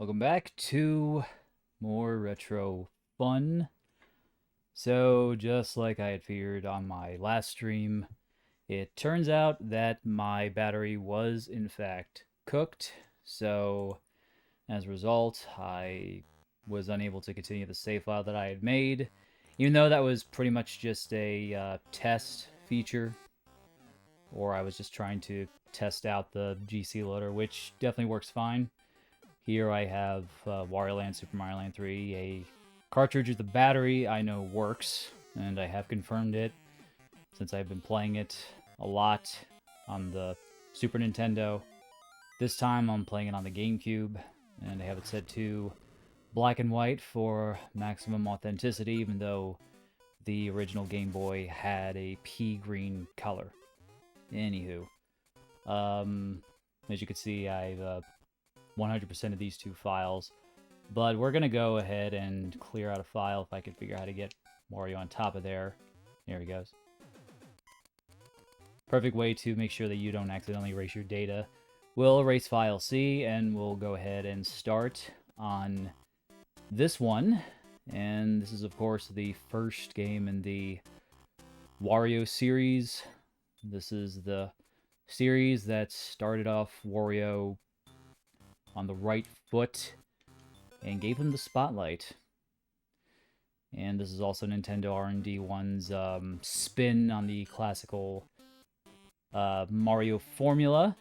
Welcome back to more retro fun. So, just like I had feared on my last stream, it turns out that my battery was in fact cooked. So, as a result, I was unable to continue the save file that I had made, even though that was pretty much just a test feature, or I was just trying to test out the GC loader, which definitely works fine. Here I have Wario Land, Super Mario Land 3, a cartridge with the battery I know works, and I have confirmed it since I've been playing it a lot on the Super Nintendo. This time I'm playing it on the GameCube, and I have it set to black and white for maximum authenticity, even though the original Game Boy had a pea green color. Anywho, as you can see, I've 100% of these two files, but we're going to go ahead and clear out a file if I can figure out how to get Wario on top of there. There he goes. Perfect way to make sure that you don't accidentally erase your data. We'll erase file C, and we'll go ahead and start on this one. And this is, of course, the first game in the Wario series. This is the series that started off Wario on the right foot and gave him the spotlight. And this is also Nintendo R&D 1's spin on the classical Mario formula.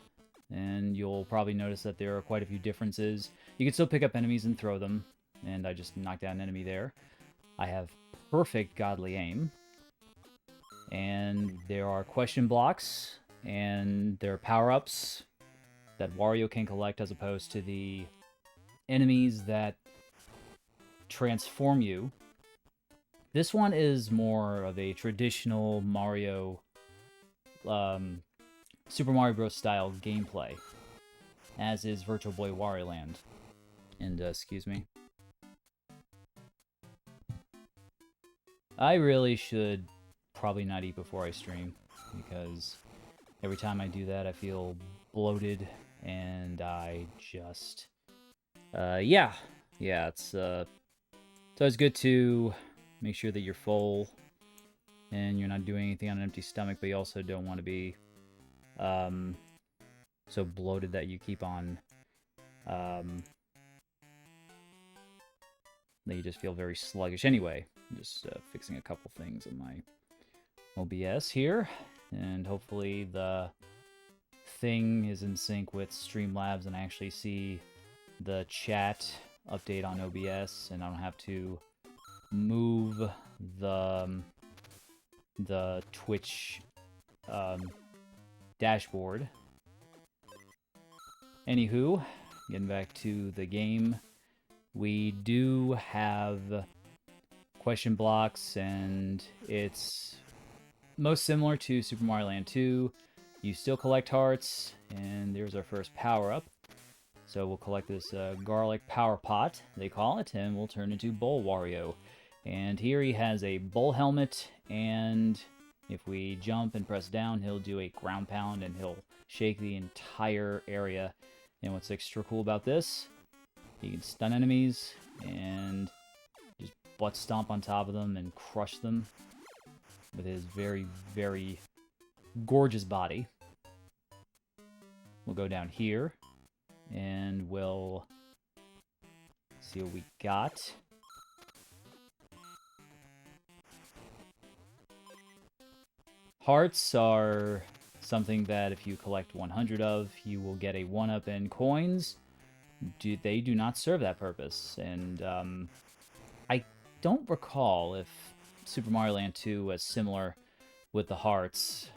And you'll probably notice that there are quite a few differences. You can still pick up enemies and throw them, and I just knocked out an enemy there. I have perfect godly aim. And there are question blocks, and there are power-ups that Wario can collect as opposed to the enemies that transform you. This one is more of a traditional Mario, Super Mario Bros. Style gameplay, as is Virtual Boy Wario Land. And, excuse me. I really should probably not eat before I stream, because every time I do that, I feel bloated, and I just... yeah, it's always good to make sure that you're full, and you're not doing anything on an empty stomach, but you also don't want to be, so bloated that you keep on, that you just feel very sluggish. Anyway, I'm just fixing a couple things in my OBS here, and hopefully the thing is in sync with Streamlabs, and I actually see the chat update on OBS, and I don't have to move the Twitch dashboard. Anywho, getting back to the game, we do have question blocks, and it's most similar to Super Mario Land 2. You still collect hearts, and there's our first power-up. So we'll collect this garlic power pot, they call it, and we'll turn into Bull Wario. And here he has a bull helmet, and if we jump and press down, he'll do a ground pound, and he'll shake the entire area. And what's extra cool about this, he can stun enemies, and just butt stomp on top of them and crush them with his very, very gorgeous body. We'll go down here, and we'll see what we got. Hearts are something that if you collect 100 of, you will get a 1-up, and coins, they do not serve that purpose. And I don't recall if Super Mario Land 2 was similar with the hearts.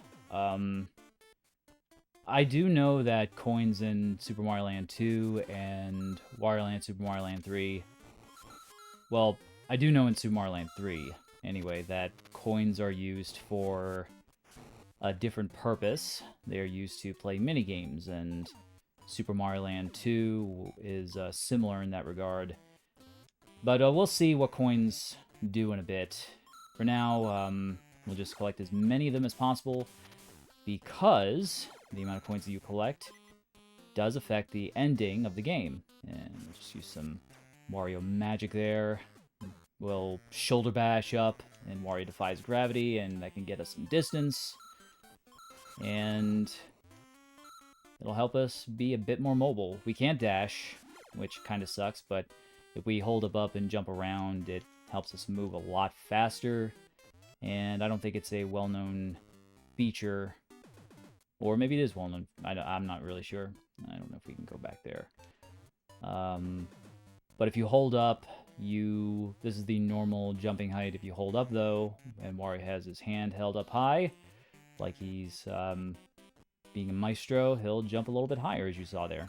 I do know that coins in Super Mario Land 2 and Wario Land, Super Mario Land 3... Well, I do know in Super Mario Land 3, anyway, that coins are used for a different purpose. They are used to play minigames, and Super Mario Land 2 is similar in that regard. But we'll see what coins do in a bit. For now, we'll just collect as many of them as possible, because the amount of coins that you collect does affect the ending of the game. And we'll just use some Wario magic there. We'll shoulder bash up, and Wario defies gravity, and that can get us some distance. And it'll help us be a bit more mobile. We can't dash, which kind of sucks, but if we hold up and jump around, it helps us move a lot faster. And I don't think it's a well-known feature. Or maybe it is well-known. I'm not really sure. I don't know if we can go back there. But if you hold up, this is the normal jumping height. If you hold up, though, and Wario has his hand held up high, like he's being a maestro, he'll jump a little bit higher, as you saw there.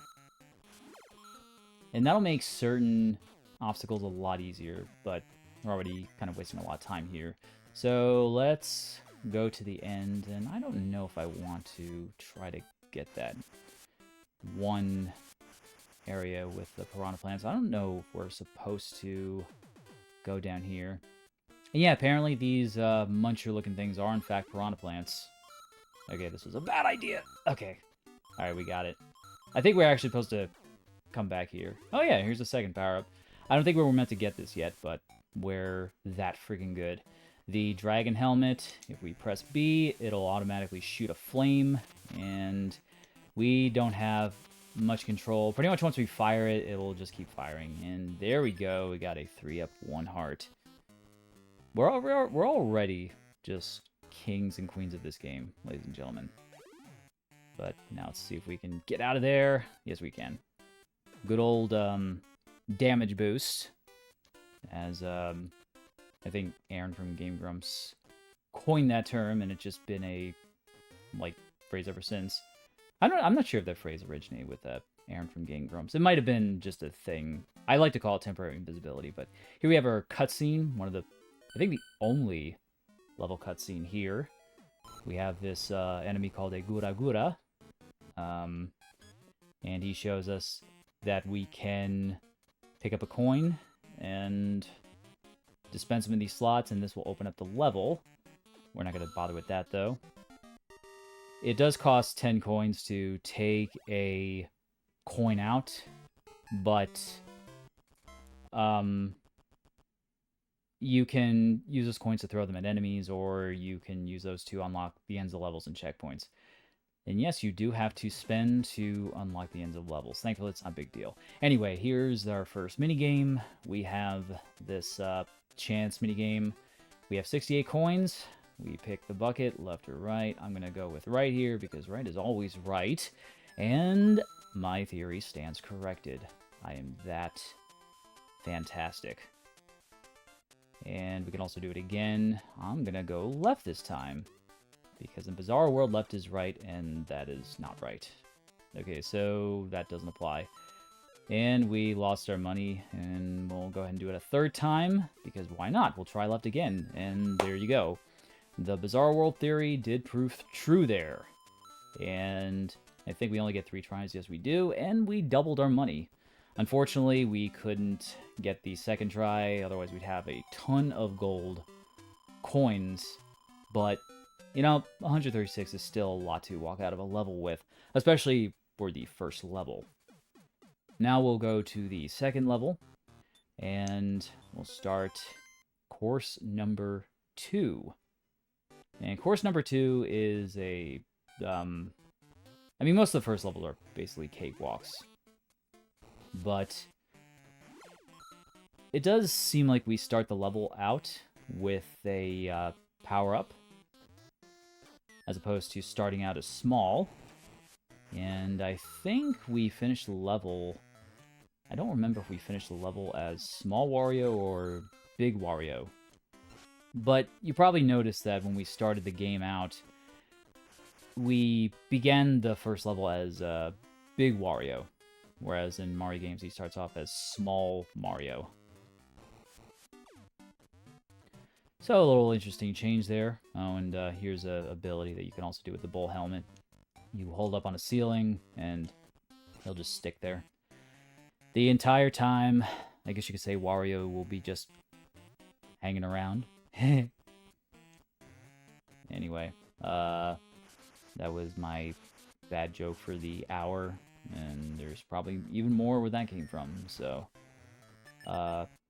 And that'll make certain obstacles a lot easier, but we're already kind of wasting a lot of time here. So let's go to the end, and I don't know if I want to try to get that one area with the piranha plants. I don't know if we're supposed to go down here. And yeah, apparently these muncher-looking things are in fact piranha plants. Okay, this was a bad idea. Okay. Alright, we got it. I think we're actually supposed to come back here. Oh yeah, here's the second power-up. I don't think we were meant to get this yet, but we're that freaking good. The dragon helmet, if we press B, it'll automatically shoot a flame, and we don't have much control. Pretty much once we fire it, it'll just keep firing. And there we go. We got a 3-up 1 heart. We're already just kings and queens of this game, ladies and gentlemen. But now let's see if we can get out of there. Yes, we can. Good old damage boost. As I think Aaron from Game Grumps coined that term, and it's just been a phrase ever since. I'm not sure if that phrase originated with Aaron from Game Grumps. It might have been just a thing. I like to call it temporary invisibility, but here we have our cutscene, one of the, I think the only level cutscene here. We have this enemy called a Gura Gura, and he shows us that we can pick up a coin and dispense them in these slots, and this will open up the level. We're not going to bother with that, though. It does cost 10 coins to take a coin out, but you can use those coins to throw them at enemies, or you can use those to unlock the ends of levels and checkpoints. And yes, you do have to spend to unlock the ends of levels. Thankfully, it's not a big deal. Anyway, here's our first minigame. We have this chance minigame. We have 68 coins. We pick the bucket, left or right. I'm going to go with right here because right is always right. And my theory stands corrected. I am that fantastic. And we can also do it again. I'm going to go left this time, because in Bizarre World, left is right, and that is not right. Okay, so that doesn't apply. And we lost our money, and we'll go ahead and do it a third time, because why not? We'll try left again, and there you go. The Bizarre World theory did prove true there. And I think we only get 3 tries. Yes, we do, and we doubled our money. Unfortunately, we couldn't get the second try, otherwise we'd have a ton of gold coins, but you know, 136 is still a lot to walk out of a level with, especially for the first level. Now we'll go to the second level, and we'll start course number 2. And course number 2 is a, I mean, most of the first levels are basically cakewalks. But it does seem like we start the level out with a power-up, as opposed to starting out as small. And I think we finished the level... I don't remember if we finished the level as Small Wario or Big Wario. But you probably noticed that when we started the game out, we began the first level as Big Wario, whereas in Mario games he starts off as Small Mario. So a little interesting change there. Oh, and here's an ability that you can also do with the bull helmet. You hold up on a ceiling, and he'll just stick there. The entire time, I guess you could say Wario will be just hanging around. Anyway, that was my bad joke for the hour. And there's probably even more where that came from. So,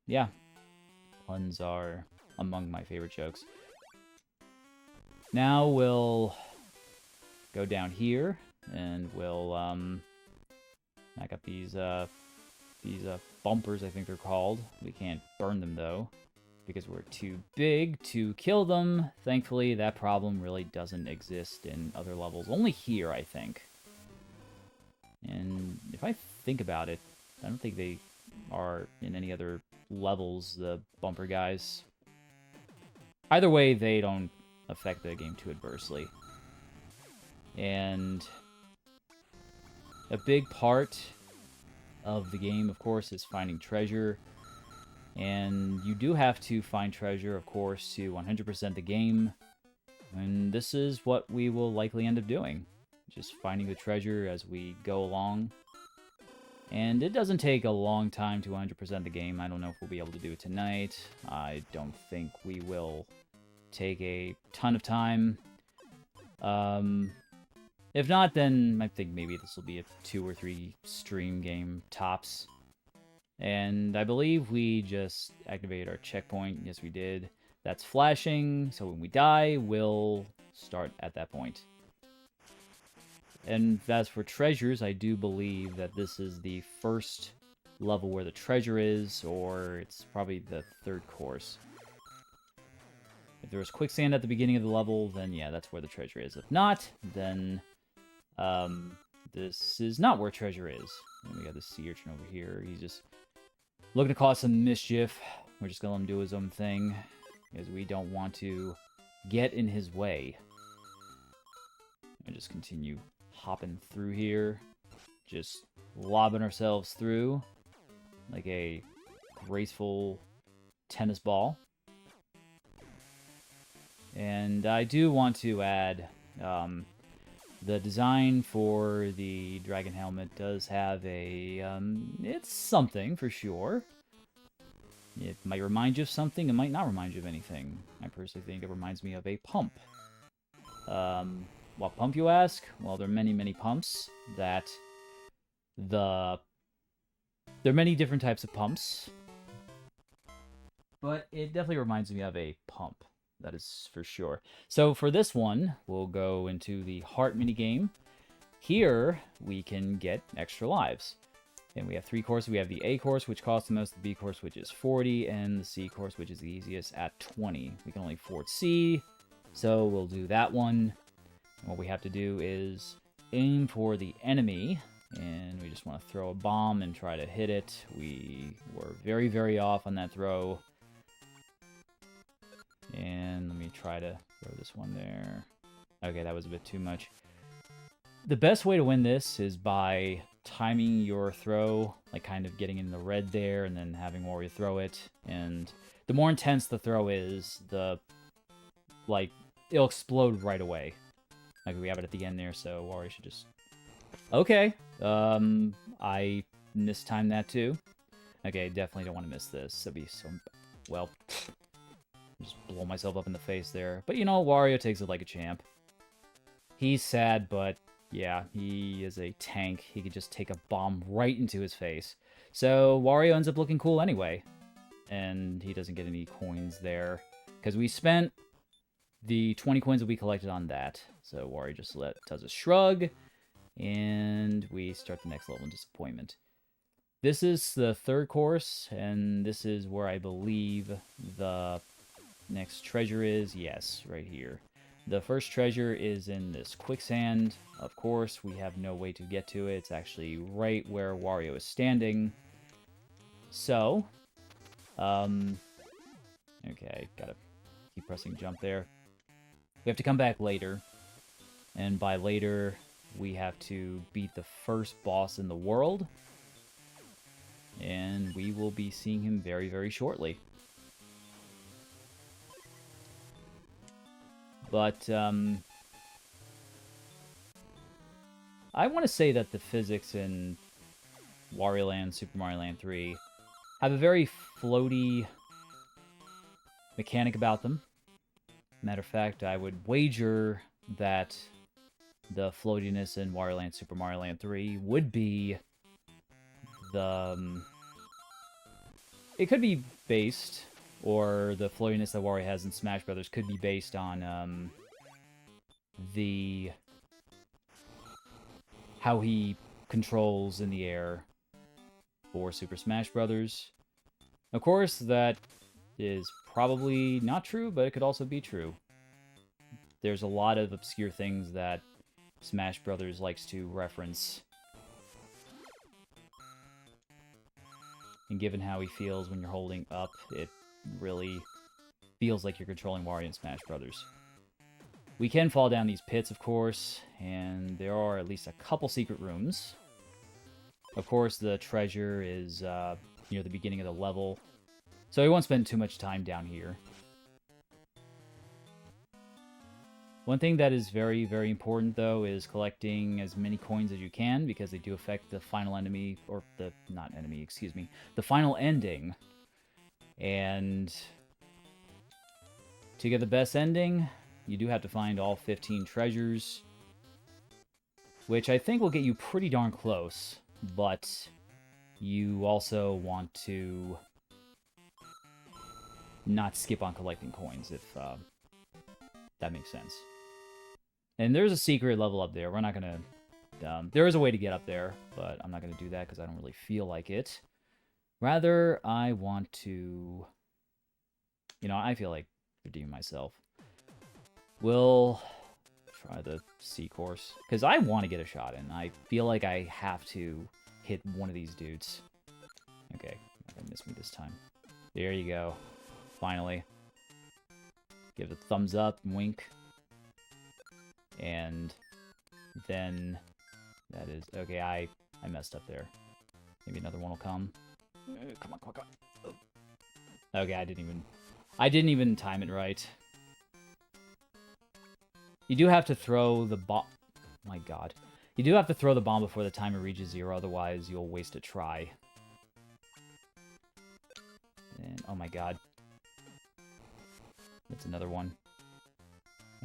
yeah. Puns are among my favorite jokes. Now we'll go down here, and we'll back up these bumpers, I think they're called. We can't burn them, though, because we're too big to kill them. Thankfully, that problem really doesn't exist in other levels. Only here, I think. And if I think about it, I don't think they are in any other levels, the bumper guys. Either way, they don't affect the game too adversely. And a big part of the game, of course, is finding treasure. And you do have to find treasure, of course, to 100% the game. And this is what we will likely end up doing. Just finding the treasure as we go along. And it doesn't take a long time to 100% the game. I don't know if we'll be able to do it tonight. I don't think we will take a ton of time. If not, then I think maybe this will be a 2 or 3 stream game tops. And I believe we just activated our checkpoint. Yes, we did. That's flashing, so when we die, we'll start at that point. And as for treasures, I do believe that this is the first level where the treasure is, or it's probably the third course. If there was quicksand at the beginning of the level, then yeah, that's where the treasure is. If not, then this is not where treasure is. And we got this sea urchin over here. He's just looking to cause some mischief. We're just gonna let him do his own thing, because we don't want to get in his way. And just continue hopping through here, just lobbing ourselves through like a graceful tennis ball. And I do want to add, the design for the dragon helmet does have a, it's something for sure. It might remind you of something, it might not remind you of anything. I personally think it reminds me of a pump. What pump, you ask? Well, there are many, many pumps that there are many different types of pumps, but it definitely reminds me of a pump. That is for sure. So for this one, we'll go into the heart minigame. Here, we can get extra lives. And we have 3 courses. We have the A course, which costs the most, the B course, which is 40, and the C course, which is the easiest at 20. We can only afford C, so we'll do that one. What we have to do is aim for the enemy, and we just want to throw a bomb and try to hit it. We were very, very off on that throw. And let me try to throw this one there. Okay, that was a bit too much. The best way to win this is by timing your throw, like kind of getting in the red there and then having Wario throw it. And the more intense the throw is, like, it'll explode right away. Like, we have it at the end there, so Wario should just... Okay, I mistimed that too. Okay, definitely don't want to miss this. That'd be so... Well, just blow myself up in the face there. But, you know, Wario takes it like a champ. He's sad, but, yeah, he is a tank. He could just take a bomb right into his face. So, Wario ends up looking cool anyway. And he doesn't get any coins there. Because we spent the 20 coins that we collected on that. So Wario just does a shrug, and we start the next level in Disappointment. This is the third course, and this is where I believe the next treasure is. Yes, right here. The first treasure is in this quicksand. Of course, we have no way to get to it. It's actually right where Wario is standing. So, okay, gotta keep pressing jump there. We have to come back later. And by later, we have to beat the first boss in the world. And we will be seeing him very, very shortly. But, I want to say that the physics in Wario Land, Super Mario Land 3, have a very floaty mechanic about them. Matter of fact, I would wager that the floatiness in Wario Land Super Mario Land 3 would be the... it could be based, or the floatiness that Wario has in Smash Brothers could be based on how he controls in the air for Super Smash Brothers. Of course, that is probably not true, but it could also be true. There's a lot of obscure things that Smash Brothers likes to reference. And given how he feels when you're holding up, it really feels like you're controlling Wario in Smash Brothers. We can fall down these pits, of course, and there are at least a couple secret rooms. Of course, the treasure is near the beginning of the level, so we won't spend too much time down here. One thing that is very, very important, though, is collecting as many coins as you can, because they do affect the final enemy, or the, not enemy, excuse me, the final ending. And to get the best ending, you do have to find all 15 treasures, which I think will get you pretty darn close, but you also want to not skip on collecting coins, if that makes sense. And there's a secret level up there. We're not going to... there is a way to get up there, but I'm not going to do that because I don't really feel like it. Rather, I want to... You know, I feel like redeeming myself. We'll try the C course, because I want to get a shot in. I feel like I have to hit one of these dudes. Okay, I missed me this time. There you go. Finally. Give it a thumbs up, wink. And then that is... Okay, I messed up there. Maybe another one will come. Come on, come on, come on. Oh. Okay, I didn't even time it right. You do have to throw the bomb... My god. You do have to throw the bomb before the timer reaches 0, otherwise you'll waste a try. And, oh my god. That's another one.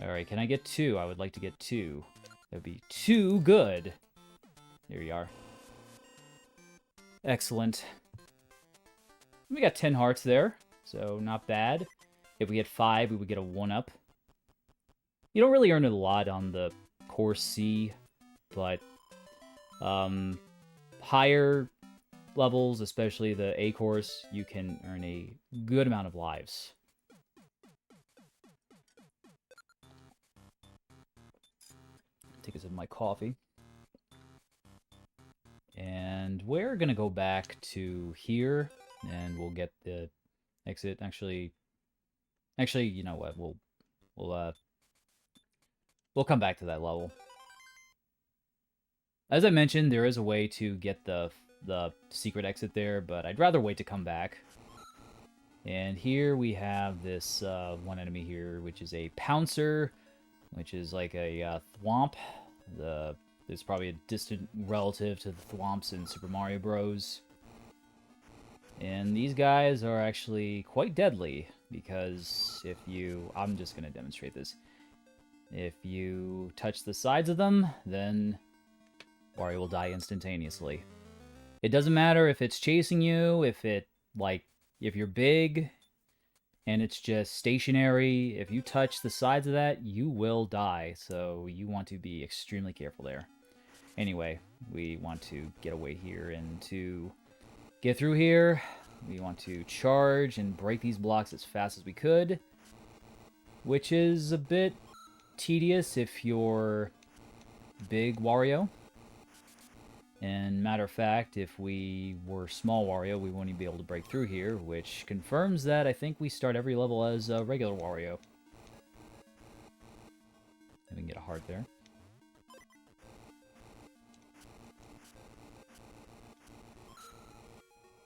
Alright, can I get 2? I would like to get 2. That would be too good. There you are. Excellent. We got 10 hearts there, so not bad. If we get 5, we would get a 1-up. You don't really earn a lot on the course C, but higher levels, especially the A course, you can earn a good amount of lives. Take a sip of my coffee. And we're gonna go back to here, and we'll get the exit. Actually, you know what? We'll come back to that level. As I mentioned, there is a way to get the secret exit there, but I'd rather wait to come back. And here we have this one enemy here, which is a Pouncer, which is like a thwomp. There's probably a distant relative to the thwomps in Super Mario Bros. And these guys are actually quite deadly, because if you... I'm just going to demonstrate this. If you touch the sides of them, then Wario will die instantaneously. It doesn't matter if it's chasing you, if you're big, and it's just stationary. If you touch the sides of that, you will die, so you want to be extremely careful there. Anyway, we want to get away here, and to get through here, we want to charge and break these blocks as fast as we could, which is a bit tedious if you're big Wario. And matter of fact, if we were small Wario, we wouldn't be able to break through here, which confirms that I think we start every level as regular Wario. And we can get a heart there.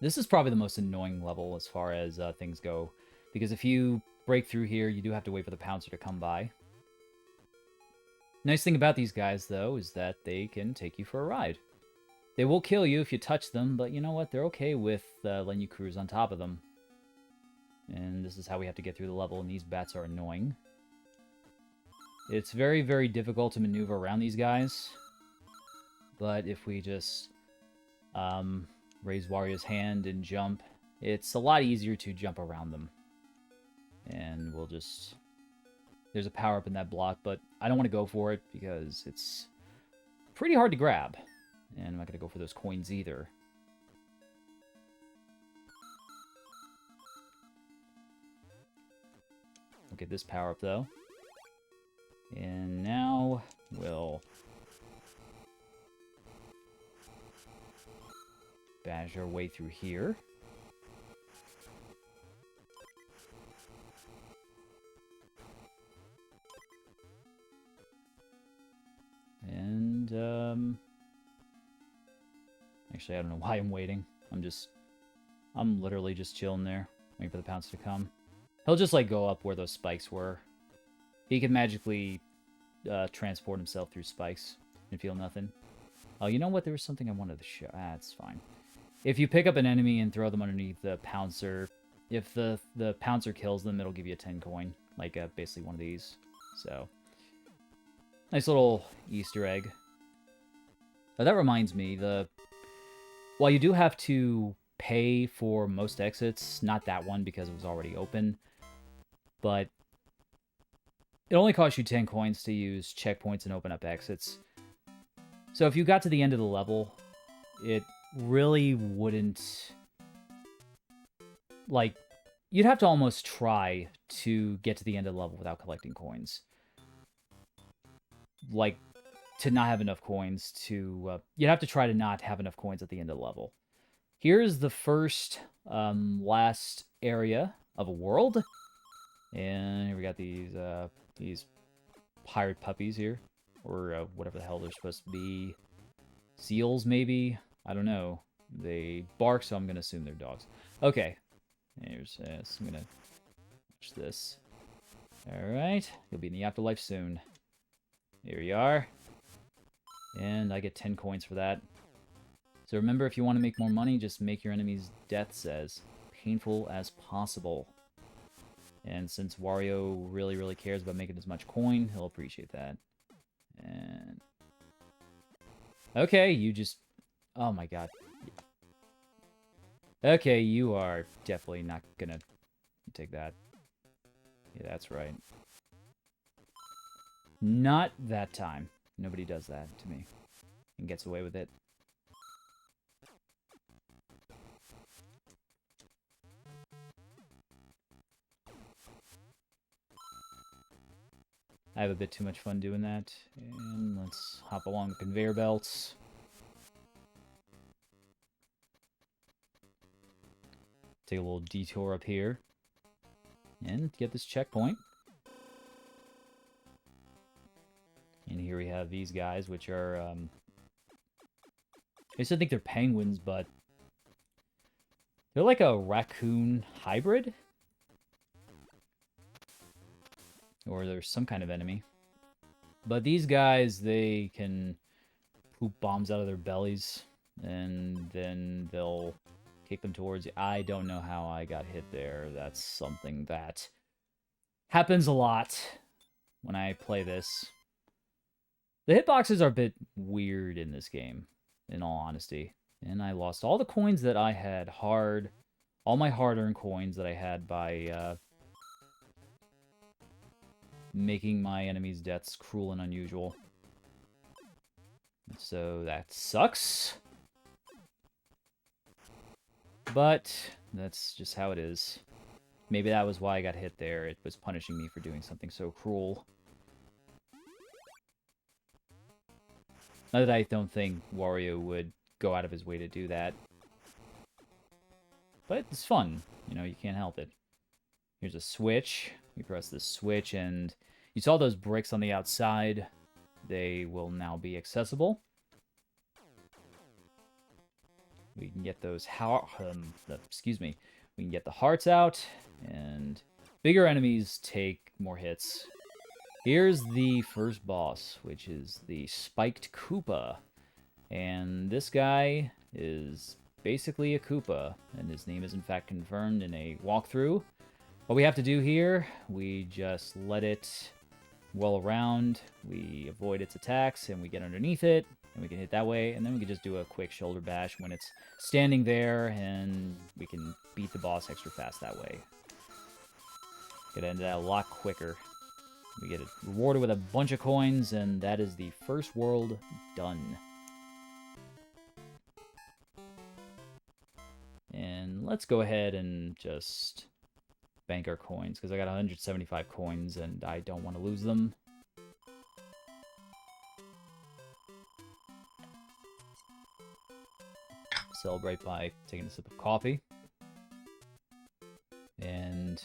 This is probably the most annoying level as far as things go, because if you break through here, you do have to wait for the Pouncer to come by. Nice thing about these guys, though, is that they can take you for a ride. They will kill you if you touch them, but you know what? They're okay with letting you cruise on top of them. And this is how we have to get through the level, and these bats are annoying. It's very, very difficult to maneuver around these guys. But if we just raise Wario's hand and jump, it's a lot easier to jump around them. And we'll just... There's a power-up in that block, but I don't want to go for it because it's pretty hard to grab. And I'm not going to go for those coins either. We'll get this power-up, though. And now we'll bash our way through here. And, actually, I don't know why I'm waiting. I'm literally just chilling there, waiting for the pounce to come. He'll just, like, go up where those spikes were. He can magically transport himself through spikes and feel nothing. Oh, you know what? There was something I wanted to show. Ah, it's fine. If you pick up an enemy and throw them underneath the pouncer, if the pouncer kills them, it'll give you a 10 coin. Like, basically one of these. So, nice little Easter egg. Oh, that reminds me, while you do have to pay for most exits, not that one because it was already open, but it only costs you 10 coins to use checkpoints and open up exits. So if you got to the end of the level, it really wouldn't... Like, you'd have to almost try to get to the end of the level without collecting coins. Like, to not have enough coins to... you'd have to try to not have enough coins at the end of the level. Here's the first, last area of a world. And here we got these pirate puppies here. Or whatever the hell they're supposed to be. Seals, maybe? I don't know. They bark, so I'm going to assume they're dogs. Okay. Here's this. I'm going to watch this. Alright. You'll be in the afterlife soon. Here you are. And I get 10 coins for that. So remember, if you want to make more money, just make your enemies' deaths as painful as possible. And since Wario really, really cares about making as much coin, he'll appreciate that. And... Okay, you just... Oh my god. Okay, you are definitely not gonna take that. Yeah, that's right. Not that time. Nobody does that to me. And gets away with it. I have a bit too much fun doing that. And let's hop along the conveyor belts. Take a little detour up here. And get this checkpoint. And here we have these guys, which are... I used to think they're penguins, but... they're like a raccoon hybrid? Or there's some kind of enemy. But these guys, they can poop bombs out of their bellies. And then they'll kick them towards you. I don't know how I got hit there. That's something that happens a lot when I play this. The hitboxes are a bit weird in this game, in all honesty. And I lost all the coins that I had all my hard-earned coins that I had by making my enemies' deaths cruel and unusual. So that sucks. But that's just how it is. Maybe that was why I got hit there. It was punishing me for doing something so cruel. Not that I don't think Wario would go out of his way to do that. But it's fun. You know, you can't help it. Here's a switch. You press this switch and you saw those bricks on the outside. They will now be accessible. We can get those excuse me. We can get the hearts out, and bigger enemies take more hits. Here's the first boss, which is the Spiked Koopa. And this guy is basically a Koopa, and his name is in fact confirmed in a walkthrough. What we have to do here, we just let it whirl around, we avoid its attacks, and we get underneath it, and we can hit that way, and then we can just do a quick shoulder bash when it's standing there, and we can beat the boss extra fast that way. Get into that a lot quicker. We get rewarded with a bunch of coins, and that is the first world done. And let's go ahead and just bank our coins, because I got 175 coins, and I don't want to lose them. Celebrate by taking a sip of coffee. And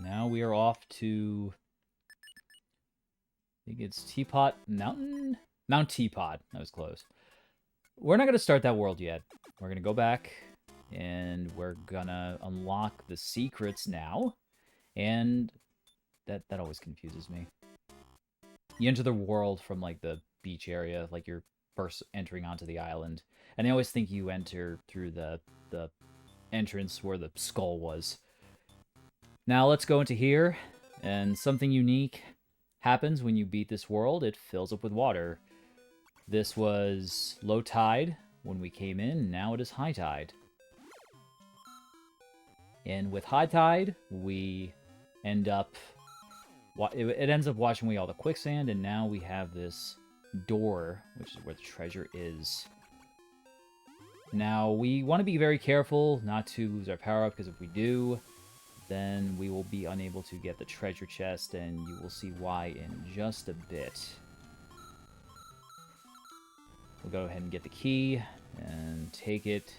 now we are off to, I think it's Teapot Mountain? Mount Teapot. That was close. We're not going to start that world yet. We're going to go back, and we're going to unlock the secrets now. And that always confuses me. You enter the world from, like, the beach area, like you're first entering onto the island. And I always think you enter through the entrance where the skull was. Now let's go into here, and something unique happens when you beat this world. It fills up with water. This was low tide when we came in, now it is high tide. And with high tide, we end up... It ends up washing away all the quicksand, and now we have this door, which is where the treasure is. Now, we want to be very careful not to lose our power-up, because if we do, then we will be unable to get the treasure chest, and you will see why in just a bit. We'll go ahead and get the key, and take it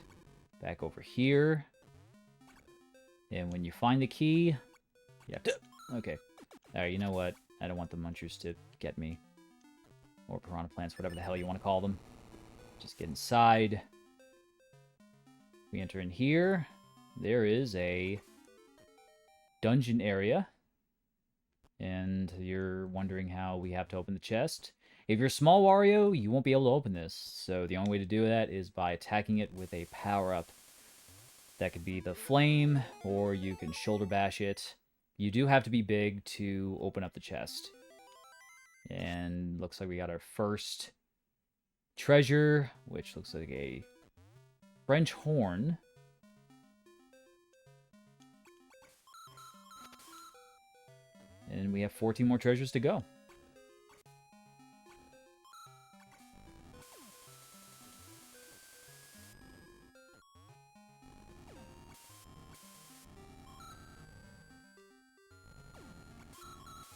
back over here. And when you find the key, you have to... Okay. Alright, you know what? I don't want the munchers to get me. Or piranha plants, whatever the hell you want to call them. Just get inside. We enter in here. There is a dungeon area. And you're wondering how we have to open the chest. If you're small Wario, you won't be able to open this. So the only way to do that is by attacking it with a power-up. That could be the flame, or you can shoulder bash it. You do have to be big to open up the chest. And looks like we got our first treasure, which looks like a French horn. And we have 14 more treasures to go.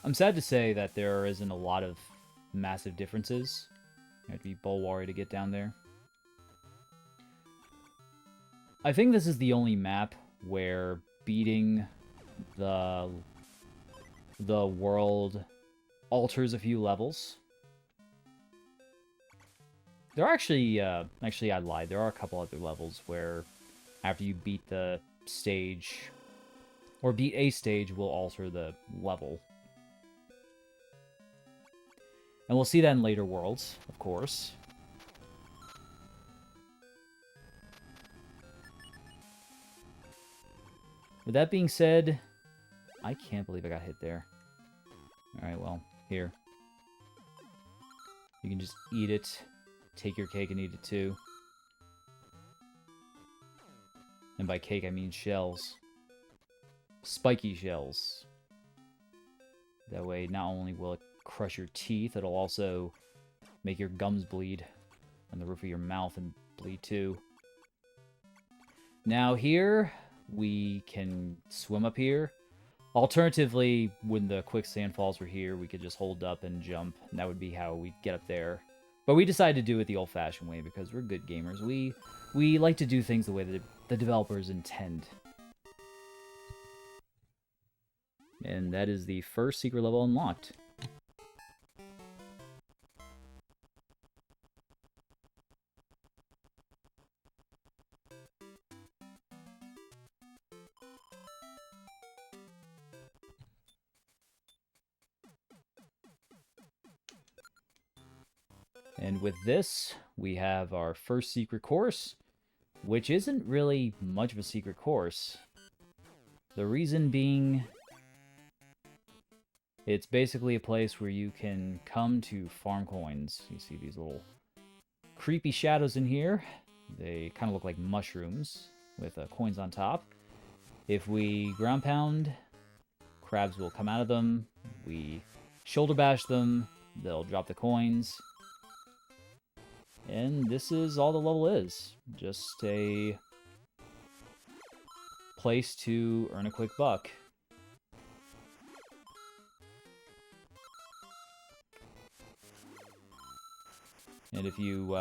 I'm sad to say that there isn't a lot of massive differences. You have to be Bull Wario to get down there. I think this is the only map where beating the world alters a few levels. There are actually I lied. There are a couple other levels where after you beat the stage, or beat a stage, will alter the level. And we'll see that in later worlds, of course. With that being said, I can't believe I got hit there. Alright, well, here. You can just eat it. Take your cake and eat it too. And by cake, I mean shells. Spiky shells. That way, not only will it crush your teeth, it'll also make your gums bleed and the roof of your mouth and bleed too. Now here, we can swim up here. Alternatively, when the quicksand falls were here, we could just hold up and jump, and that would be how we'd get up there. But we decided to do it the old-fashioned way because we're good gamers. We like to do things the way that the developers intend. And that is the first secret level unlocked. And with this, we have our first secret course, which isn't really much of a secret course. The reason being It's basically a place where you can come to farm coins. You see these little creepy shadows in here. They kind of look like mushrooms with coins on top. If we ground pound, crabs will come out of them. We shoulder bash them, they'll drop the coins. And this is all the level is. Just a place to earn a quick buck. And if you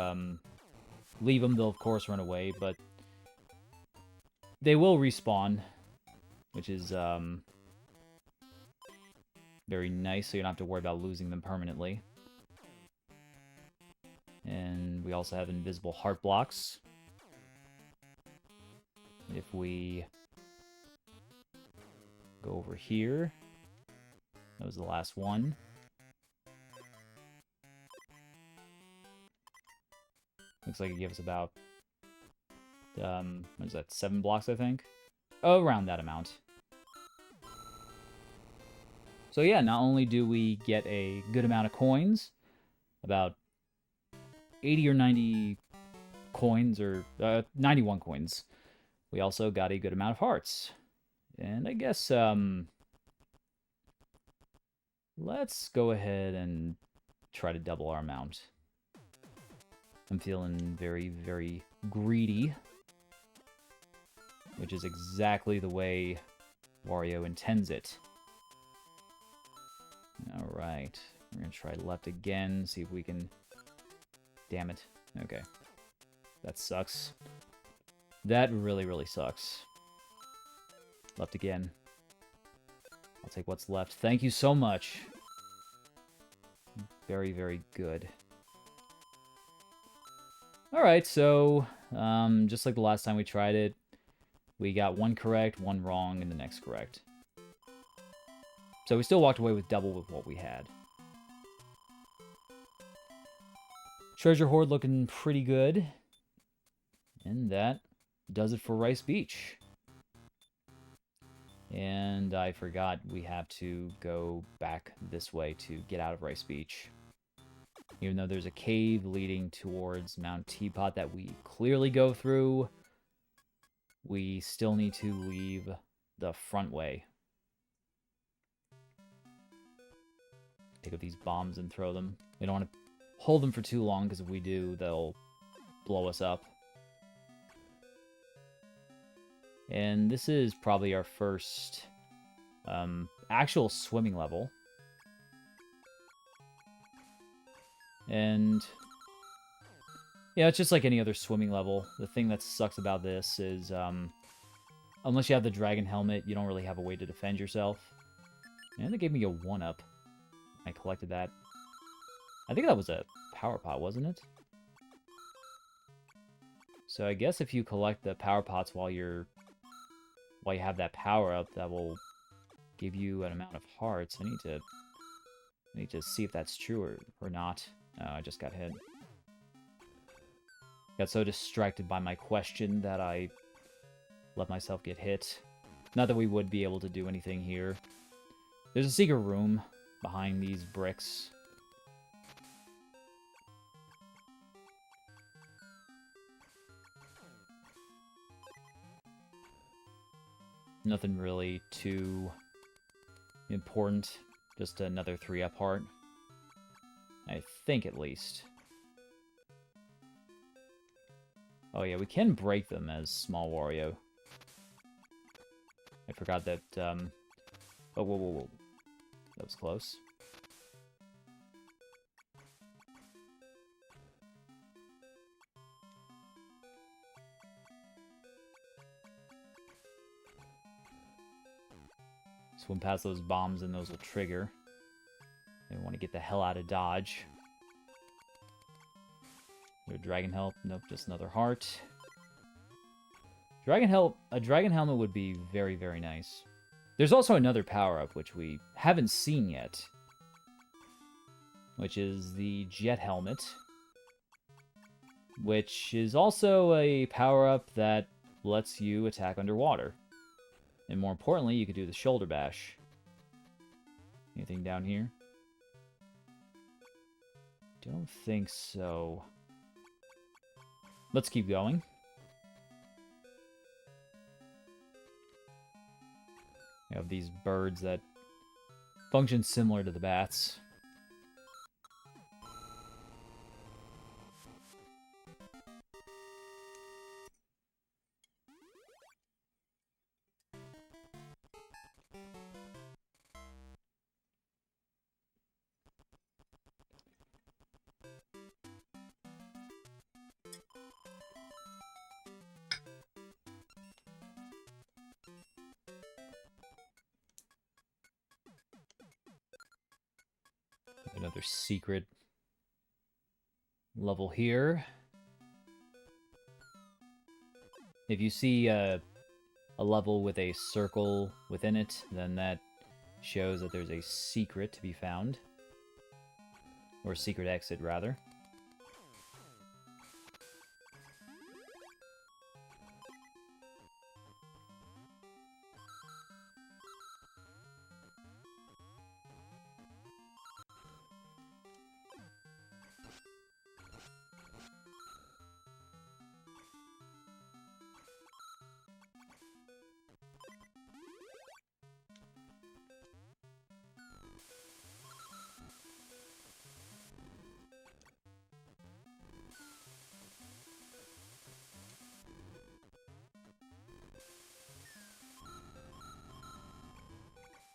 leave them, they'll of course run away, but they will respawn, which is very nice, so you don't have to worry about losing them permanently. And we also have invisible heart blocks. If we go over here, that was the last one. Looks like it gives about, what is that, 7 blocks, I think? Oh, around that amount. So yeah, not only do we get a good amount of coins, about 80 or 90 coins, or 91 coins, we also got a good amount of hearts. And I guess, let's go ahead and try to double our amount. I'm feeling very, very greedy, which is exactly the way Wario intends it. Alright, we're gonna try left again, see if we can... Damn it. Okay. That sucks. That really, really sucks. Left again. I'll take what's left. Thank you so much. Very, very good. Alright, so, just like the last time we tried it, we got one correct, one wrong, and the next correct. So we still walked away with double with what we had. Treasure hoard looking pretty good. And that does it for Rice Beach. And I forgot we have to go back this way to get out of Rice Beach. Even though there's a cave leading towards Mount Teapot that we clearly go through, we still need to leave the front way. Pick up these bombs and throw them. We don't want to hold them for too long, because if we do, they'll blow us up. And this is probably our first actual swimming level. And yeah, it's just like any other swimming level. The thing that sucks about this is unless you have the dragon helmet, you don't really have a way to defend yourself. And they gave me a 1-up. I collected that. I think that was a power pot, wasn't it? So I guess if you collect the power pots while you have that power up, that will give you an amount of hearts. I need to see if that's true or not. Oh, I just got hit. Got so distracted by my question that I let myself get hit. Not that we would be able to do anything here. There's a secret room behind these bricks. Nothing really too important. Just another 3-up heart. I think, at least. Oh yeah, we can break them as small Wario. I forgot that, oh, whoa, whoa, whoa. That was close. Swim past those bombs and those will trigger. We want to get the hell out of Dodge. No dragon help. Nope, just another heart. A dragon helmet would be very, very nice. There's also another power-up, which we haven't seen yet. Which is the jet helmet. Which is also a power-up that lets you attack underwater. And more importantly, you could do the shoulder bash. Anything down here? Don't think so. Let's keep going. We have these birds that function similar to the bats. Another secret level here. If you see a level with a circle within it, then that shows that there's a secret to be found. Or secret exit, rather.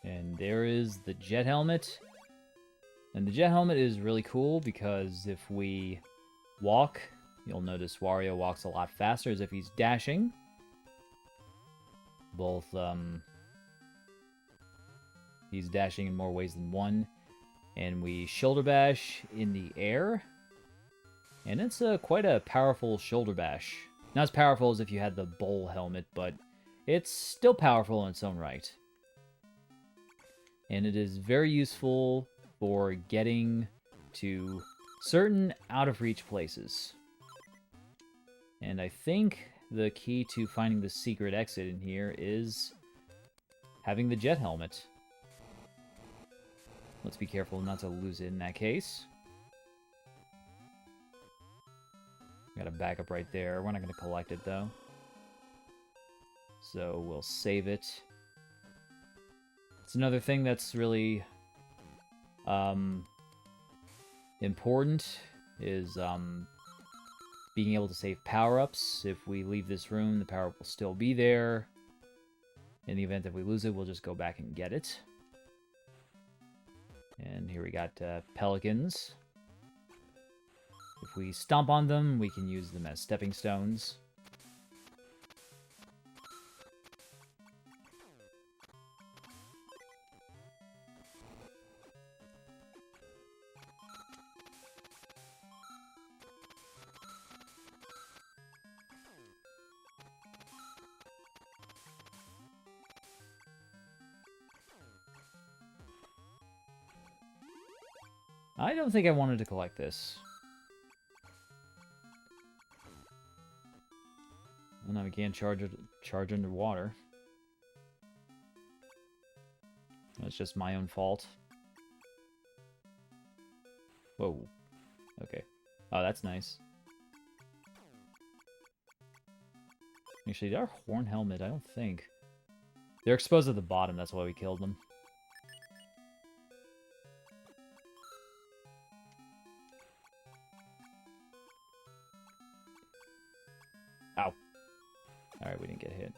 And there is the jet helmet. And the jet helmet is really cool because if we walk, you'll notice Wario walks a lot faster as if he's dashing. Both, he's dashing in more ways than one. And we shoulder bash in the air. And it's quite a powerful shoulder bash. Not as powerful as if you had the bowl helmet, but it's still powerful in its own right. And it is very useful for getting to certain out-of-reach places. And I think the key to finding the secret exit in here is having the jet helmet. Let's be careful not to lose it in that case. Got a backup right there. We're not going to collect it, though. So we'll save it. It's another thing that's really important is being able to save power-ups. If we leave this room, the power-up will still be there. In the event that we lose it, we'll just go back and get it. And here we got pelicans. If we stomp on them, we can use them as stepping stones. I don't think I wanted to collect this. And now we can't charge underwater. That's just my own fault. Whoa. Okay. Oh, that's nice. Actually, our horn helmet, I don't think. They're exposed at the bottom, that's why we killed them. Ow. Alright, we didn't get hit.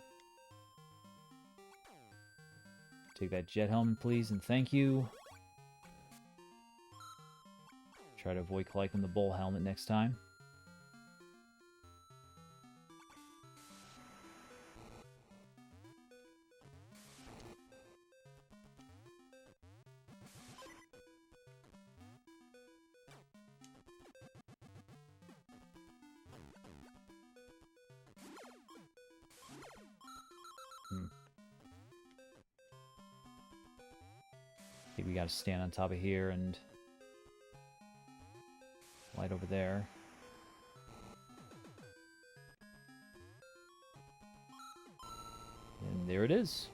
Take that jet helmet, please, and thank you. Try to avoid collecting the bowl helmet next time. I think we gotta stand on top of here and light over there. And there it is.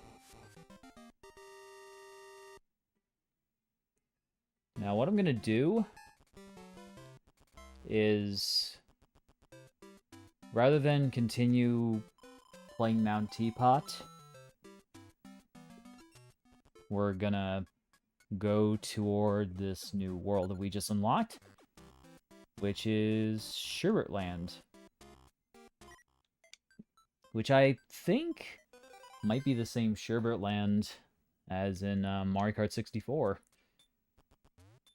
Now, what I'm going to do is, rather than continue playing Mount Teapot, we're going to go toward this new world that we just unlocked, which is Sherbet Land, which I think might be the same Sherbet Land as in Mario Kart 64.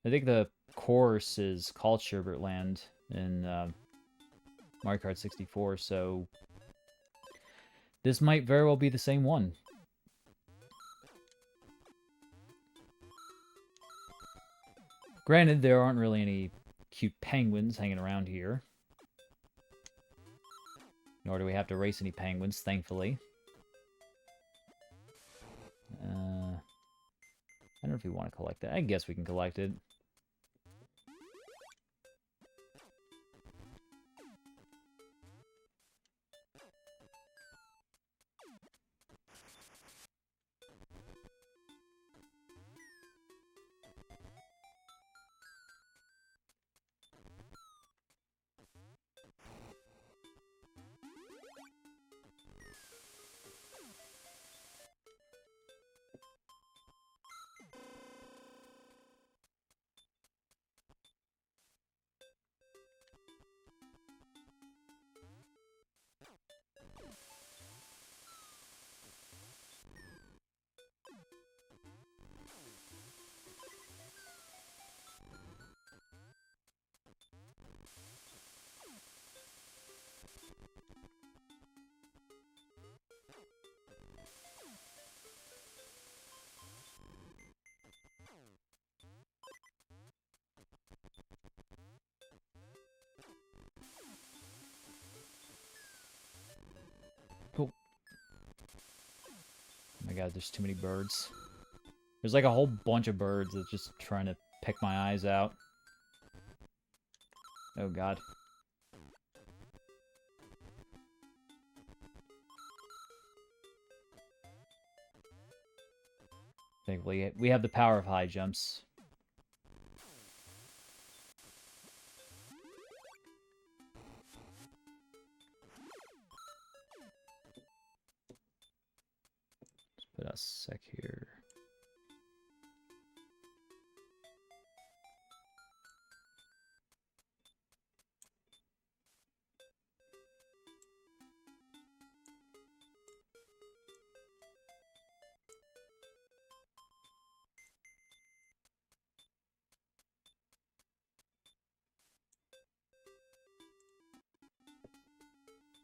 I think the course is called Sherbet Land in Mario Kart 64, so this might very well be the same one. Granted, there aren't really any cute penguins hanging around here. Nor do we have to race any penguins, thankfully. I don't know if we want to collect that. I guess we can collect it. Oh. Oh my god, there's too many birds. There's like a whole bunch of birds that's just trying to pick my eyes out. Oh god. Thankfully, we have the power of high jumps. Let's put a sec here.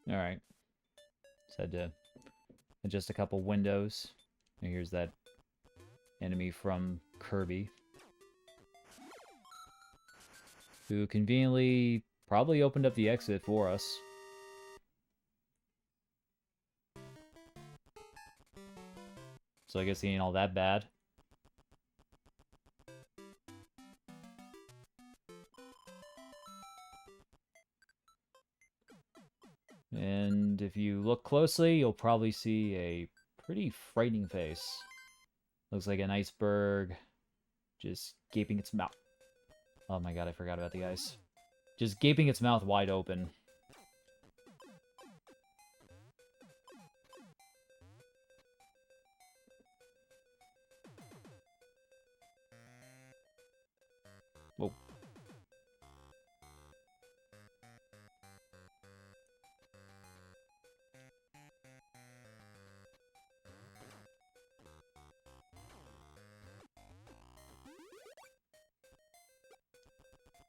Alright. Just had to adjust a couple windows. And here's that enemy from Kirby, who conveniently probably opened up the exit for us. So I guess he ain't all that bad. And if you look closely, you'll probably see a pretty frightening face. Looks like an iceberg just gaping its mouth. Oh my god, I forgot about the ice. Just gaping its mouth wide open. Whoa.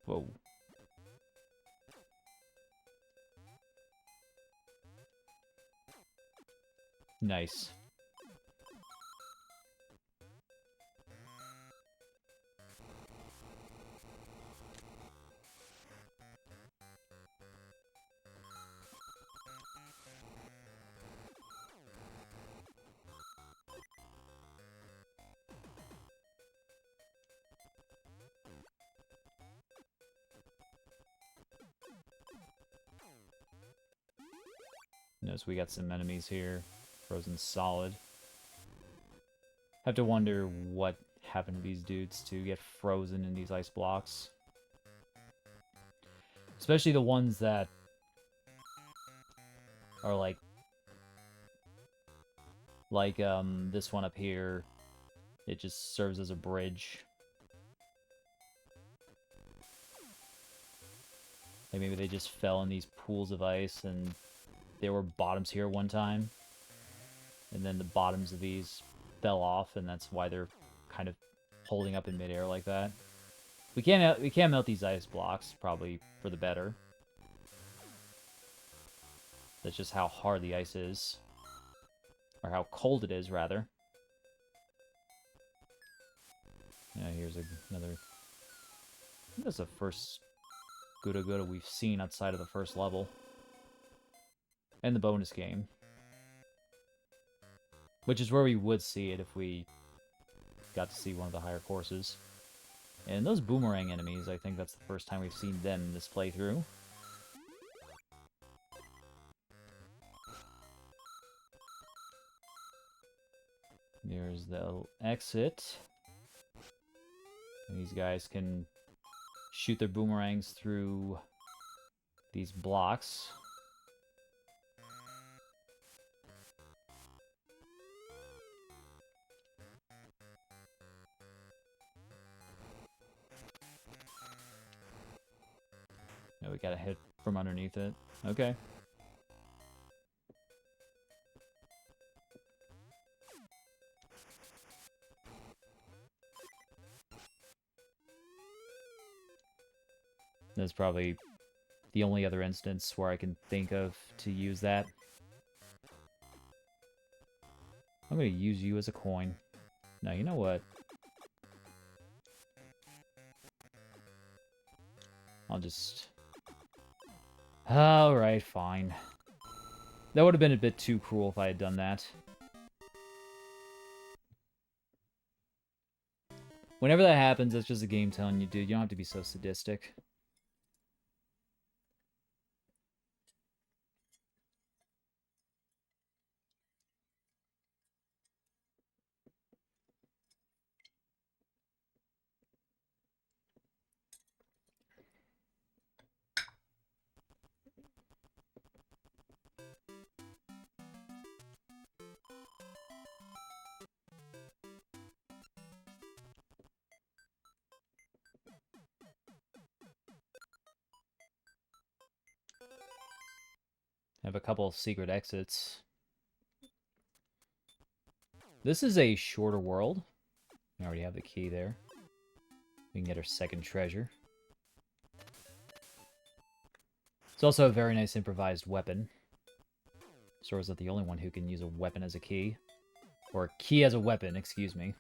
Whoa. Nice. Notice we got some enemies here. Frozen solid. Have to wonder what happen to these dudes to get frozen in these ice blocks. Especially the ones that are like this one up here. It just serves as a bridge. Like maybe they just fell in these pools of ice and there were bottoms here one time. And then the bottoms of these fell off, and that's why they're kind of holding up in midair like that. We can't melt these ice blocks, probably for the better. That's just how hard the ice is. Or how cold it is, rather. Yeah, here's another... That's the first Gura we've seen outside of the first level. And the bonus game. Which is where we would see it if we got to see one of the higher courses. And those boomerang enemies, I think that's the first time we've seen them in this playthrough. There's the exit. And these guys can shoot their boomerangs through these blocks. No, we gotta hit from underneath it. Okay. That's probably the only other instance where I can think of to use that. I'm gonna use you as a coin. Now, you know what? I'll just... Alright, fine. That would have been a bit too cruel if I had done that. Whenever that happens, it's just a game telling you, dude, you don't have to be so sadistic. I have a couple of secret exits. This is a shorter world. We already have the key there. We can get our second treasure. It's also a very nice improvised weapon. Sora's not the only one who can use a weapon as a key. Or a key as a weapon, excuse me.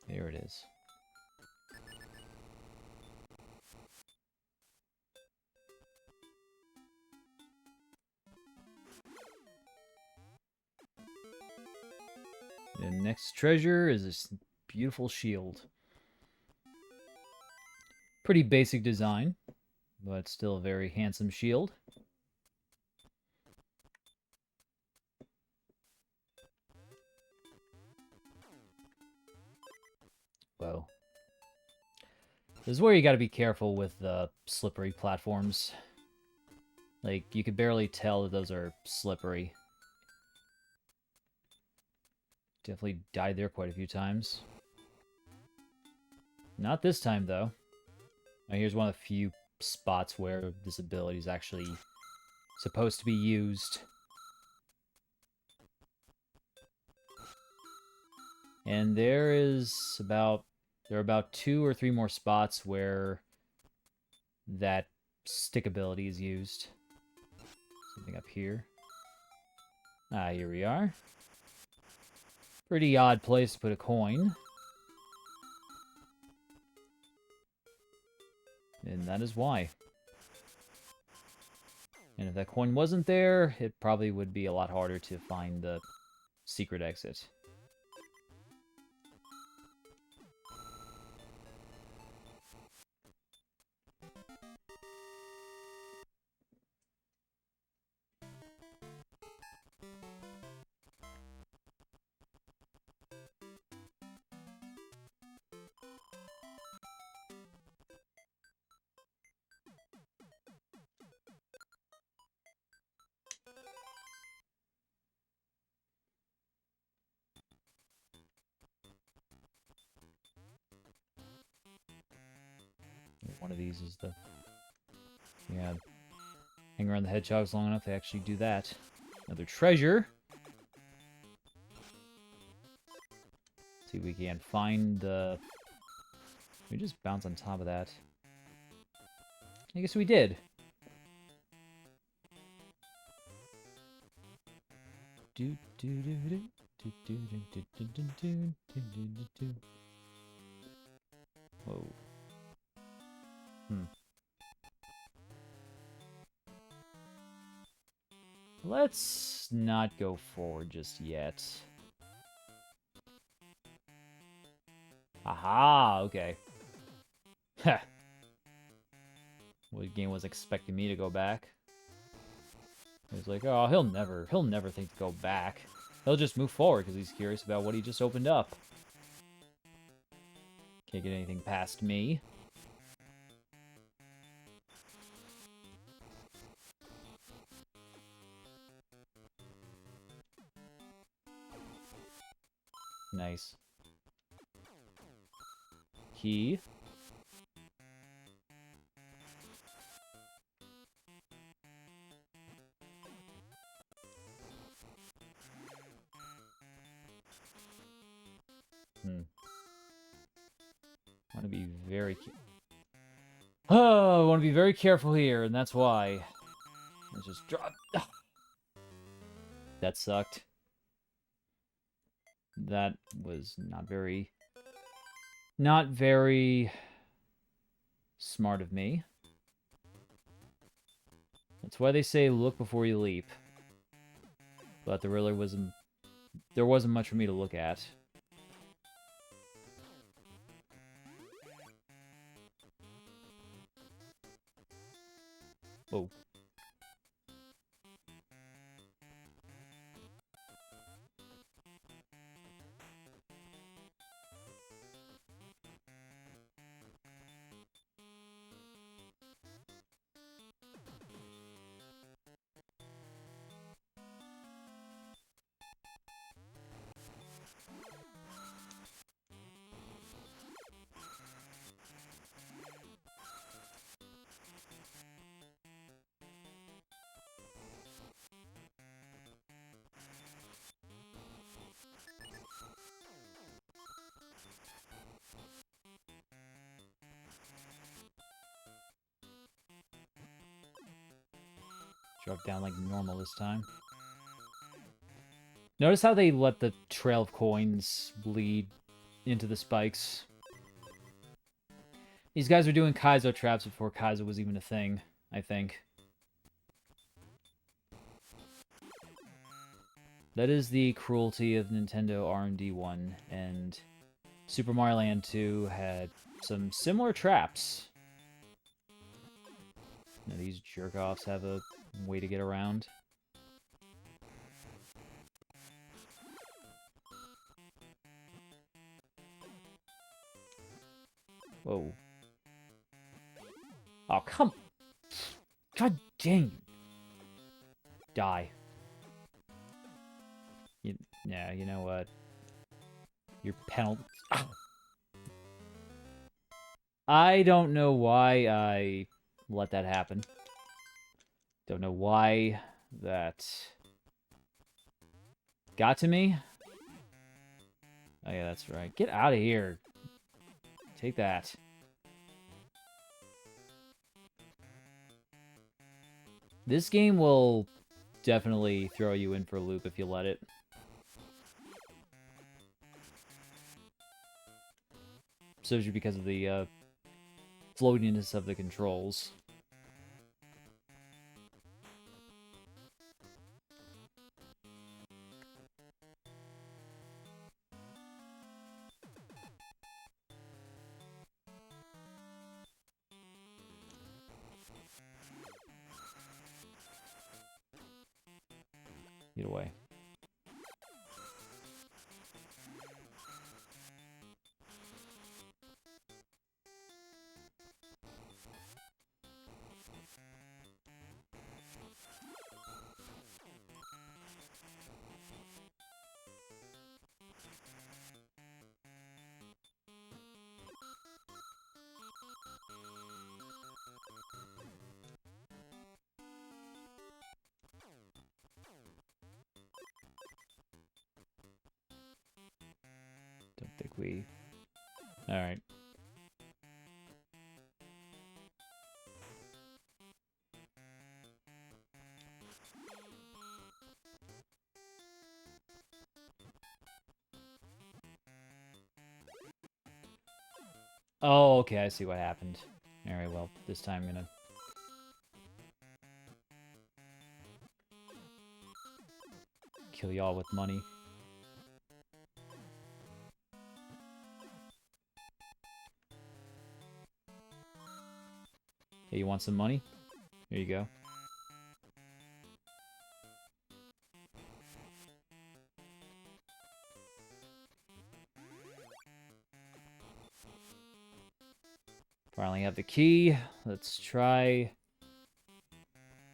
There it is. The next treasure is this beautiful shield. Pretty basic design, but still a very handsome shield. Whoa. This is where you gotta be careful with the slippery platforms. Like, you could barely tell that those are slippery. Definitely died there quite a few times. Not this time, though. Now, here's one of the few spots where this ability is actually supposed to be used. And there are about 2 or 3 more spots where that stick ability is used. Something up here. Ah, here we are. Pretty odd place to put a coin. that is why. And if that coin wasn't there, it probably would be a lot harder to find the secret exit. One of these is the... Yeah. Hang around the hedgehogs long enough, they actually do that. Another treasure. See if we can find the... We just bounce on top of that. I guess we did. Whoa. Let's not go forward just yet. Aha, okay. Heh. What game was expecting me to go back? He was like, oh, he'll never think to go back. He'll just move forward because he's curious about what he just opened up. Can't get anything past me. Nice. Key. I want to be very... Oh, I want to be very careful here, and that's why. Let's just drop... That sucked. That was not very... Not very... smart of me. That's why they say look before you leap. But there really wasn't... There wasn't much for me to look at. Whoa. Drop down like normal this time. Notice how they let the trail of coins bleed into the spikes. These guys were doing Kaizo traps before Kaizo was even a thing, I think. That is the cruelty of Nintendo R&D 1, and Super Mario Land 2 had some similar traps. Now, these jerk-offs have a way to get around. Whoa. Oh, come... God dang. Die. Yeah, you know what? Your penalty... Oh. I don't know why I let that happen. Don't know why that got to me. Oh yeah, that's right. Get out of here. Take that. This game will definitely throw you in for a loop if you let it. Especially because of the floatiness of the controls. Get away. Don't think we... Alright. Oh, okay, I see what happened. Alright, well, this time I'm gonna... kill y'all with money. Hey, you want some money? Here you go. Finally have the key. Let's try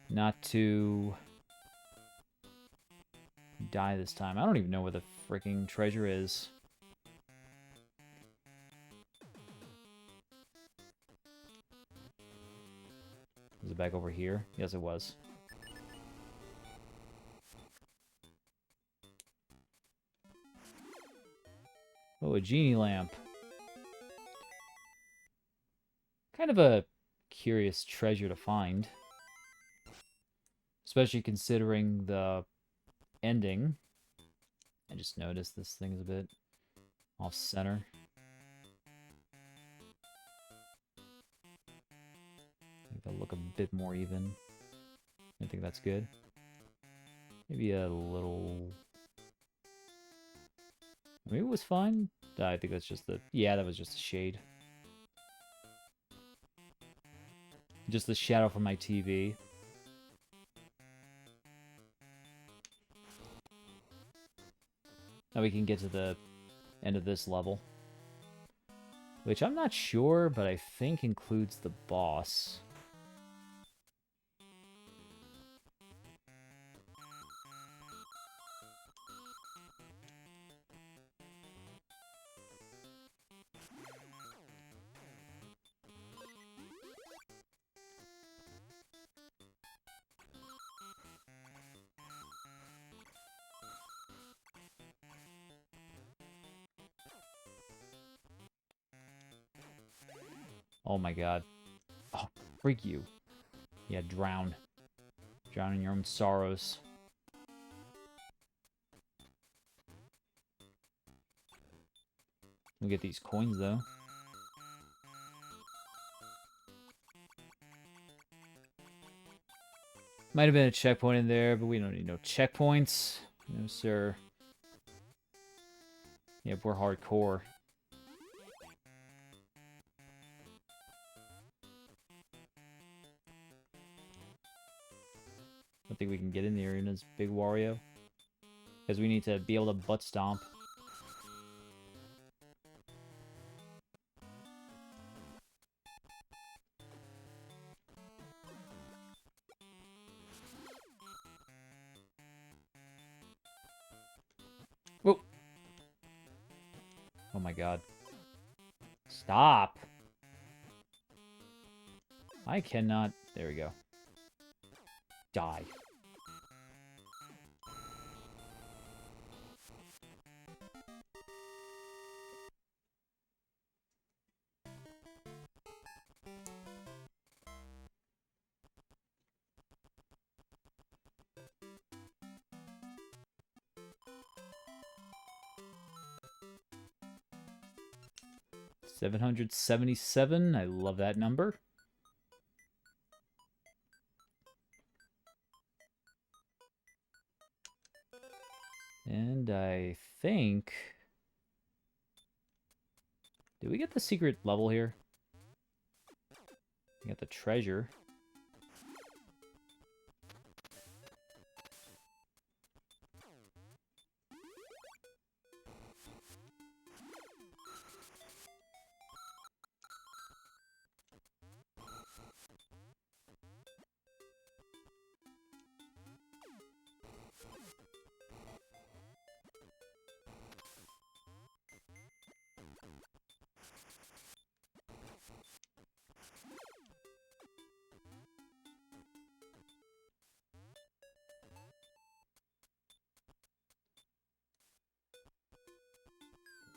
not to die this time. I don't even know where the freaking treasure is. Was it back over here? Yes, it was. Oh, a genie lamp. Kind of a curious treasure to find. Especially considering the ending. I just noticed this thing's a bit off-center. Make that look a bit more even. I think that's good. Maybe a little... Maybe it was fine. I think that's just the... Yeah, that was just a shade. Just the shadow from my TV. Now we can get to the end of this level. Which I'm not sure, but I think includes the boss. Oh my god. Oh, freak you. Yeah, drown. Drown in your own sorrows. We'll get these coins, though. Might have been a checkpoint in there, but we don't need no checkpoints. No, sir. Yep, we're hardcore. I think we can get in the arenas, big Wario. Because we need to be able to butt stomp. Whoa. Oh my god. Stop! I cannot... There we go. Die. 777. I love that number. And I think... Did we get the secret level here? We got the treasure.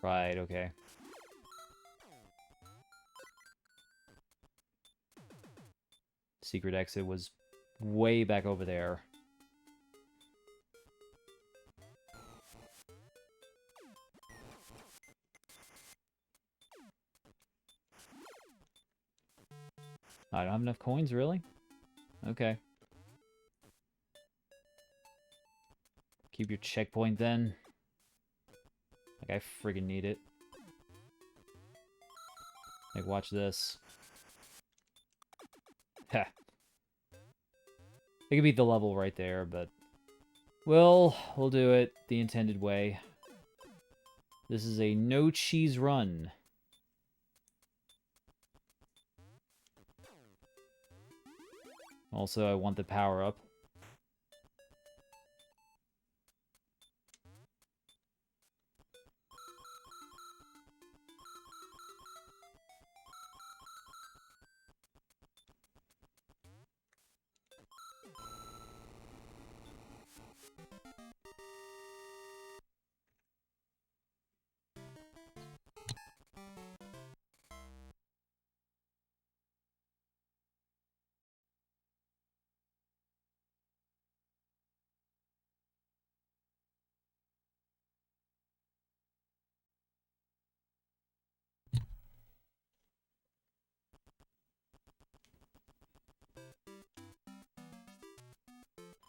Right, okay. Secret exit was way back over there. I don't have enough coins, really? Okay. Keep your checkpoint then. Like, I friggin' need it. Like, watch this. Heh. It could beat the level right there, but... We'll do it the intended way. This is a no-cheese run. Also, I want the power-up.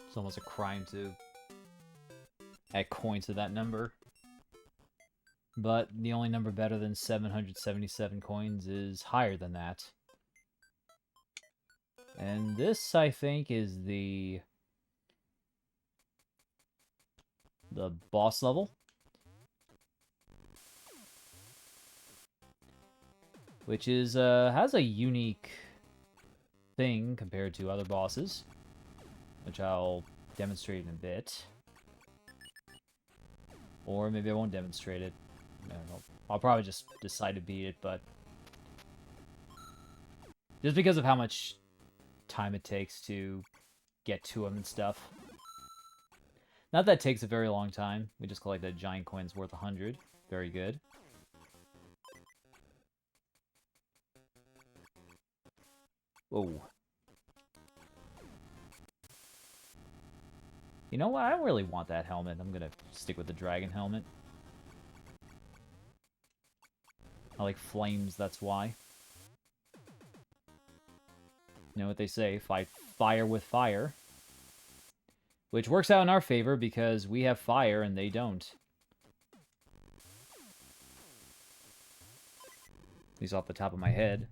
It's almost a crime to add coins to that number. But the only number better than 777 coins is higher than that. And this, I think, is the boss level. Which is, has a unique thing compared to other bosses. Which I'll demonstrate in a bit. Or maybe I won't demonstrate it. I don't know. I'll probably just decide to beat it, but... Just because of how much time it takes to get to him and stuff. Not that it takes a very long time. We just collect that giant coin's worth 100. Very good. Whoa. You know what? I don't really want that helmet. I'm gonna stick with the dragon helmet. I like flames, that's why. You know what they say, fight fire with fire. Which works out in our favor because we have fire and they don't. At least off the top of my head.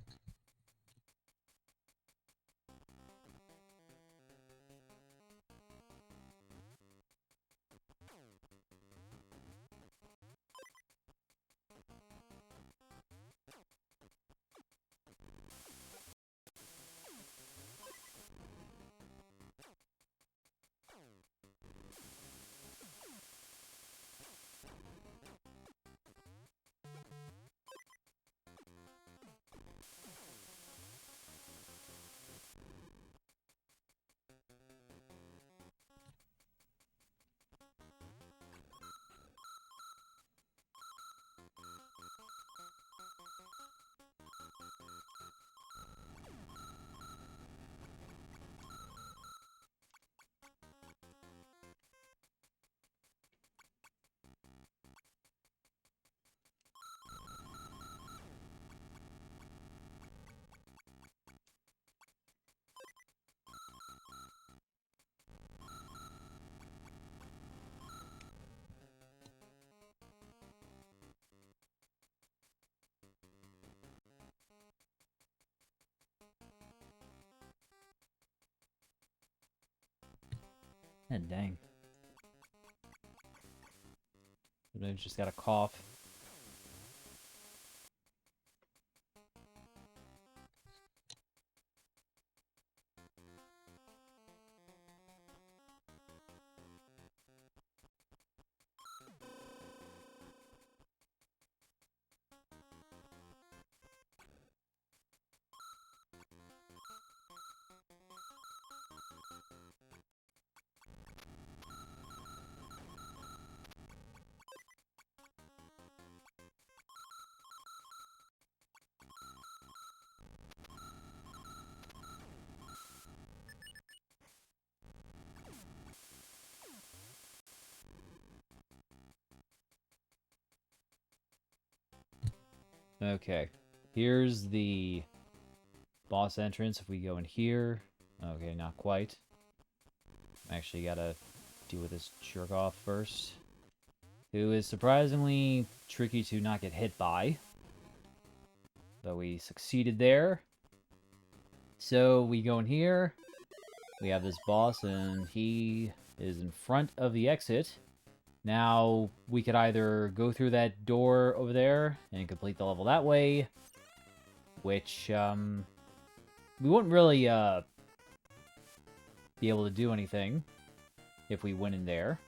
And dang. I just got a cough. Okay. Here's the boss entrance. If we go in here... Okay, not quite. Actually gotta deal with this jerk-off first. Who is surprisingly tricky to not get hit by. So we succeeded there. So we go in here. We have this boss, and he is in front of the exit. Now, we could either go through that door over there and complete the level that way, which, we wouldn't really, be able to do anything if we went in there.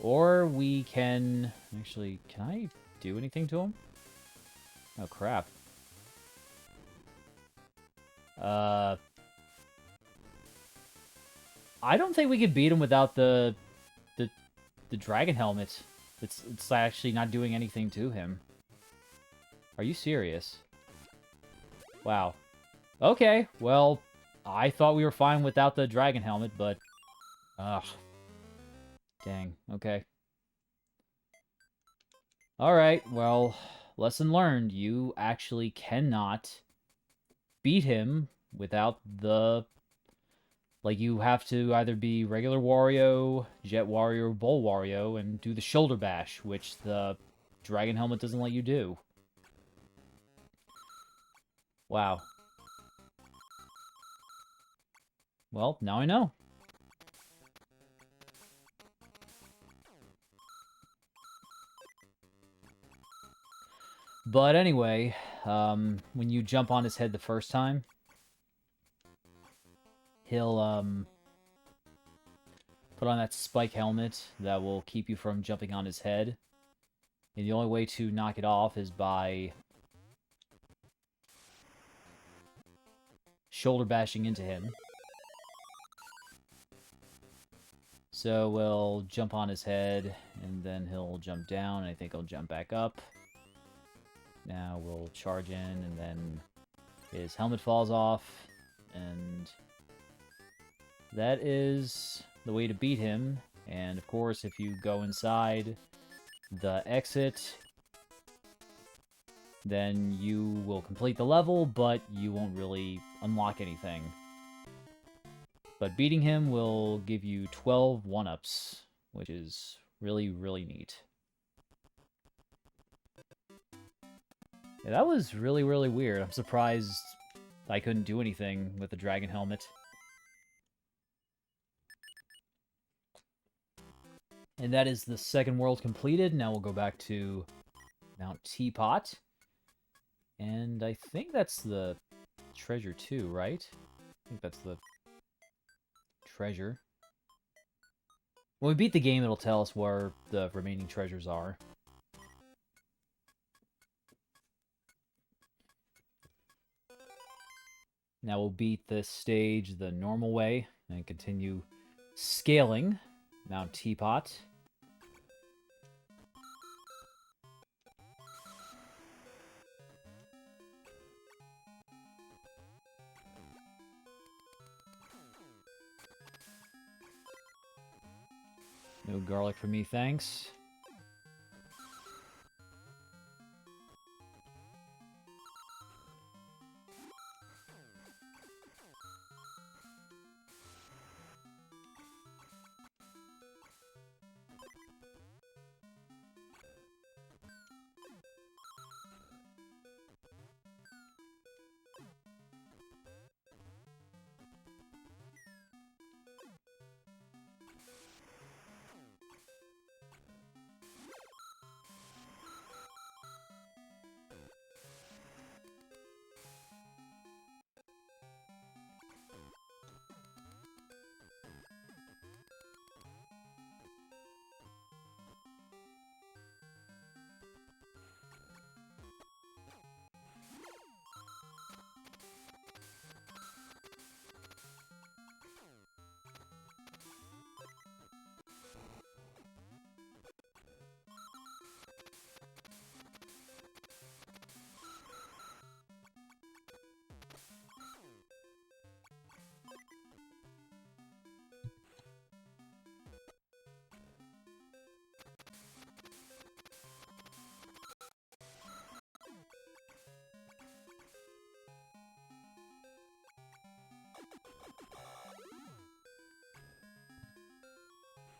Or we can... Actually, can I do anything to him? Oh, crap. I don't think we could beat him without the dragon helmet. It's actually not doing anything to him. Are you serious? Wow. Okay, well, I thought we were fine without the dragon helmet, but... Ugh. Dang, okay. Alright, well, lesson learned. You actually cannot beat him without the... Like, you have to either be regular Wario, Jet Wario, or Bull Wario, and do the shoulder bash, which the dragon helmet doesn't let you do. Wow. Well, now I know. But anyway, when you jump on his head the first time, he'll, put on that spike helmet that will keep you from jumping on his head. And the only way to knock it off is by shoulder bashing into him. So we'll jump on his head, and then he'll jump down, and I think he'll jump back up. Now we'll charge in, and then his helmet falls off, and that is the way to beat him. And of course, if you go inside the exit, then you will complete the level, but you won't really unlock anything. But beating him will give you 12 1-ups, which is really, really neat. Yeah, that was really, really weird. I'm surprised I couldn't do anything with the dragon helmet. And that is the second world completed. Now we'll go back to Mount Teapot. And I think that's the treasure too, right? I think that's the treasure. When we beat the game, it'll tell us where the remaining treasures are. Now we'll beat this stage the normal way and continue scaling Mount Teapot. No garlic for me, thanks.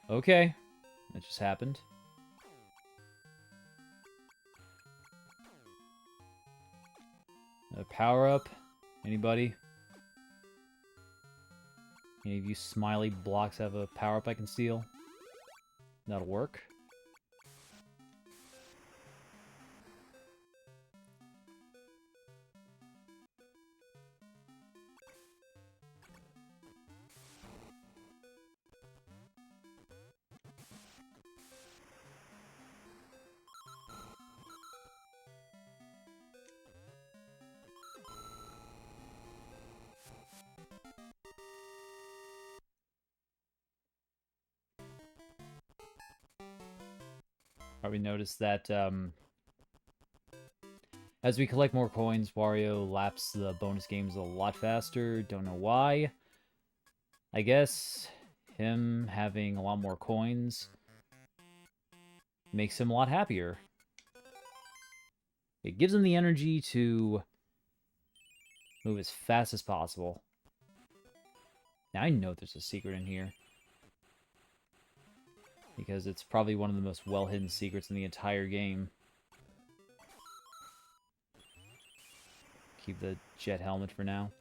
Okay. That just happened. A power-up? Anybody? Any of you smiley blocks have a power-up I can steal? That'll work. Probably noticed that as we collect more coins, Wario laps the bonus games a lot faster. Don't know why. I guess him having a lot more coins makes him a lot happier. It gives him the energy to move as fast as possible. Now I know there's a secret in here. Because it's probably one of the most well-hidden secrets in the entire game. Keep the jet helmet for now.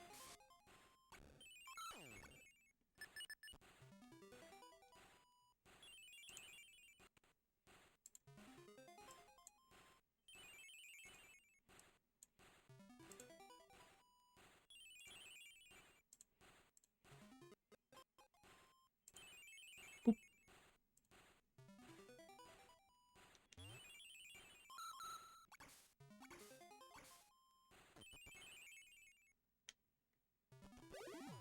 Boop.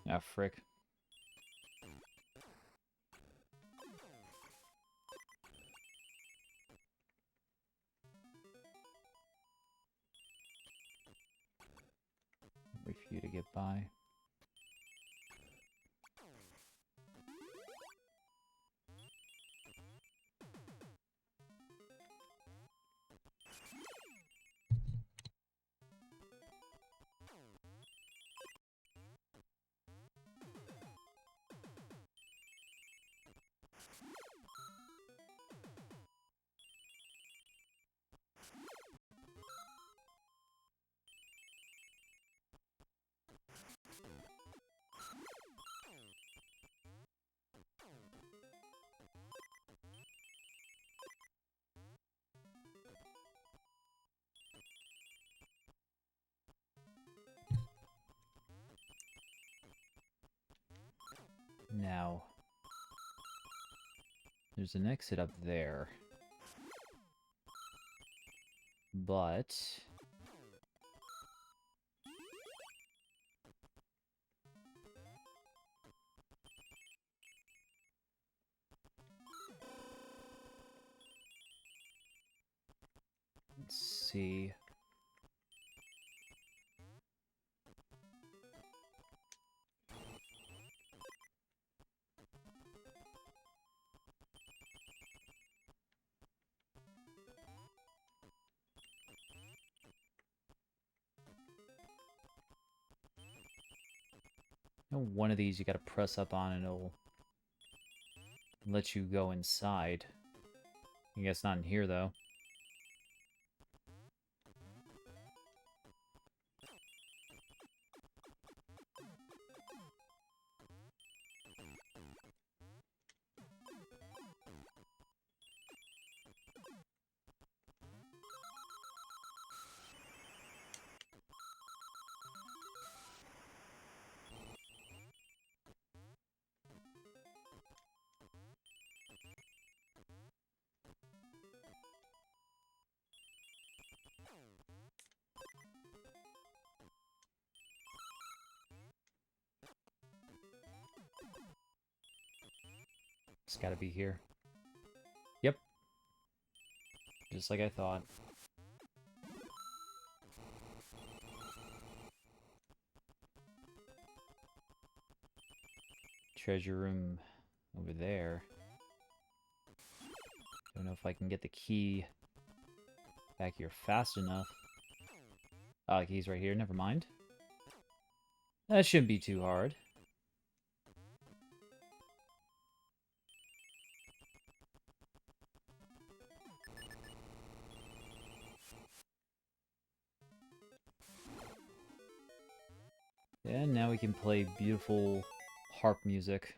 Ah, frick. Wait for you to get by. Now, there's an exit up there. But let's see. One of these you gotta press up on and it'll let you go inside. I guess not in here, though. It's gotta be here. Yep. Just like I thought. Treasure room over there. Don't know if I can get the key back here fast enough. Oh, the key's right here. Never mind. That shouldn't be too hard. And now we can play beautiful harp music.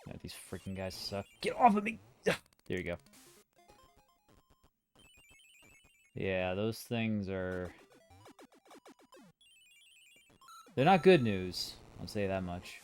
Yeah, these freaking guys suck. Get off of me! There you go. Yeah, those things are... They're not good news. I'll say that much.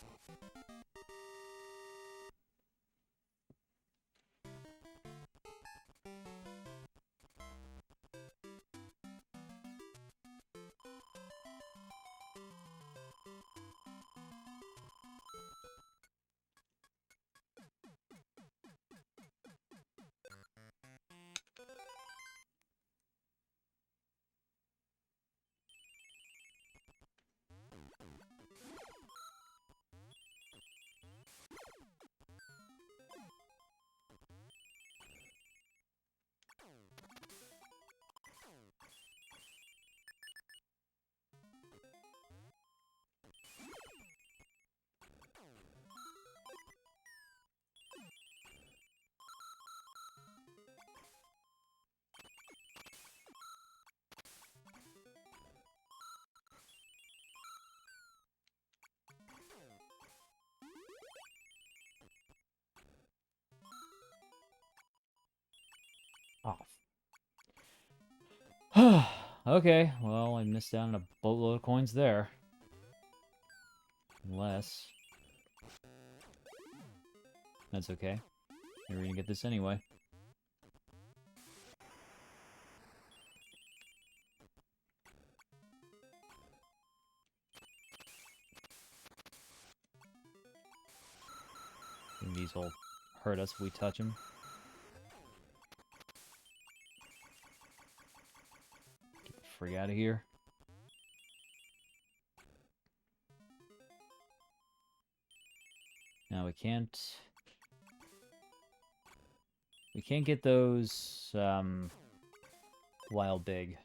Oh. Okay, well, I missed out on a boatload of coins there. Unless... That's okay. We're gonna get this anyway. I think these will hurt us if we touch them. Get the frig out of here. Now we can't... We can't get those, wild big.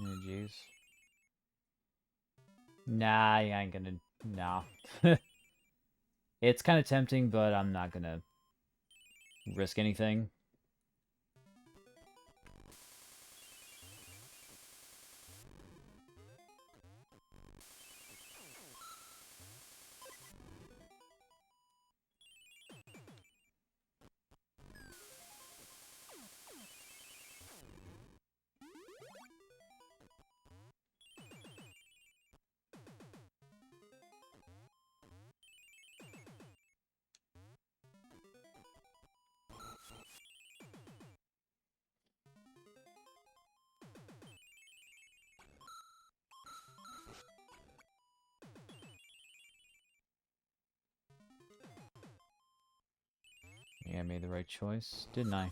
Oh, jeez. Nah, I ain't gonna... Nah. It's kind of tempting, but I'm not gonna risk anything. Yeah, I made the right choice, didn't I?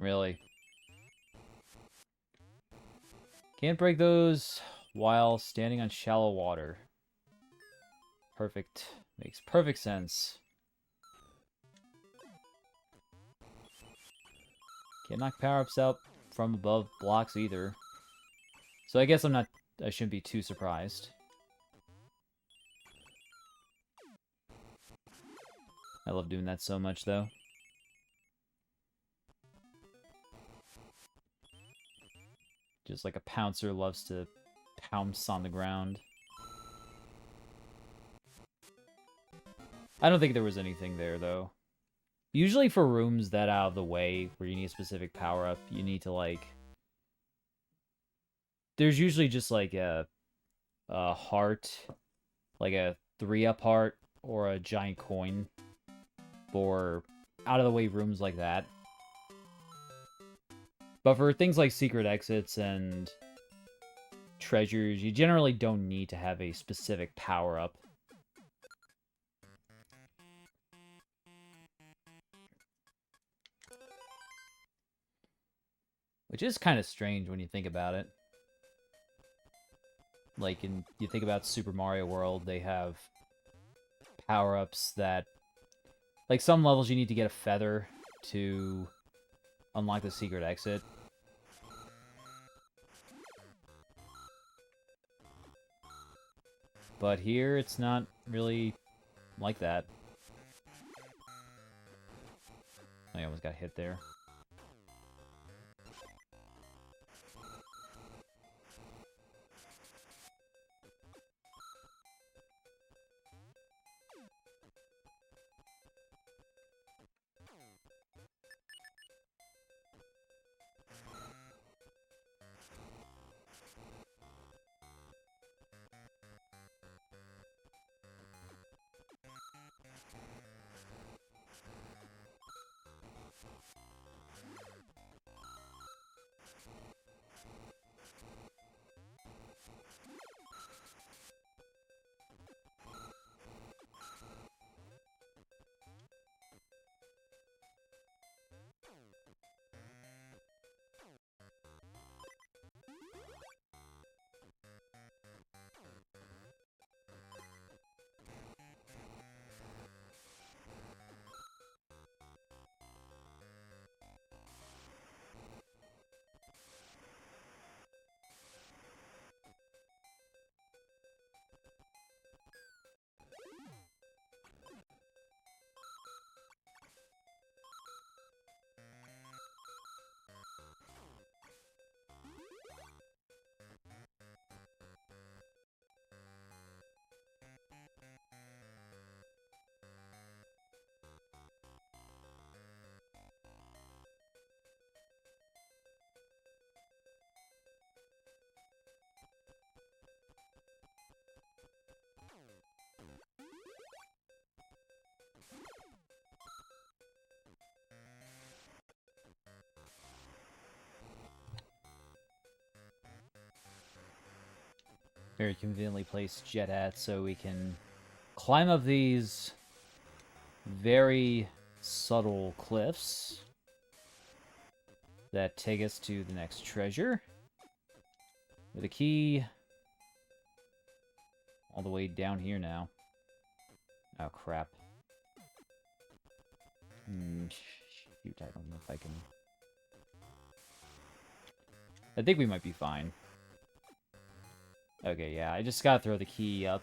Really. Can't break those while standing on shallow water. Perfect. Makes perfect sense. Can't knock power-ups out from above blocks either. So I guess I shouldn't be too surprised. I love doing that so much, though. Just like a pouncer loves to pounce on the ground. I don't think there was anything there, though. Usually for rooms that out of the way, where you need a specific power-up, you need to, like... There's usually just, like, a heart, like a 3-up heart, or a giant coin for out-of-the-way rooms like that. But for things like secret exits and treasures, you generally don't need to have a specific power-up. Which is kind of strange when you think about it. Like, you think about Super Mario World, they have power-ups that... Like, some levels you need to get a feather to unlock the secret exit. But here, it's not really like that. I almost got hit there. Very conveniently placed jet at so we can climb up these very subtle cliffs that take us to the next treasure. With a key all the way down here now. Oh, crap. Shoot, I don't know if I can... I think we might be fine. Okay, yeah, I just gotta throw the key up.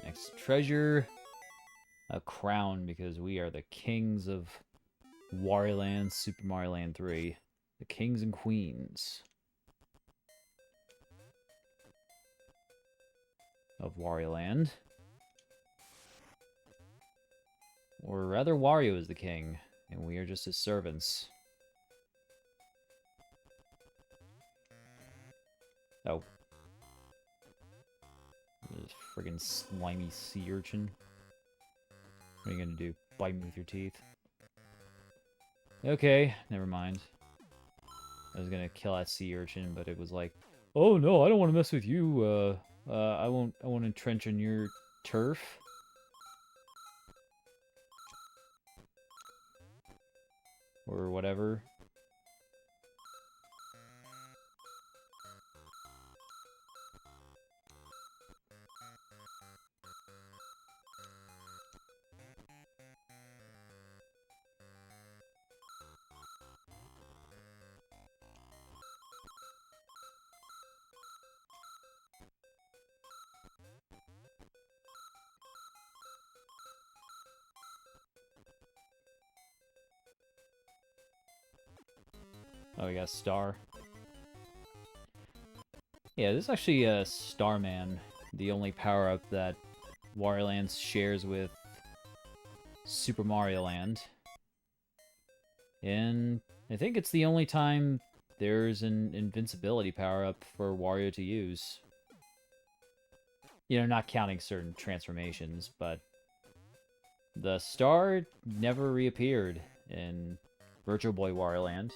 Next treasure. A crown, because we are the kings of Wario Land, Super Mario Land 3. The kings and queens of Wario Land. Or rather, Wario is the king, and we are just his servants. Oh. This friggin' slimy sea urchin. What are you gonna do? Bite me with your teeth? Okay, never mind. I was gonna kill that sea urchin, but it was like, oh no, I don't want to mess with you. I won't entrench on your turf. Or whatever. Oh, we got a star. Yeah, this is actually a Starman, the only power-up that Wario Land shares with Super Mario Land. And I think it's the only time there's an invincibility power-up for Wario to use. You know, not counting certain transformations, but the star never reappeared in Virtual Boy Wario Land.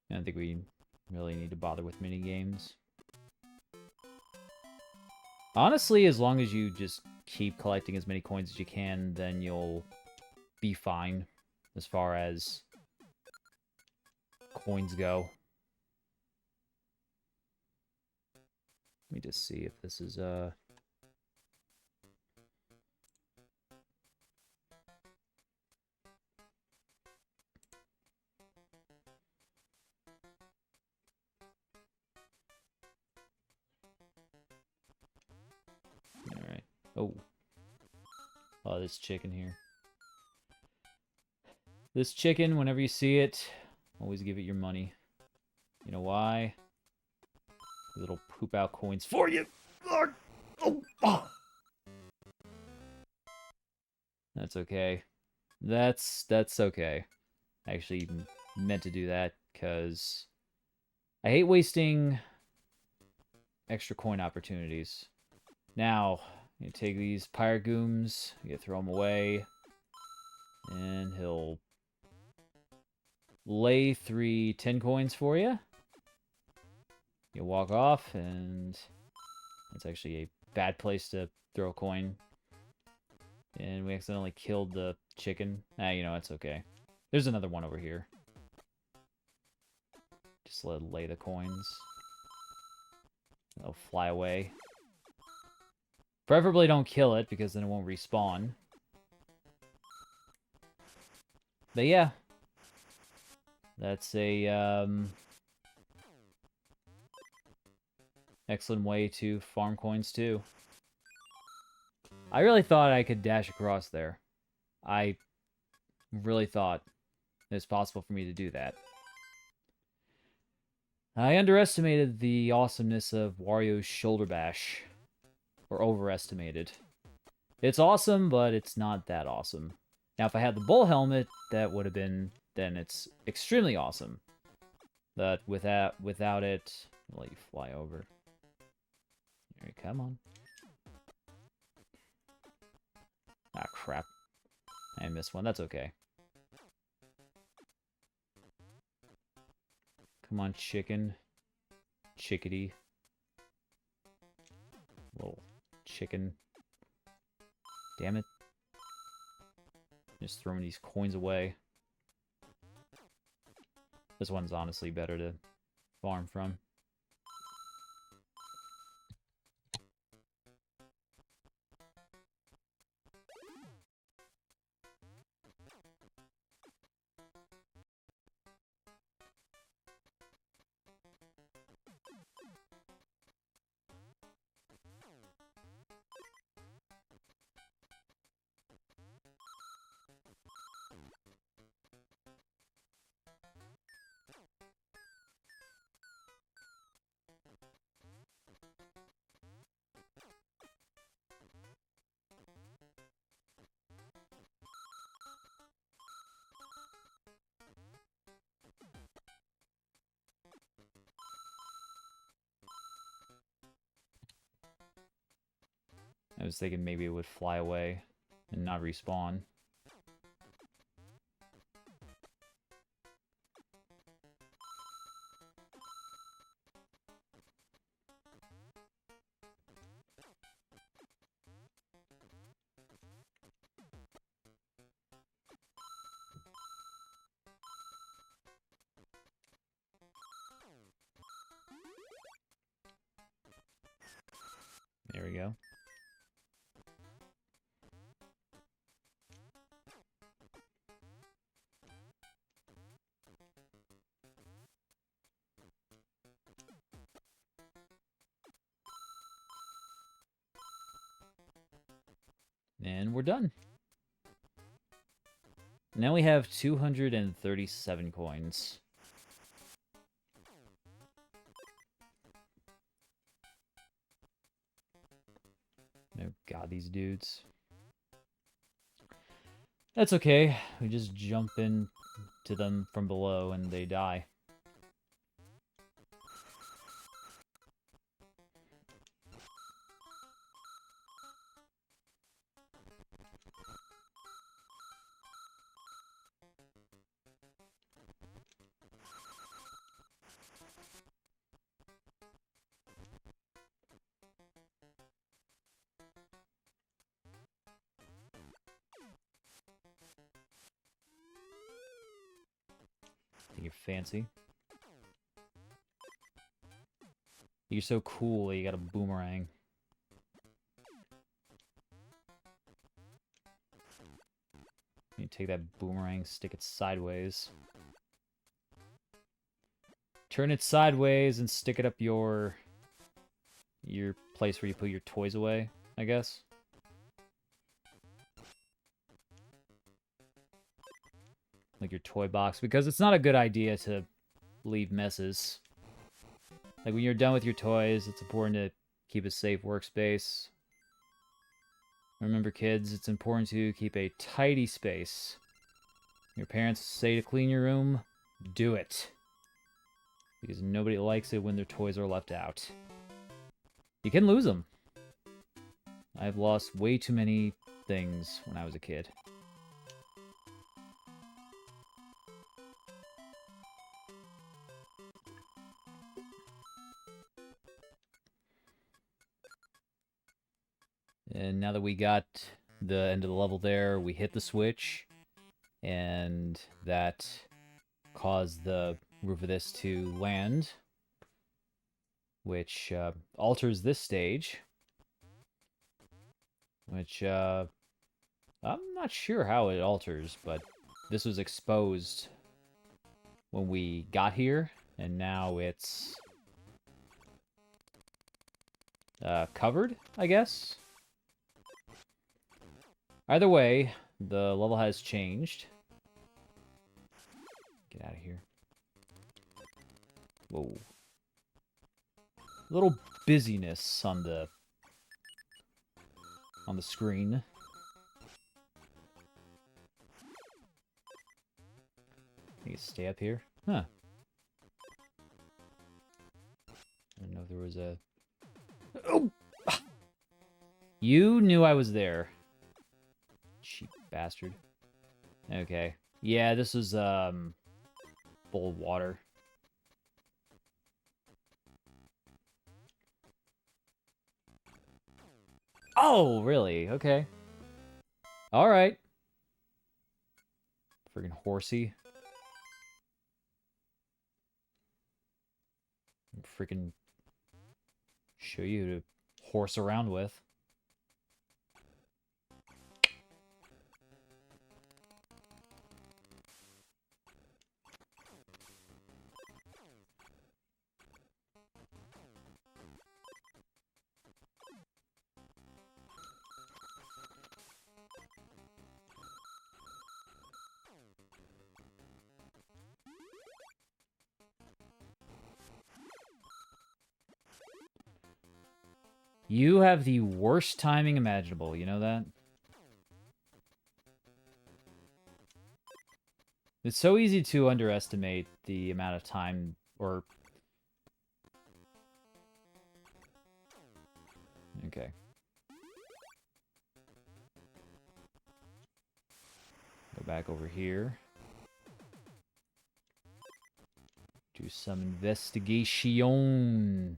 I don't think we really need to bother with mini games. Honestly, as long as you just keep collecting as many coins as you can, then you'll be fine as far as coins go. Let me just see if this is Alright. Oh. Oh, this chicken here. This chicken, whenever you see it, always give it your money. You know why? Little poop out coins for you! Oh. That's okay. That's okay. I actually meant to do that, because I hate wasting extra coin opportunities. Now, you take these pirate gooms, you throw them away, and he'll lay 3 10 coins for you. You walk off, and that's actually a bad place to throw a coin. And we accidentally killed the chicken. You know, it's okay. There's another one over here. Just lay the coins. They'll fly away. Preferably don't kill it, because then it won't respawn. But yeah. That's a, excellent way to farm coins, too. I really thought I could dash across there. I really thought it was possible for me to do that. I underestimated the awesomeness of Wario's shoulder bash. Or overestimated. It's awesome, but it's not that awesome. Now, if I had the bull helmet, that would have been... then it's extremely awesome. But without it... I'll let you fly over. Here, come on. Ah, crap. I missed one. That's okay. Come on, chicken. Chickadee. Little chicken. Damn it. Just throwing these coins away. This one's honestly better to farm from. I was thinking maybe it would fly away and not respawn. There we go. And we're done. Now we have 237 coins. Oh god, these dudes. That's okay. We just jump in to them from below and they die. Think you're fancy. You're so cool that you got a boomerang. You take that boomerang, stick it sideways. Turn it sideways and stick it up your place where you put your toys away, I guess. Like your toy box, because it's not a good idea to leave messes. Like when you're done with your toys, it's important to keep a safe workspace. Remember, kids, it's important to keep a tidy space. Your parents say to clean your room, do it. Because nobody likes it when their toys are left out. You can lose them. I've lost way too many things when I was a kid. And now that we got the end of the level there, we hit the switch, and that caused the roof of this to land, which alters this stage, which I'm not sure how it alters, but this was exposed when we got here, and now it's covered, I guess? Either way, the level has changed. Get out of here. Whoa. A little busyness on the screen. You stay up here? Huh. I don't know if there was a... Oh! You knew I was there. Cheap bastard. Okay. Yeah, this is, bowl of water. Oh, really? Okay. Alright. Friggin' horsey. Freaking show you who to horse around with. You have the worst timing imaginable, you know that? It's so easy to underestimate the amount of time, or... Okay. back over here. Do some investigation.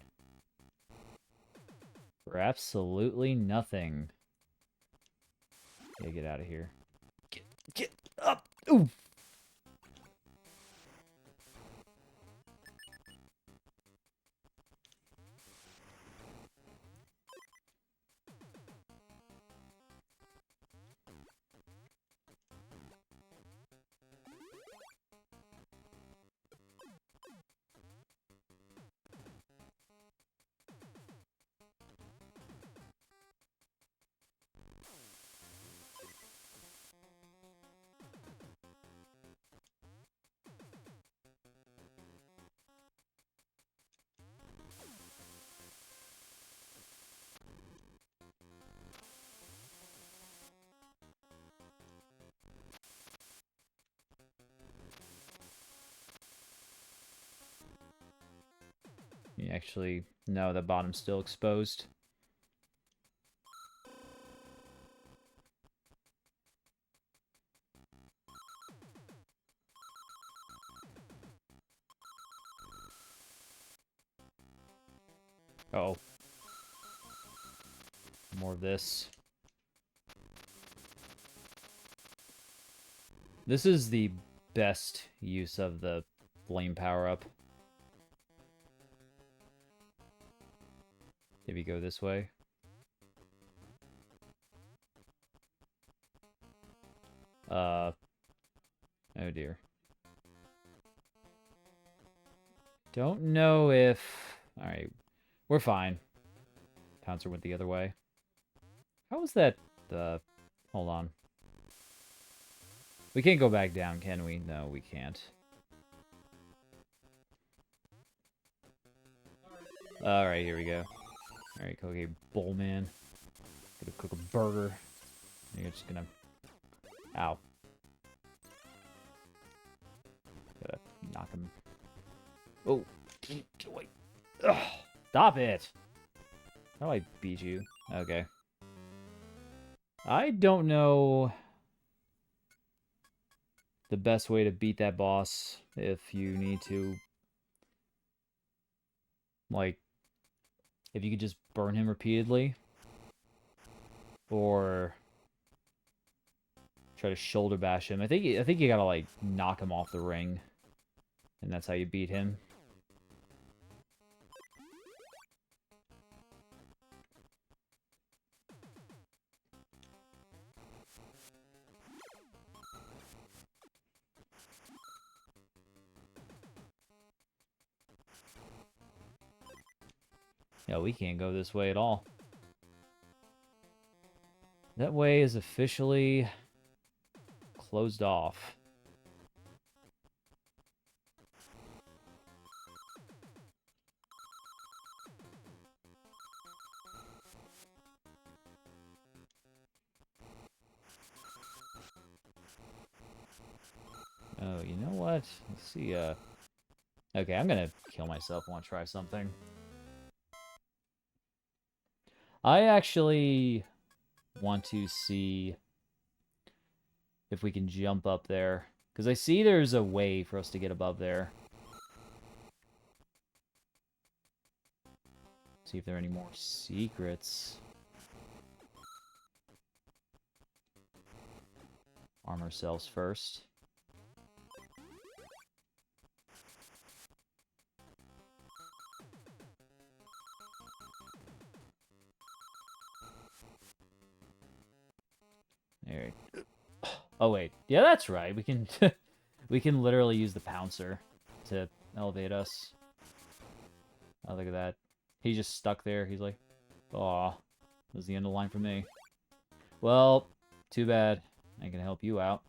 For absolutely nothing. Yeah, get out of here. Get up! Ooh! Actually, no, the bottom's still exposed. Uh-oh. More of this. This is the best use of the flame power-up. Maybe go this way. Oh dear. Don't know if... Alright, we're fine. Pouncer went the other way. How was that, hold on. We can't go back down, can we? No, we can't. Alright, here we go. Alright, okay, bowl man. Gonna cook a burger. You're just gonna... Ow. Gotta knock him. Oh! Wait. Ugh, stop it! How do I beat you? Okay. I don't know the best way to beat that boss if you need to... Like, if you could just burn him repeatedly. Or... try to shoulder bash him. I think you gotta, like, knock him off the ring. And that's how you beat him. Yeah, we can't go this way at all. That way is officially closed off. Oh, you know what? Let's see, okay, I'm gonna kill myself. I want to try something. I actually want to see if we can jump up there. Because I see there's a way for us to get above there. See if there are any more secrets. Arm ourselves first. There. Oh wait, yeah, that's right. We can, we can literally use the pouncer to elevate us. Oh, look at that. He's just stuck there. He's like, "Aw, that was the end of the line for me." Well, too bad. I can help you out.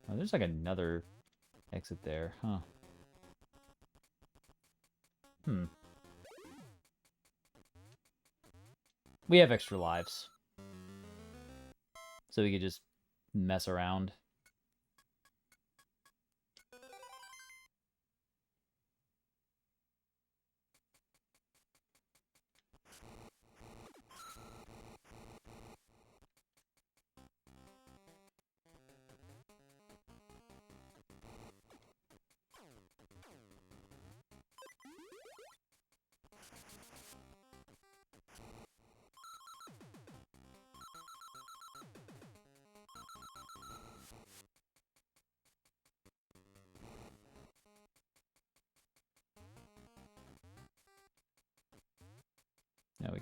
Oh, there's like another exit there, huh? Hmm. We have extra lives. So we could just mess around.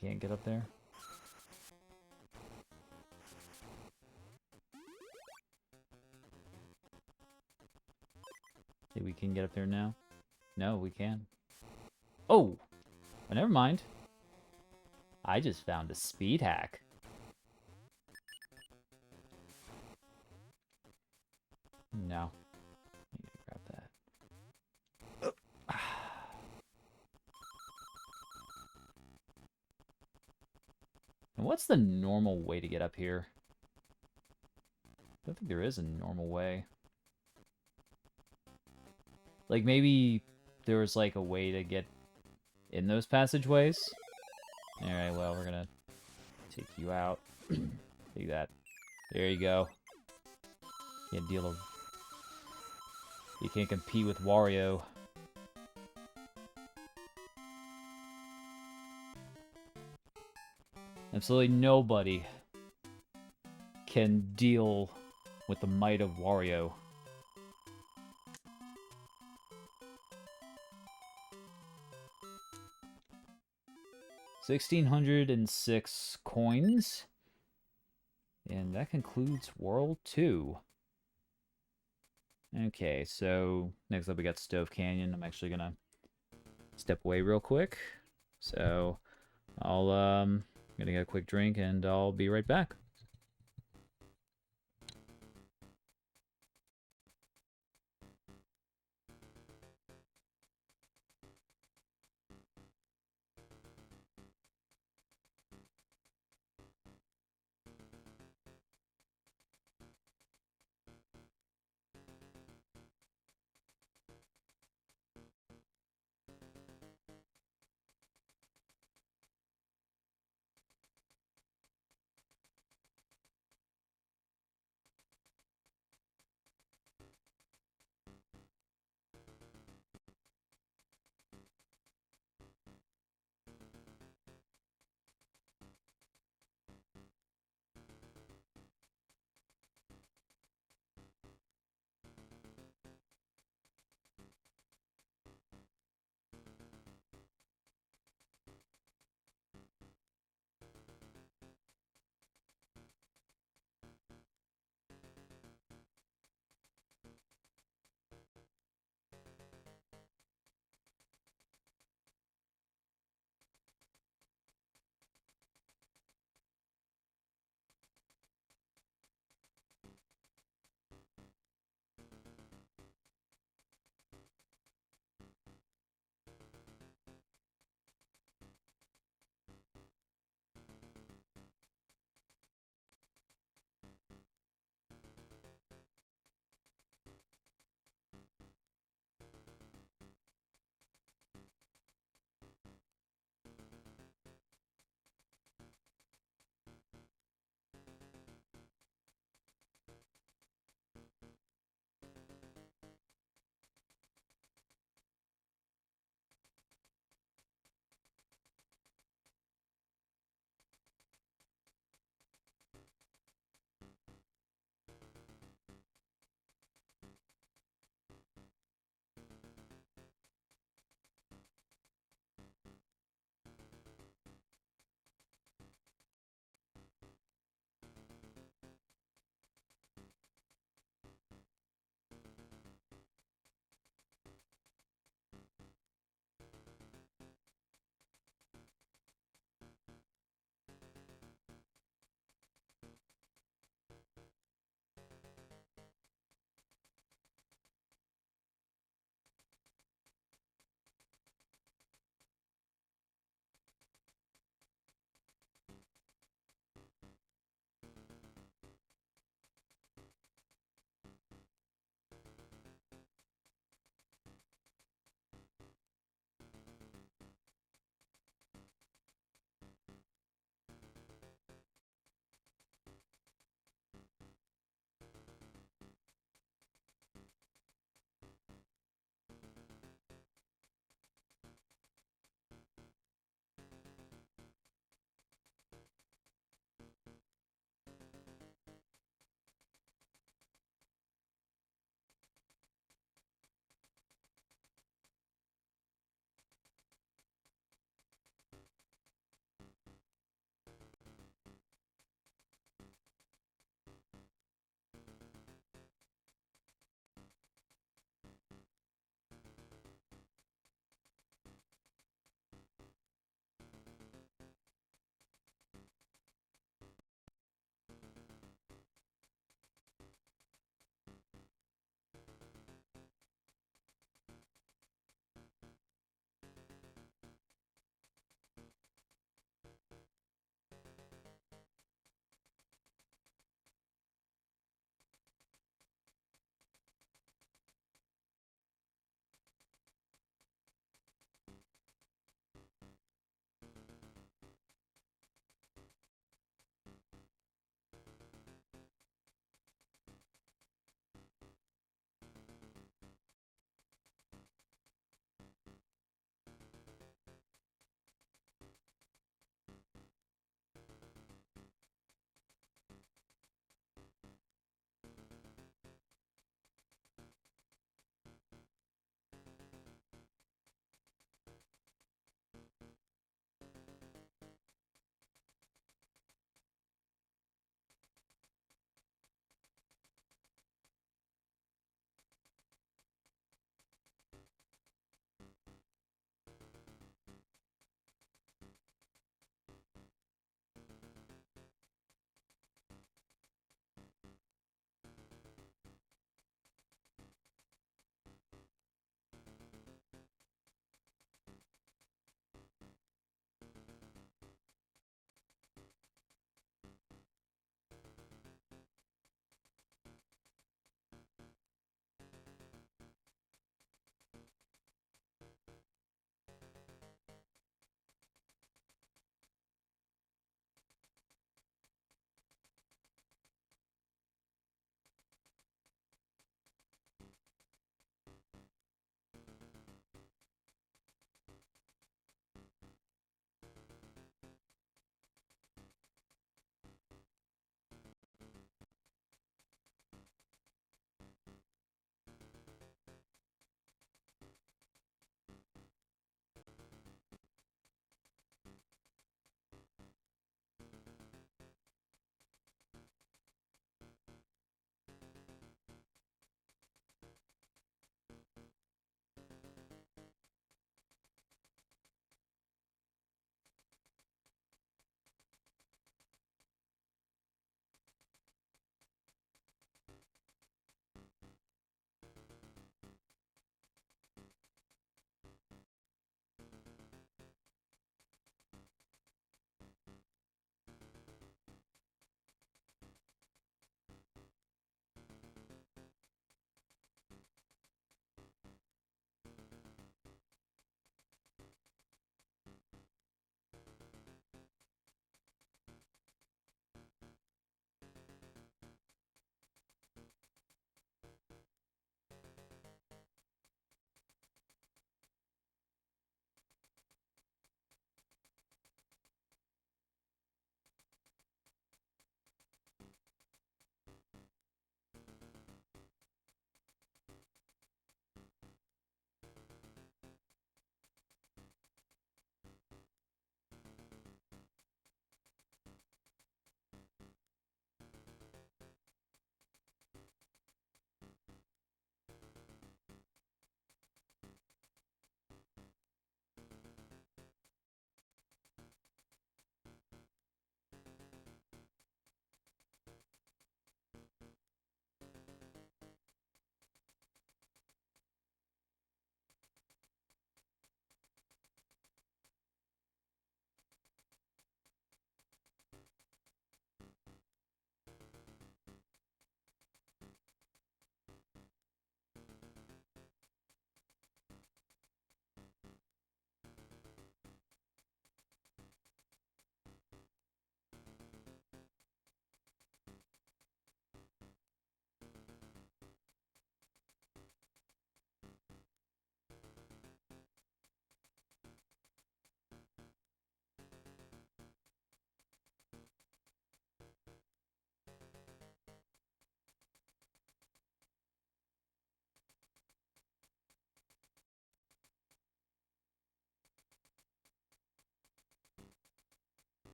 can't get up there. Maybe we can get up there now. No, we can. Oh! Well, never mind. I just found a speed hack. No. I need to grab that. And what's the normal way to get up here? I don't think there is a normal way. Like, maybe there was, like, a way to get in those passageways? Alright, well, we're gonna take you out. Take that. There you go. Can't deal with... You can't compete with Wario. Absolutely nobody can deal with the might of Wario. $1,606 coins. And that concludes World 2. Okay, so next up we got Stove Canyon. I'm actually gonna step away real quick. So I'm gonna get a quick drink and I'll be right back.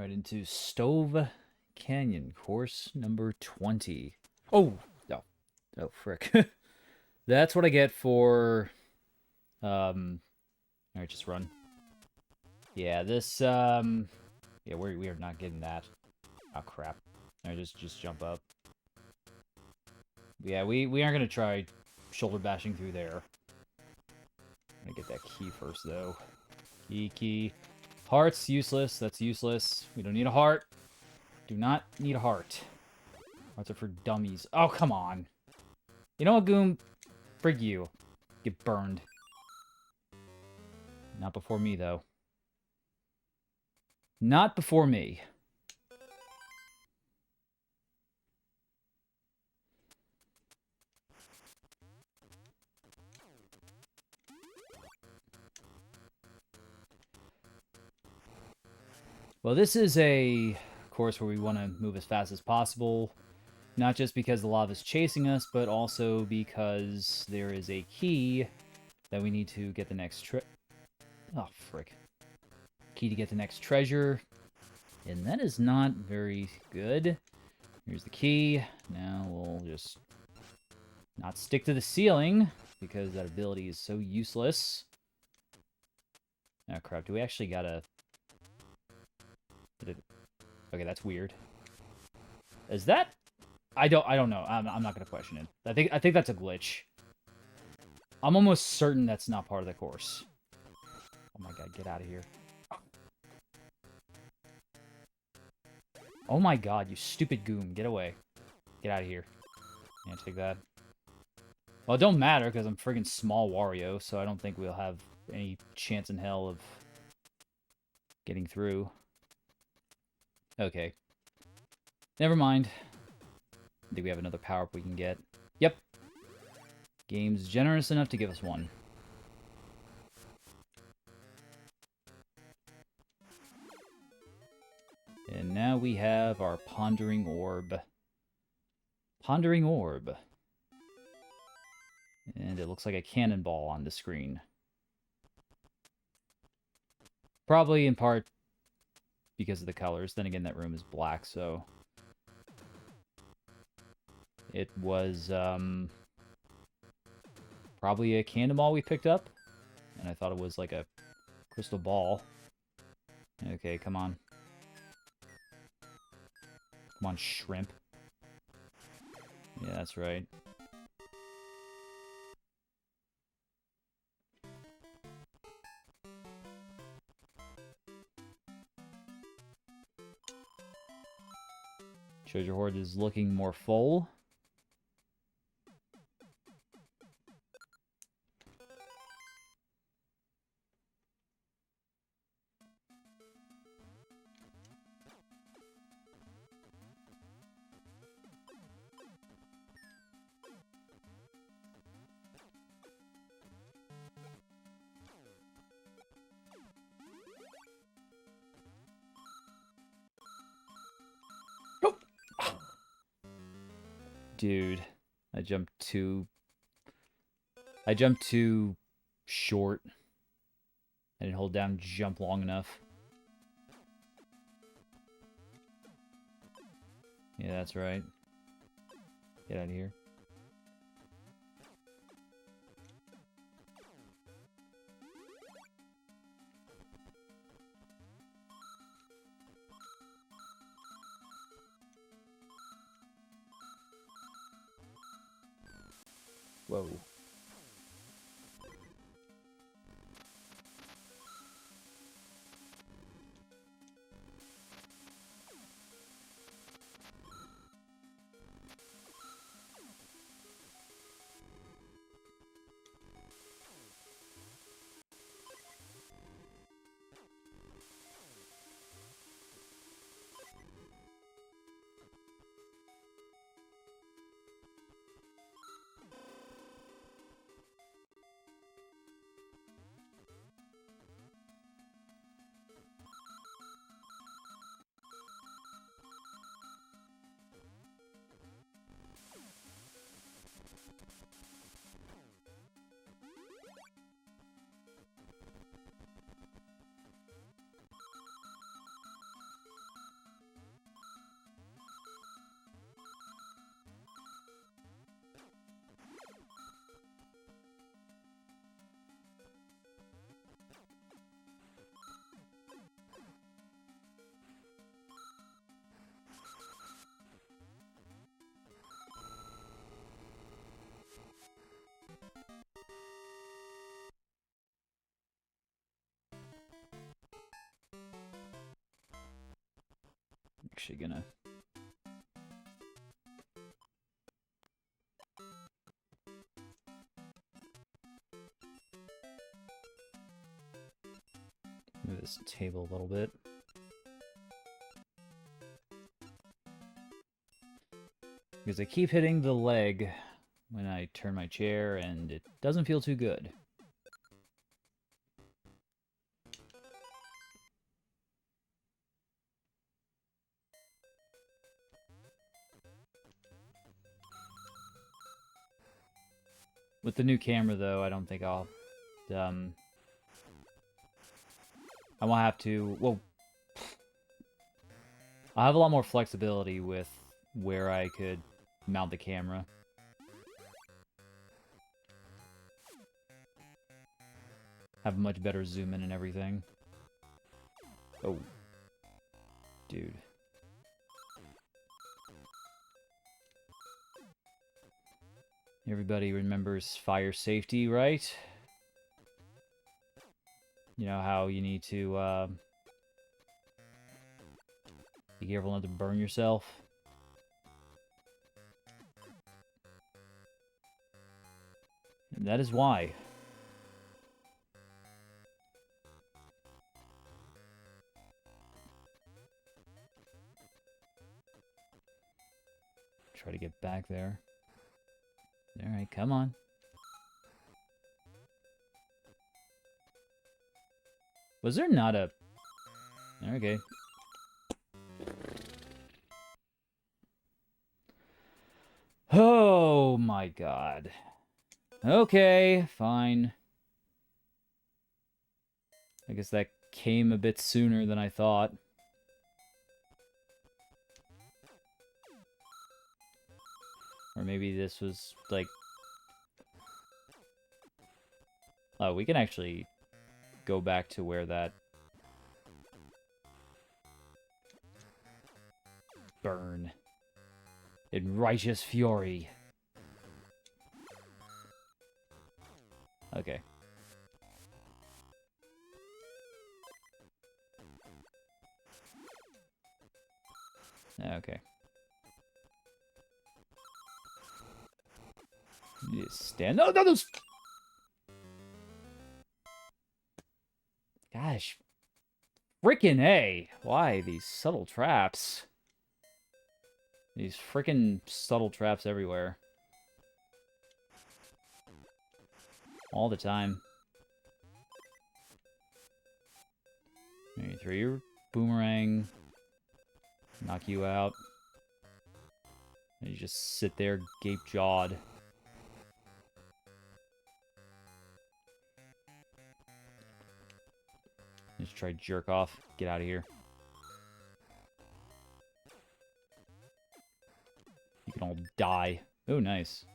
Right into Stove Canyon, course number 20. Oh, no. Oh, frick. That's what I get for, alright, just run. Yeah, this, yeah, we are not getting that. Oh, crap. Alright, just jump up. Yeah, we aren't gonna try shoulder bashing through there. I'm gonna get that key first, though. Key. Heart's useless. That's useless. We don't need a heart. Do not need a heart. Hearts are for dummies. Oh, come on. You know what, Goom? Frig you. Get burned. Not before me, though. Not before me. Well, this is a course where we want to move as fast as possible. Not just because the lava's chasing us, but also because there is a key that we need to get the next Oh, frick. Key to get the next treasure. And that is not very good. Here's the key. Now we'll just not stick to the ceiling, because that ability is so useless. Oh, crap. Do we actually gotta... Okay, that's weird. Is that... I don't know. I'm not gonna question it. I think that's a glitch. I'm almost certain that's not part of the course. Oh my god, get out of here. Oh my god, you stupid goom. Get away. Get out of here. Yeah, take that. Well, it don't matter, because I'm friggin' small Wario, so I don't think we'll have any chance in hell of getting through. Okay. Never mind. I think we have another power-up we can get. Yep. Game's generous enough to give us one. And now we have our Pondering Orb. Pondering Orb. And it looks like a cannonball on the screen. Probably in part because of the colors. Then again, that room is black, so... It was, probably a cannonball we picked up. And I thought it was like a crystal ball. Okay, come on. Come on, shrimp. Yeah, that's right. Treasure hoard is looking more full. Dude, I jumped too short. I didn't hold down jump long enough. Yeah, that's right. Get out of here. Whoa. Actually gonna... move this table a little bit. Because I keep hitting the leg when I turn my chair, and it doesn't feel too good. With the new camera, though, I don't think I'll... I won't have to... Well, I have a lot more flexibility with where I could mount the camera. Have much better zoom in and everything. Oh. Dude. Everybody remembers fire safety, right? You know how you need to, be careful not to burn yourself. And that is why. Try to get back there. Alright, come on. Was there not a... Okay. Oh my god. Okay, fine. I guess that came a bit sooner than I thought. Or maybe this was, like... Oh, we can actually go back to where that... Burn. In righteous fury. Okay. Okay. You stand... No, no, those... Gosh. Frickin' A. Why these subtle traps? These frickin' subtle traps everywhere. All the time. There you throw your boomerang. Knock you out. And you just sit there gape-jawed. Just try jerk off. Get out of here. You can all die. Oh, nice.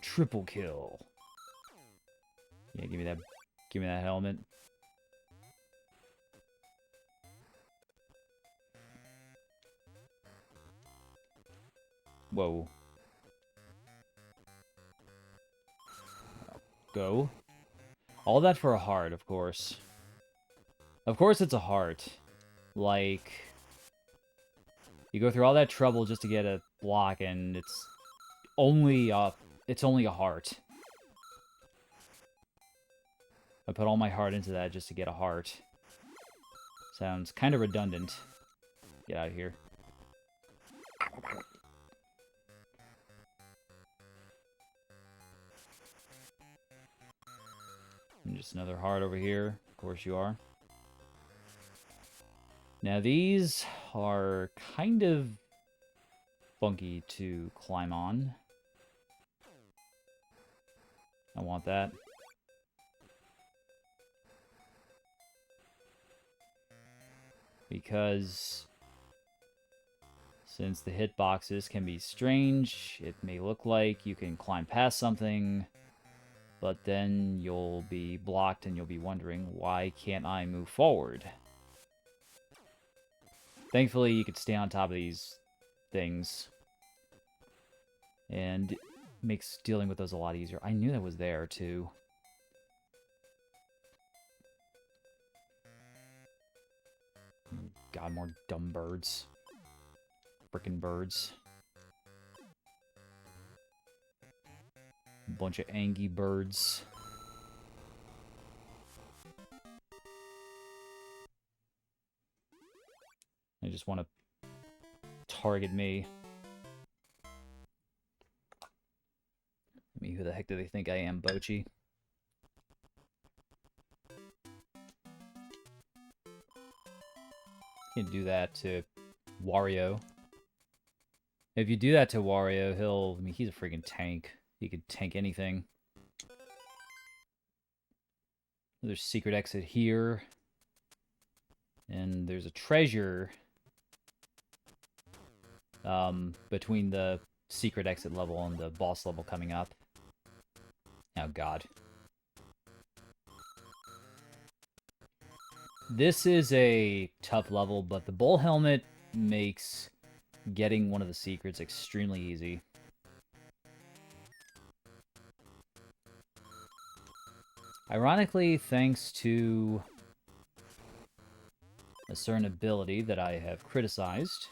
Triple kill. Yeah, give me that helmet. Whoa. Go. All that for a heart, of course. Of course it's a heart. Like... You go through all that trouble just to get a block, and it's only a heart. I put all my heart into that just to get a heart. Sounds kind of redundant. Get out of here. And just another heart over here. Of course you are. Now these are kind of funky to climb on. I want that. Because since the hitboxes can be strange, it may look like you can climb past something, but then you'll be blocked and you'll be wondering, why can't I move forward? Thankfully, you can stay on top of these things. And makes dealing with those a lot easier. I knew that was there, too. God, more dumb birds. Frickin' birds. Bunch of angry birds. They just want to target me. I mean, who the heck do they think I am, Bochi? You can do that to Wario. If you do that to Wario, I mean, he's a freaking tank. He could tank anything. There's a secret exit here. And there's a treasure between the secret exit level and the boss level coming up. Oh, God. This is a tough level, but the bull helmet makes getting one of the secrets extremely easy. Ironically, thanks to a certain ability that I have criticized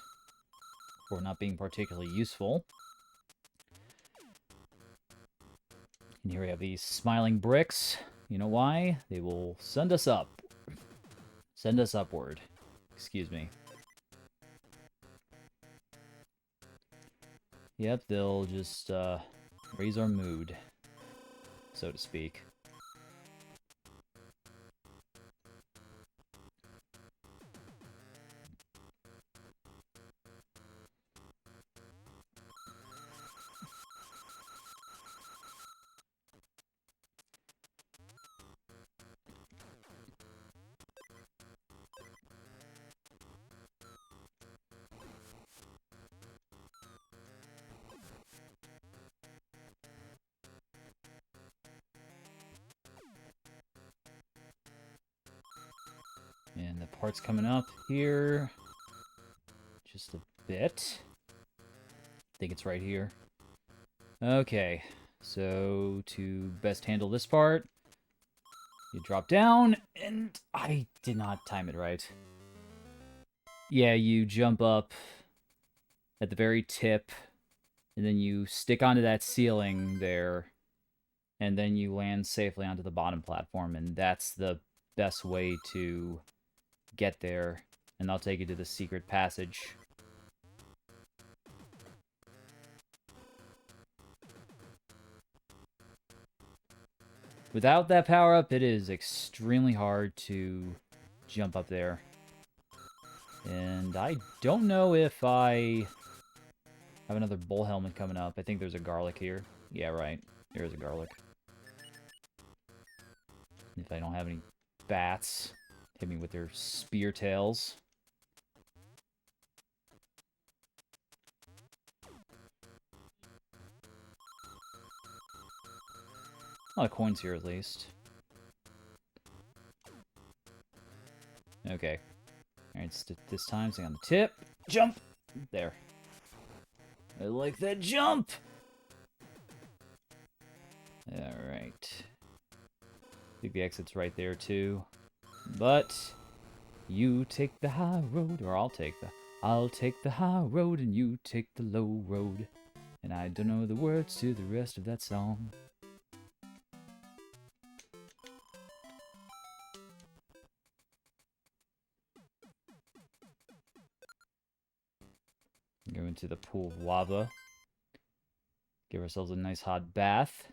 for not being particularly useful. And here we have these smiling bricks. You know why? They will send us up. Send us upward. Excuse me. Yep, they'll just raise our mood, so to speak. And the part's coming up here. Just a bit. I think it's right here. Okay, so to best handle this part, you drop down, and I did not time it right. Yeah, you jump up at the very tip, and then you stick onto that ceiling there, and then you land safely onto the bottom platform, and that's the best way to get there, and I'll take you to the secret passage. Without that power-up, it is extremely hard to jump up there. And I don't know if I have another bull helmet coming up. I think there's a garlic here. Yeah, right. There's a garlic. If I don't have any bats, hit me with their spear tails. A lot of coins here, at least. Okay. Alright, this time, stay on the tip. Jump! There. I like that jump! Alright. I think the exit's right there, too. But you take the high road, or I'll take the high road, and you take the low road. And I don't know the words to the rest of that song. Go into the pool of lava. Give ourselves a nice hot bath.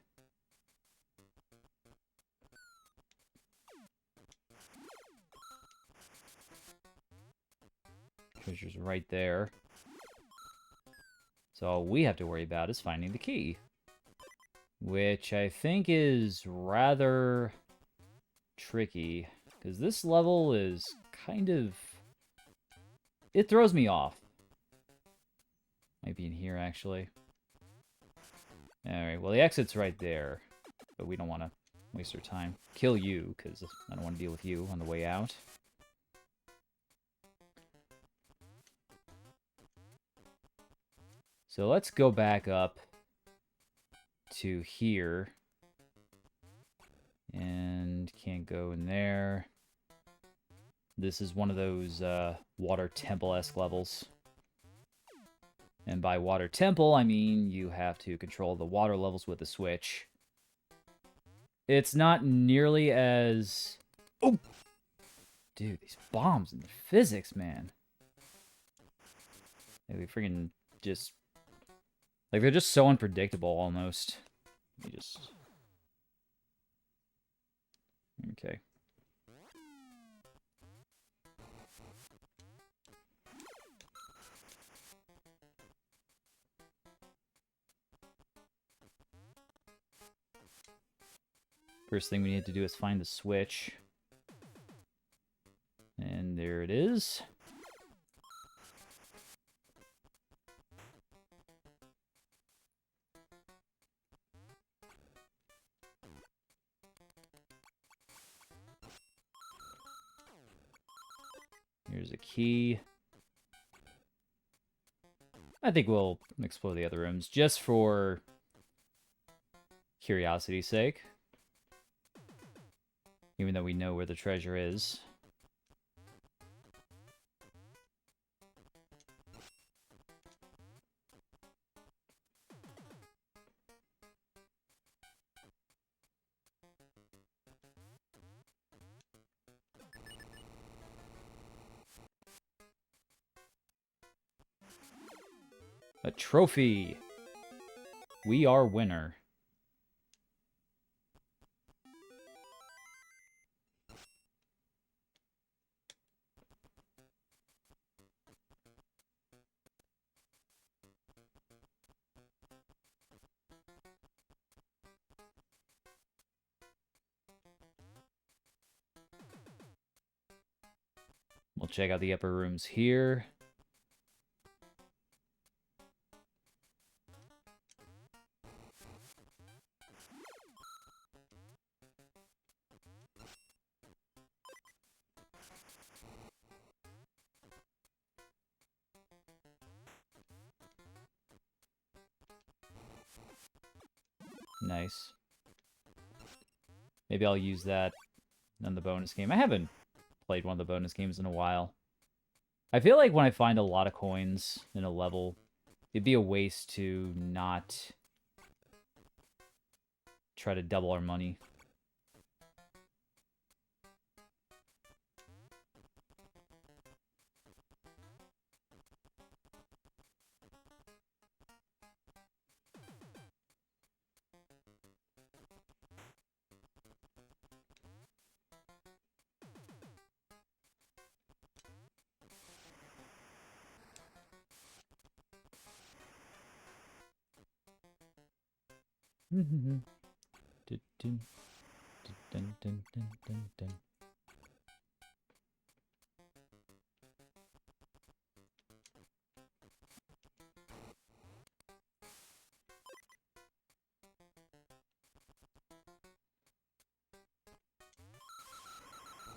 Treasure's right there. So all we have to worry about is finding the key. Which I think is rather tricky. Because this level is kind of... It throws me off. Might be in here, actually. Alright, well, the exit's right there. But we don't want to waste our time. Kill you, because I don't want to deal with you on the way out. So let's go back up to here. And can't go in there. This is one of those water temple-esque levels. And by water temple, I mean you have to control the water levels with the switch. It's not nearly as... Oh! Dude, these bombs and the physics, man. Like, they freaking just... Like, they're just so unpredictable, almost. You just... Okay. First thing we need to do is find the switch. And there it is. Here's a key. I think we'll explore the other rooms just for curiosity's sake. Even though we know where the treasure is. A trophy! We are winner. We'll check out the upper rooms here. Nice. Maybe I'll use that on the bonus game. I haven't played one of the bonus games in a while. I feel like when I find a lot of coins in a level, it'd be a waste to not try to double our money.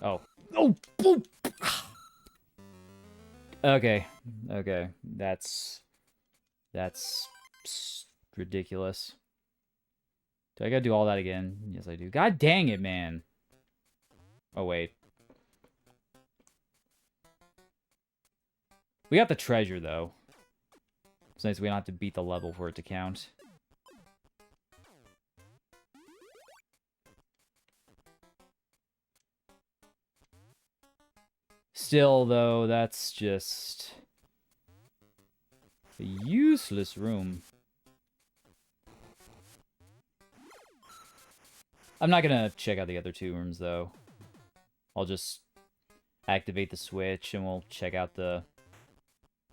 Oh. Oh! Boop! Okay. Okay. That's ridiculous. Do I gotta do all that again? Yes, I do. God dang it, man. Oh, wait. We got the treasure, though. It's nice we don't have to beat the level for it to count. Still, though, that's just a useless room. I'm not gonna check out the other two rooms, though. I'll just activate the switch, and we'll check out the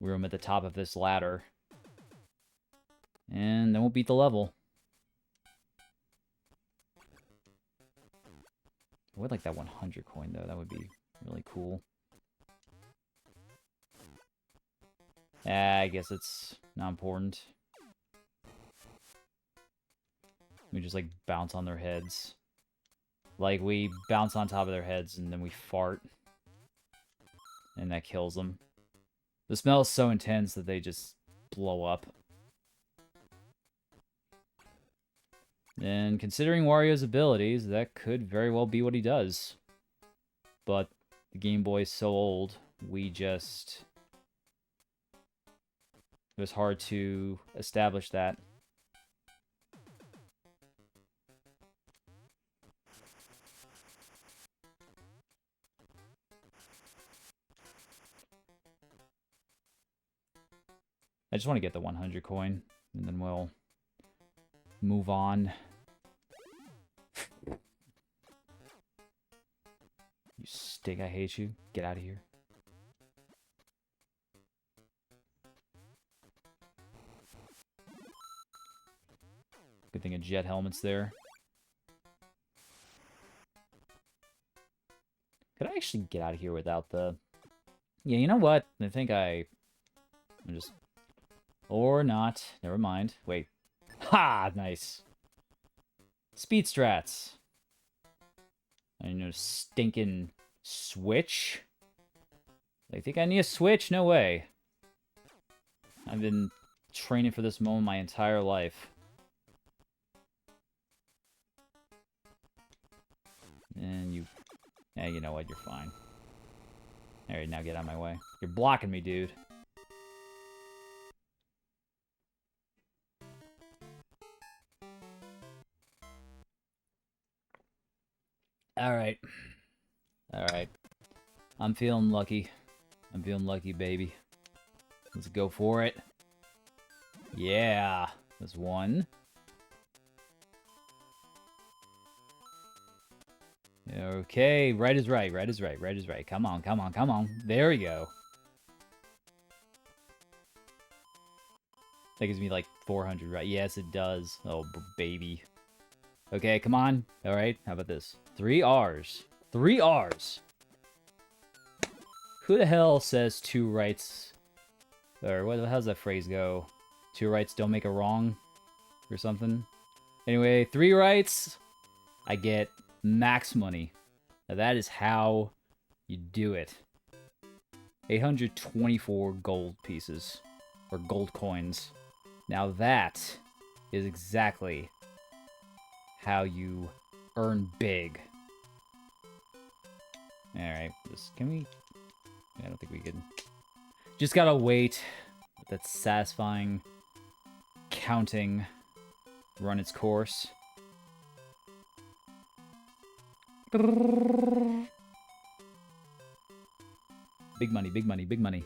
room at the top of this ladder. And then we'll beat the level. I would like that 100 coin, though. That would be really cool. I guess it's not important. We just, like, bounce on their heads. Like, we bounce on top of their heads, and then we fart. And that kills them. The smell is so intense that they just blow up. And considering Wario's abilities, that could very well be what he does. But the Game Boy's so old, it was hard to establish that. I just want to get the 100 coin, and then we'll move on. You stink, I hate you. Get out of here. Good thing a jet helmet's there. Could I actually get out of here without the... Yeah, you know what? I think I'm just... Or not. Never mind. Wait. Ha! Nice. Speed strats. I need a stinking switch. I think I need a switch? No way. I've been training for this moment my entire life. And you... Yeah, you know what? You're fine. Alright, now get out of my way. You're blocking me, dude. Alright. Alright. I'm feeling lucky. I'm feeling lucky, baby. Let's go for it. Yeah. That's one. Okay, right is right, right is right, right is right. Come on, come on, come on. There we go. That gives me like 400, right? Yes, it does. Oh, baby. Okay, come on. All right, how about this? 3 R's. 3 R's. Who the hell says 2 rights? Or how's that phrase go? 2 rights don't make a wrong? Or something? Anyway, 3 rights, I get max money. Now that is how you do it. 824 gold pieces. Or gold coins. Now that is exactly how you earn big. Alright, can we... I don't think we can. Just gotta wait. Let that satisfying counting run its course. Big money, big money, big money.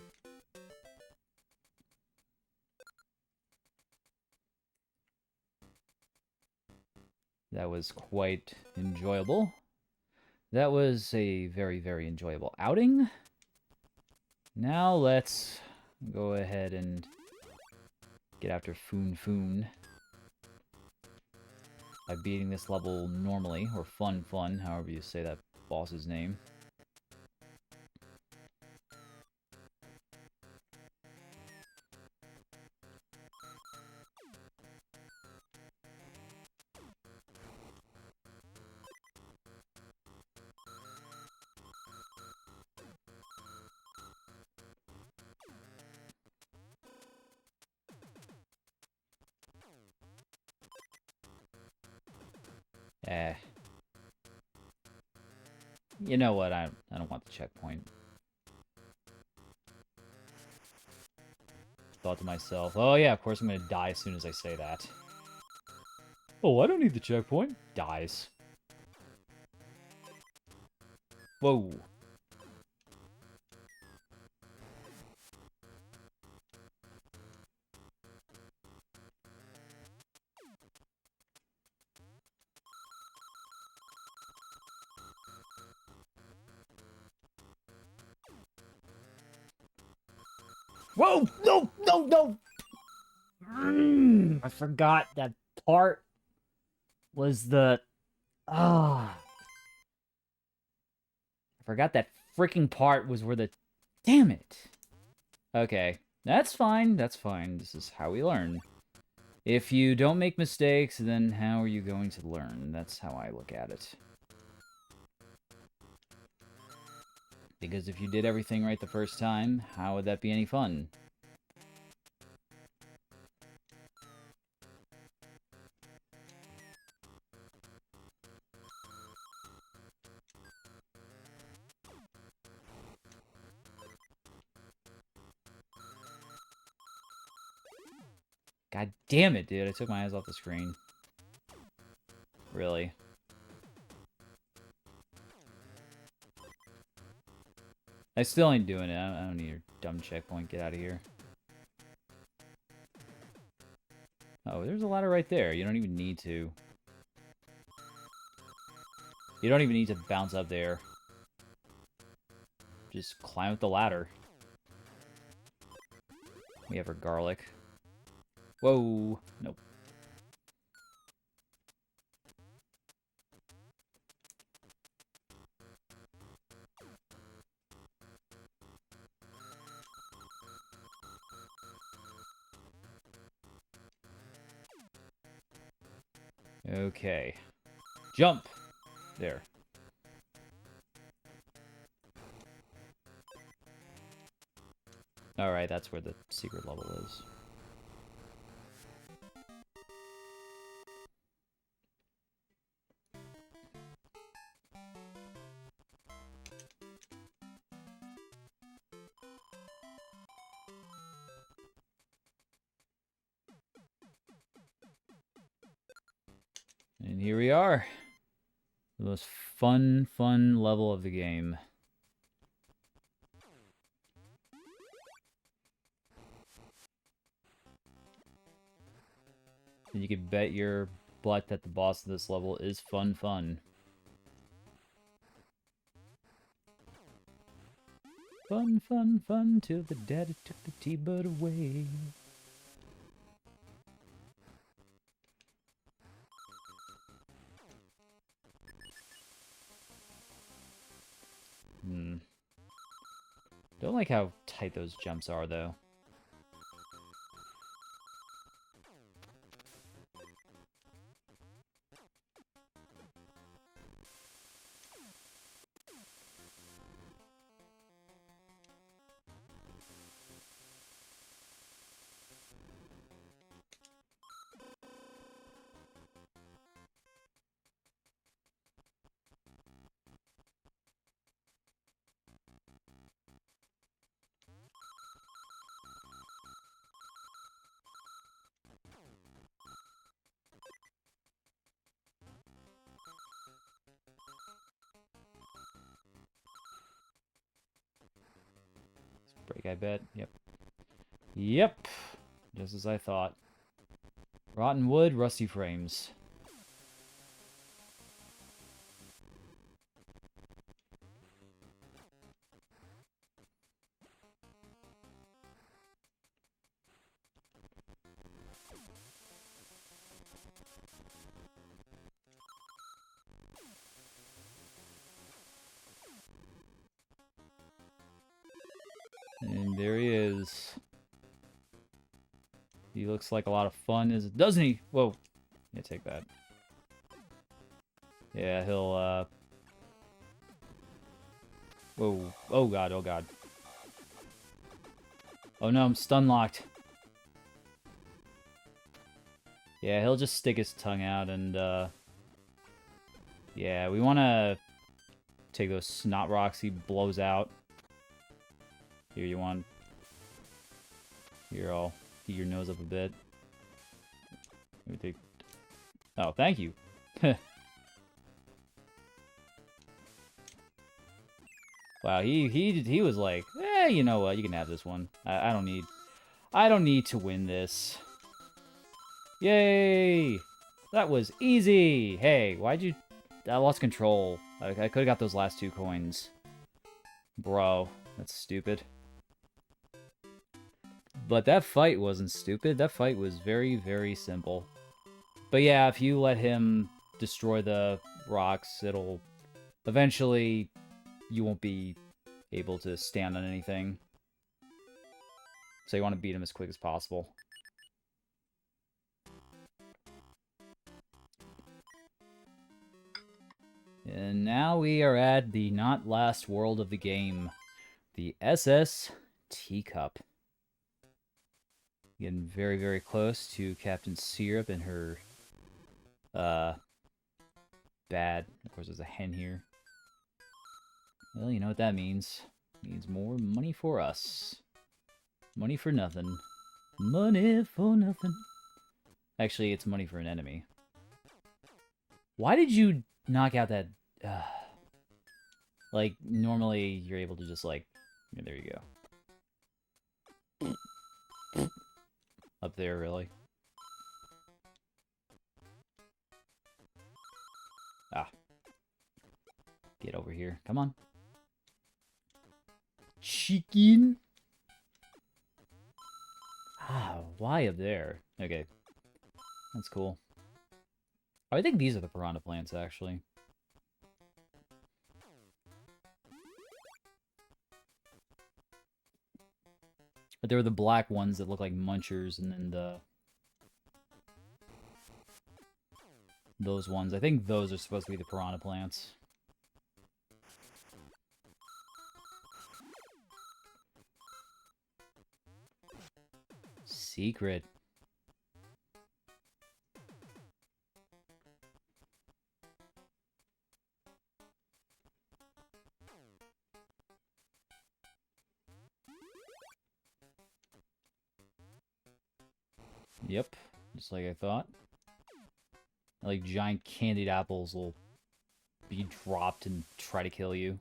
That was quite enjoyable. That was a very, very enjoyable outing. Now let's go ahead and get after Foon Foon by beating this level normally, or Fun Fun, however you say that boss's name. You know what? I don't want the checkpoint. Thought to myself, oh yeah, of course I'm gonna die as soon as I say that. Oh, I don't need the checkpoint. Dies. Whoa. Whoa! No! No! No! I forgot that part was the... Ah. I forgot that freaking part was where the... Damn it! Okay. That's fine. That's fine. This is how we learn. If you don't make mistakes, then how are you going to learn? That's how I look at it. Because if you did everything right the first time, how would that be any fun? God damn it, dude. I took my eyes off the screen. Really? I still ain't doing it. I don't need your dumb checkpoint. Get out of here. Oh, there's a ladder right there. You don't even need to. You don't even need to bounce up there. Just climb up the ladder. We have our garlic. Whoa. Nope. Okay. Jump! There. Alright, that's where the secret level is. And here we are. The most fun level of the game. And you can bet your butt that the boss of this level is fun. Fun, till the daddy took the T-bird away. Don't like how tight those jumps are, though. Break, I bet. Yep. Yep. Just as I thought. Rotten wood, rusty frames. And there he is. He looks like a lot of fun, doesn't he? Whoa. Yeah, take that. Yeah, he'll, Whoa. Oh, God. Oh, God. Oh, no. I'm stun locked. Yeah, he'll just stick his tongue out and, yeah, we want to take those snot rocks he blows out. Here, you want... Here, I'll heat your nose up a bit. Let me take... Oh, thank you. Wow, he was like, you know what? You can have this one. I don't need to win this. Yay! That was easy. Hey, why'd you? I lost control. I could have got those last 2 coins. Bro, that's stupid. But that fight wasn't stupid. That fight was very simple. But yeah, if you let him destroy the rocks, it'll eventually you won't be able to stand on anything. So you want to beat him as quick as possible. And now we are at the not last world of the game. The SS Teacup. Getting very close to Captain Syrup and her bad. Of course, there's a hen here. Well, you know what that means. It means more money for us. Money for nothing. Money for nothing. Actually, it's money for an enemy. Why did you knock out that... like, normally you're able to just, like... Yeah, there you go. Up there, really. Ah. Get over here. Come on. Chicken. Ah, why up there? Okay. That's cool. Oh, I think these are the piranha plants, actually. But they were the black ones that look like munchers, and then those ones. I think those are supposed to be the piranha plants. Secret. Yep, just like I thought. Like giant candied apples will be dropped and try to kill you.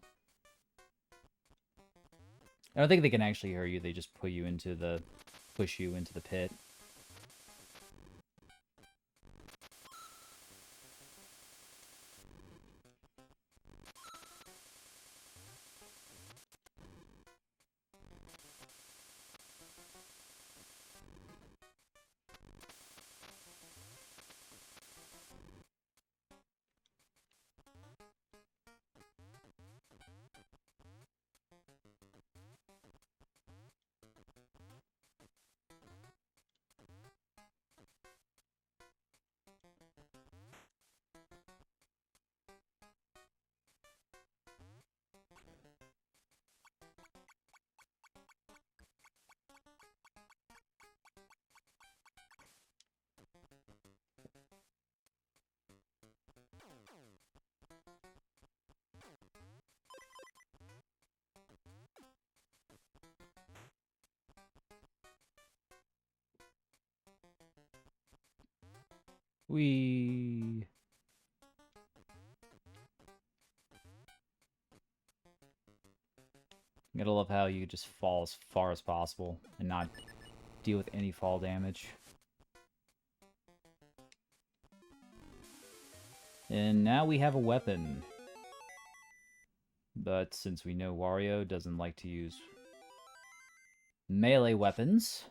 I don't think they can actually hurt you, they just push you into the pit. We gotta love how you just fall as far as possible and not deal with any fall damage. And now we have a weapon. But since we know Wario doesn't like to use melee weapons,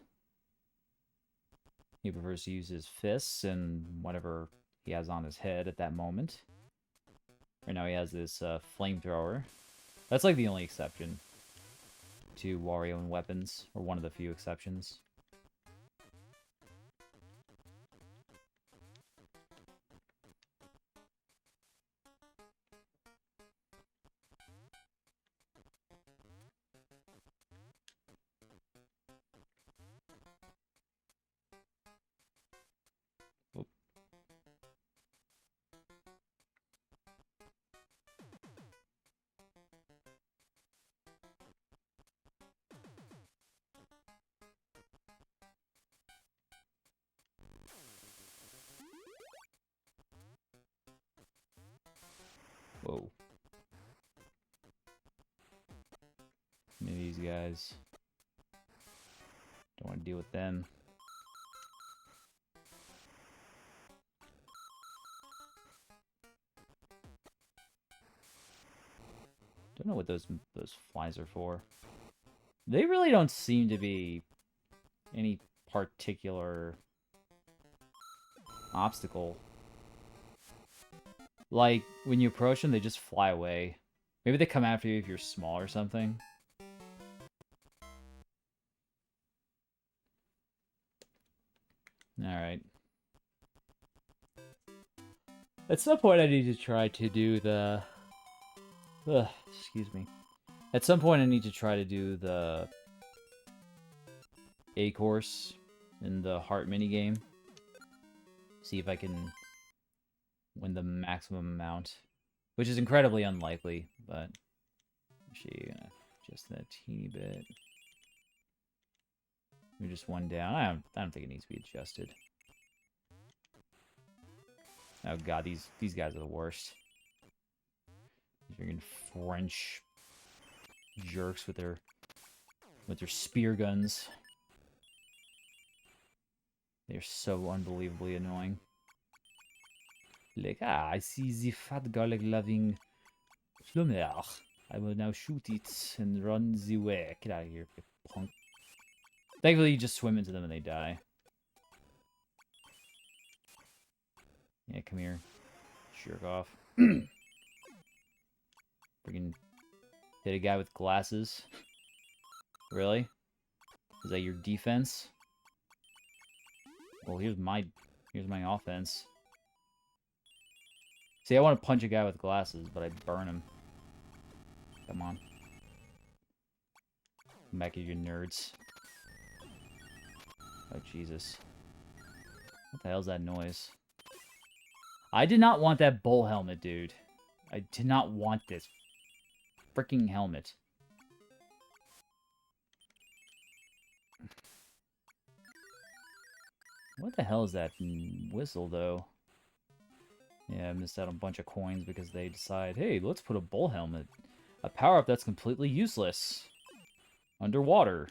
he prefers to use his fists and whatever he has on his head at that moment. Right now he has this flamethrower. That's like the only exception to Wario and weapons, or one of the few exceptions. Oop. Whoa. Maybe these guys. Don't want to deal with them. Don't know what those flies are for. They really don't seem to be any particular obstacle. Like, when you approach them, they just fly away. Maybe they come after you if you're small or something. Alright. At some point, I need to try to do the... Ugh, excuse me. At some point, I need to try to do the A course in the heart minigame. See if I can win the maximum amount. Which is incredibly unlikely, but... Actually, just that teeny bit. We're just one down. I don't think it needs to be adjusted. Oh god, these guys are the worst. These freaking French jerks with their spear guns. They're so unbelievably annoying. Like, I see the fat garlic-loving Flumer. I will now shoot it and run the way. Get out of here, you punk. Thankfully, you just swim into them and they die. Yeah, come here. Jerk off. Freaking hit a guy with glasses. Really? Is that your defense? Well, here's my offense. See, I want to punch a guy with glasses, but I burn him. Come on. Come back here, you nerds. Oh, Jesus. What the hell's that noise? I did not want that bull helmet, dude. I did not want this freaking helmet. What the hell is that whistle, though? Yeah, I missed out on a bunch of coins because they decide, hey, let's put a bull helmet. A power-up that's completely useless. Underwater.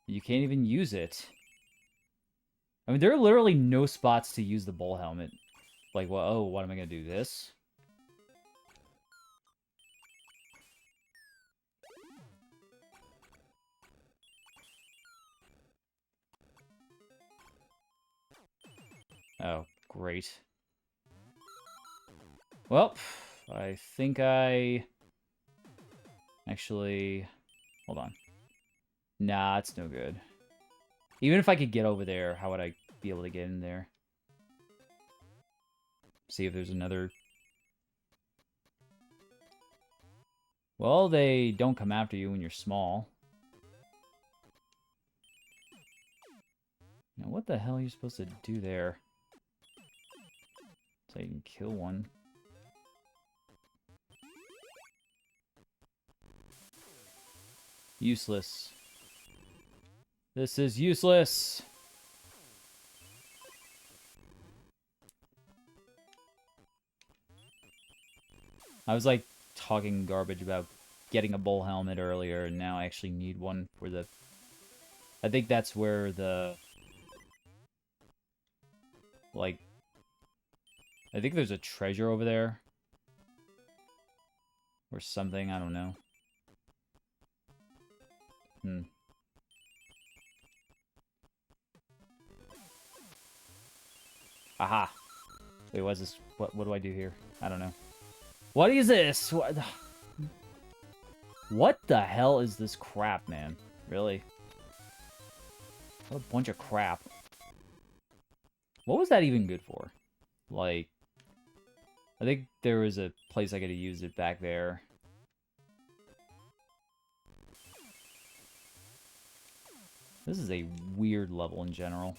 You can't even use it. I mean, there are literally no spots to use the bull helmet. Like, well, oh, what am I going to do? This? Oh, great. Well, I think I... Actually... Hold on. Nah, it's no good. Even if I could get over there, how would I be able to get in there? See if there's another... Well, they don't come after you when you're small. Now, what the hell are you supposed to do there? So you can kill one. Useless. This is useless! I was, like, talking garbage about getting a bull helmet earlier, and now I actually need one for the... I think that's where the... Like... I think there's a treasure over there. Or something, I don't know. Aha! Wait, what's this? What do I do here? I don't know. What is this? What the hell is this crap, man? Really? What a bunch of crap. What was that even good for? Like, I think there was a place I could have used it back there. This is a weird level in general.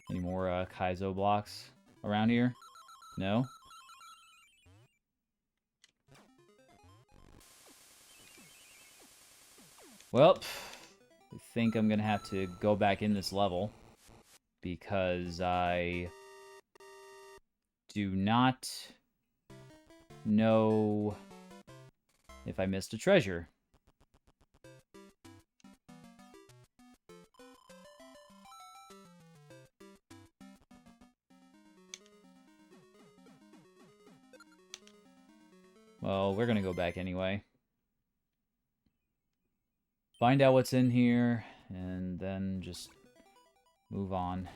Any more Kaizo blocks around here? No? Well, I think I'm gonna have to go back in this level because I do not know if I missed a treasure. Well, we're gonna go back anyway. Find out what's in here, and then just move on.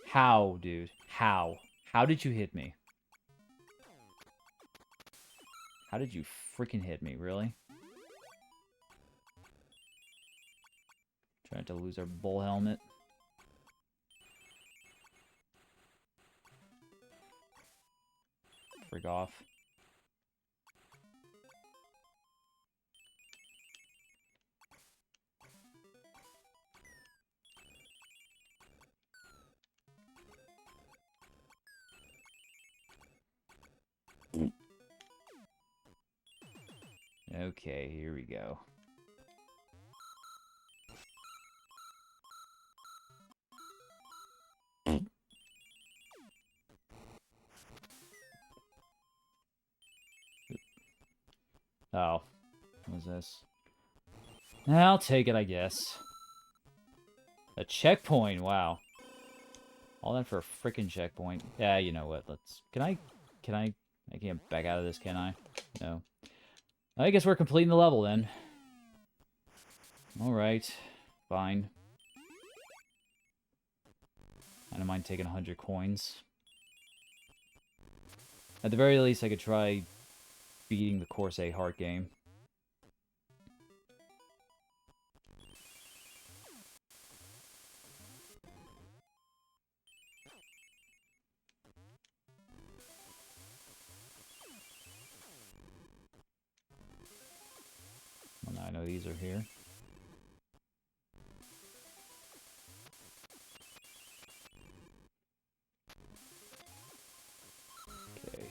How, dude? How? How did you hit me? How did you freaking hit me, really? Trying to lose our bull helmet. Frig off. Okay, here we go. Oh, what was this? I'll take it, I guess. A checkpoint, wow. All that for a freaking checkpoint. Yeah, you know what, let's... I can't back out of this, can I? No. I guess we're completing the level, then. Alright. Fine. I don't mind taking 100 coins. At the very least, I could try beating the Course A heart game. Well, now I know these are here. Okay.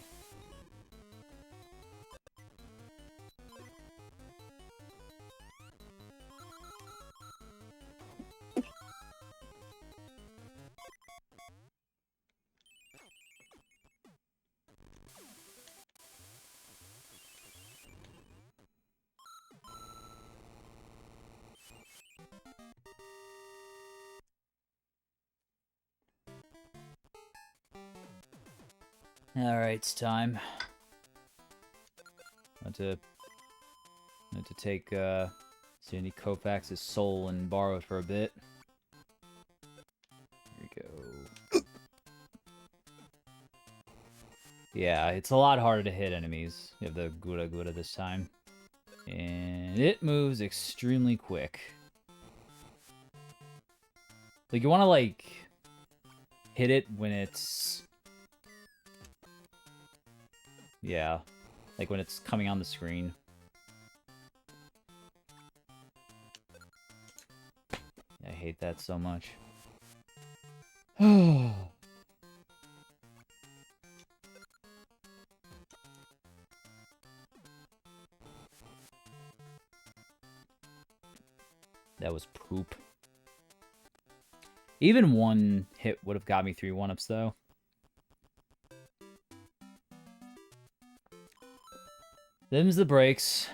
Alright, it's time. I had to take Sandy Koufax's soul and borrow it for a bit. Here we go. Yeah, it's a lot harder to hit enemies. You have the Gura Gura this time. And it moves extremely quick. Like, you want to, like, hit it when it's... Yeah. Like, when it's coming on the screen. I hate that so much. That was poop. Even one hit would have got me 3 1-ups, though. Them's the breaks.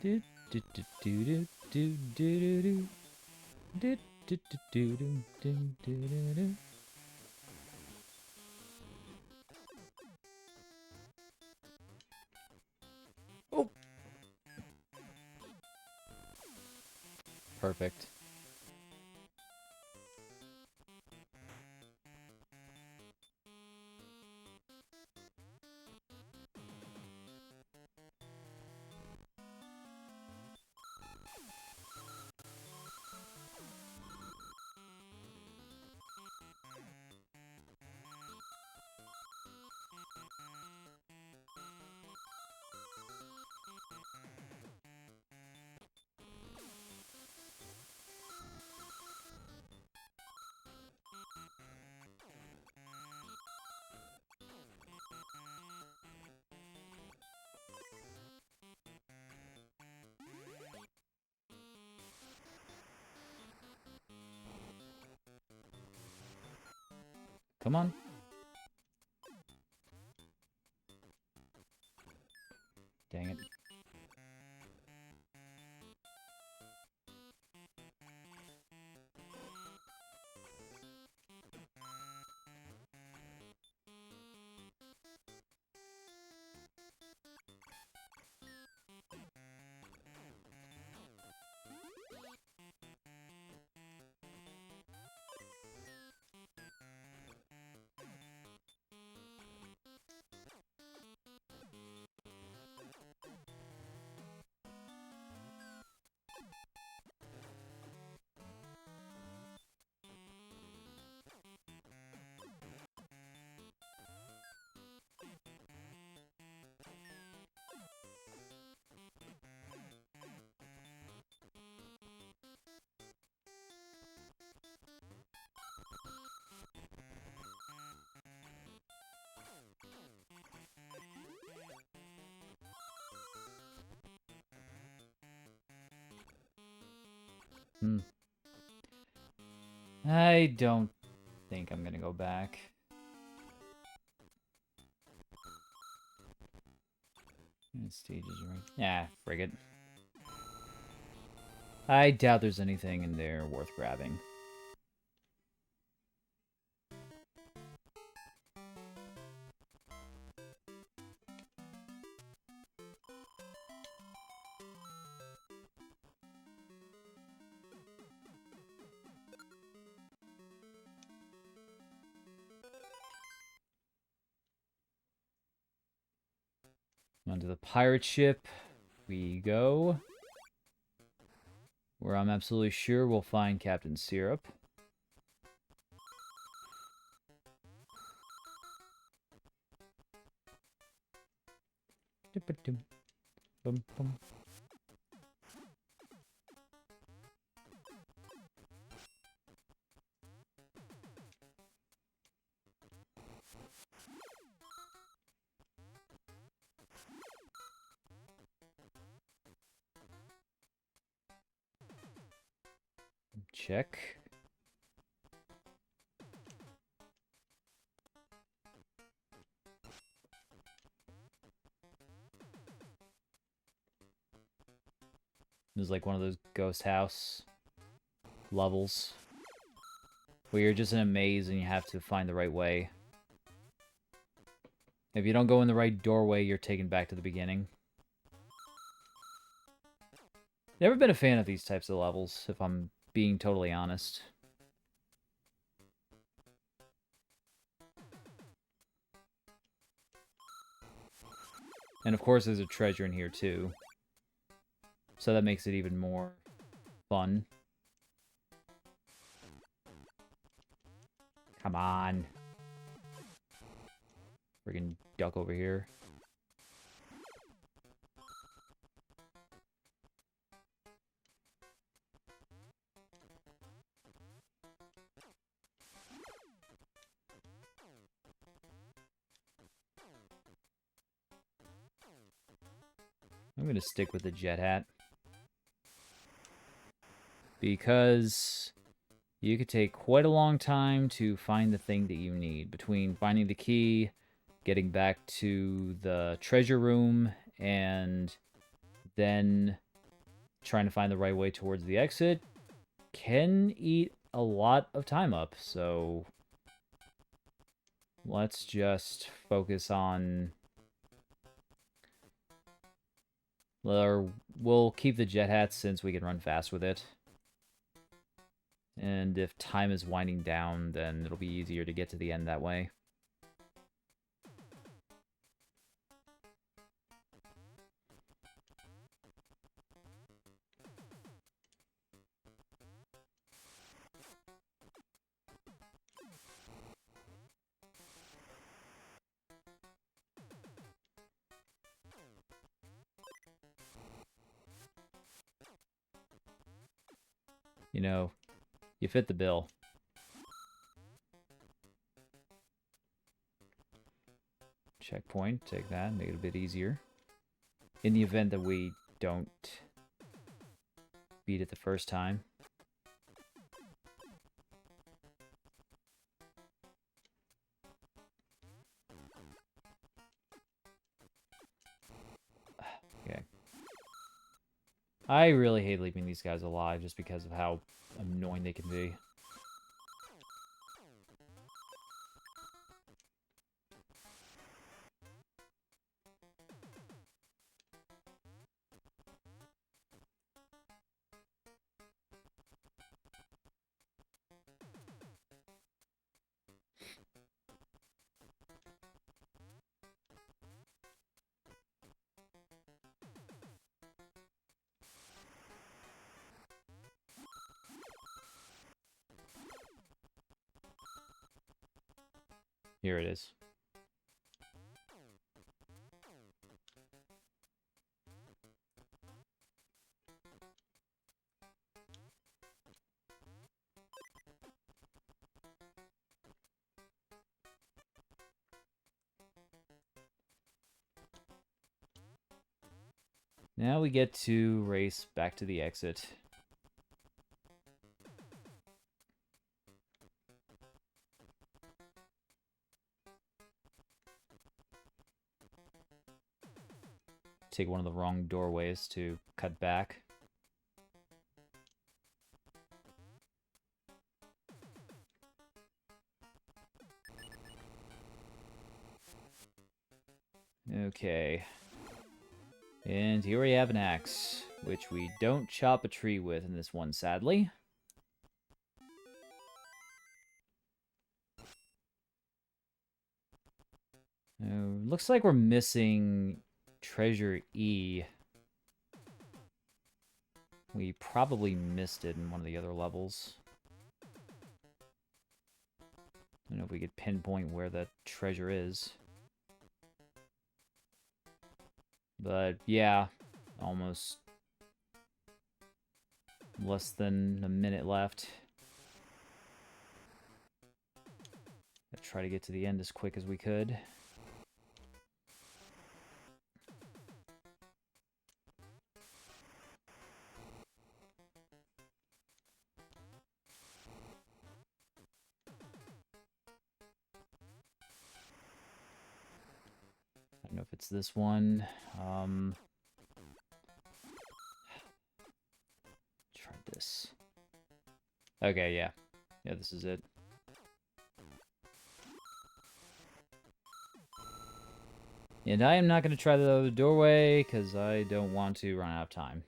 Do do do do do do do do do do do do do do do. Oh, perfect. Come on. Dang it. I don't think I'm gonna go back. Stages right. Yeah, frig it. I doubt there's anything in there worth grabbing. Onto the pirate ship we go. Where I'm absolutely sure we'll find Captain Syrup. Bum, bum. Check. There's like one of those ghost house levels where you're just in a maze and you have to find the right way. If you don't go in the right doorway, you're taken back to the beginning. Never been a fan of these types of levels, if I'm being totally honest. And of course there's a treasure in here too. So that makes it even more fun. Come on. Friggin' duck over here. I'm gonna stick with the jet hat. Because you could take quite a long time to find the thing that you need. Between finding the key, getting back to the treasure room, and then trying to find the right way towards the exit can eat a lot of time up. So let's just focus on... Or we'll keep the jet hat since we can run fast with it. And if time is winding down, then it'll be easier to get to the end that way. You know, you fit the bill. Checkpoint, take that, make it a bit easier. In the event that we don't beat it the first time. Okay. I really hate leaving these guys alive just because of how annoying they can be. Here it is. Now we get to race back to the exit. take one of the wrong doorways to cut back. Okay. And here we have an axe, which we don't chop a tree with in this one, sadly. Looks like we're missing Treasure E. We probably missed it in one of the other levels. I don't know if we could pinpoint where that treasure is. But yeah, almost less than a minute left. Gotta try to get to the end as quick as we could. I don't know if it's this one. Try this. Okay, yeah. Yeah, this is it. And I am not going to try the other doorway, because I don't want to run out of time.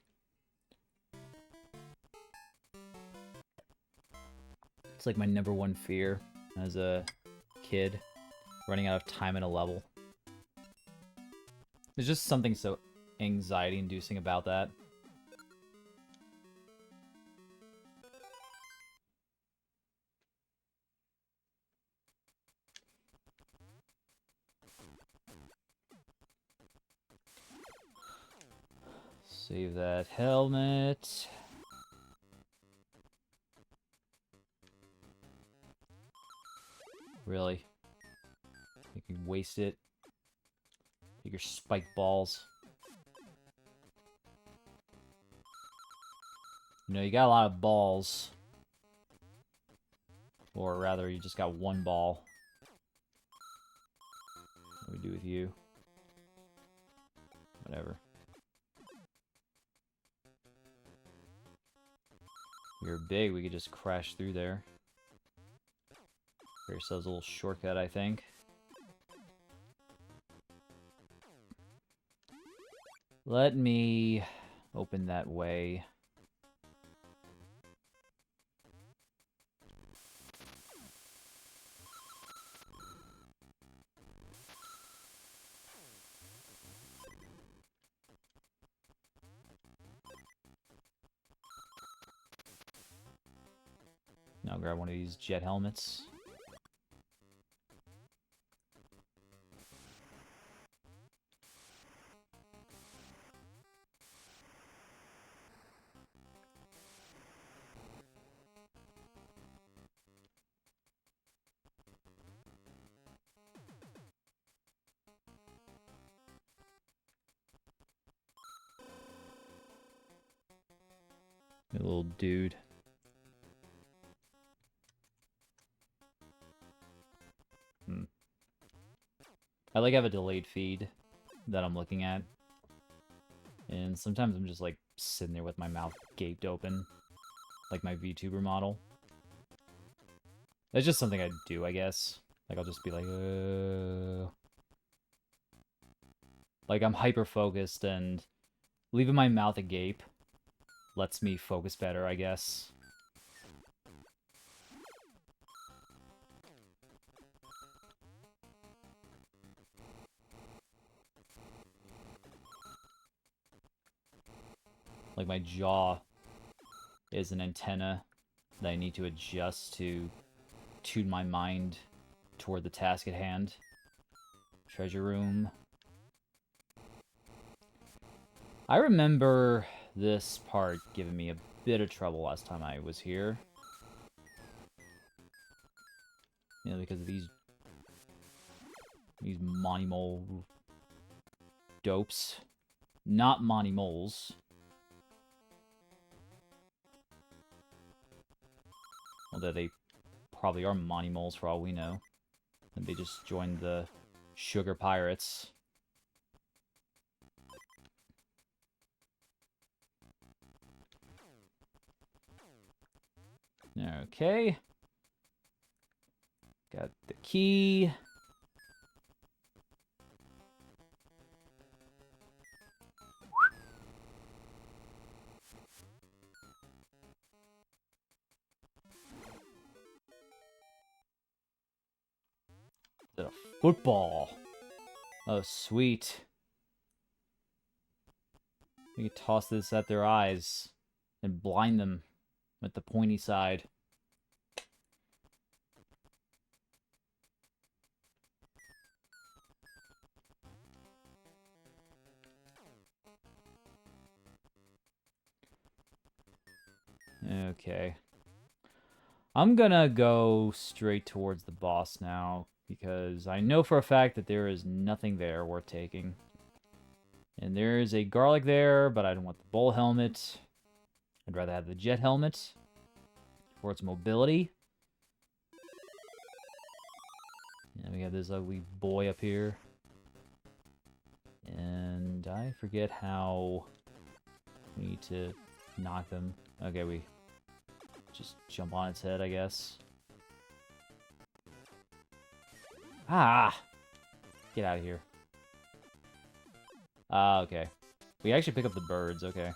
It's like my #1 fear as a kid, running out of time in a level. There's just something so anxiety-inducing about that. Save that helmet. Really? You can waste it. Take your spiked balls. You know, you got a lot of balls. Or rather, you just got one ball. What do we do with you? Whatever. We were big, we could just crash through there. Get ourselves a little shortcut, I think. Let me open that way. Now grab one of these jet helmets. A little dude. I like have a delayed feed that I'm looking at. And sometimes I'm just like sitting there with my mouth gaped open. Like my VTuber model. That's just something I do, I guess. Like I'll just be like, like I'm hyper focused and leaving my mouth agape lets me focus better, I guess. Like my jaw is an antenna that I need to adjust to tune my mind toward the task at hand. Treasure room. I remember this part giving me a bit of trouble last time I was here. You know, because of these Monty Mole dopes. Not Monty Moles. Although they probably are Monty Moles for all we know. And they just joined the Sugar Pirates. Okay. Got the key. Is it a football? Oh, sweet. We can toss this at their eyes and blind them with the pointy side. Okay. I'm gonna go straight towards the boss now, because I know for a fact that there is nothing there worth taking. And there is a garlic there, but I don't want the bull helmet. I'd rather have the jet helmet for its mobility. And we have this ugly boy up here. And I forget how we need to knock them. Okay, we just jump on its head, I guess. Ah! Get out of here. Ah, okay. We actually pick up the birds, okay.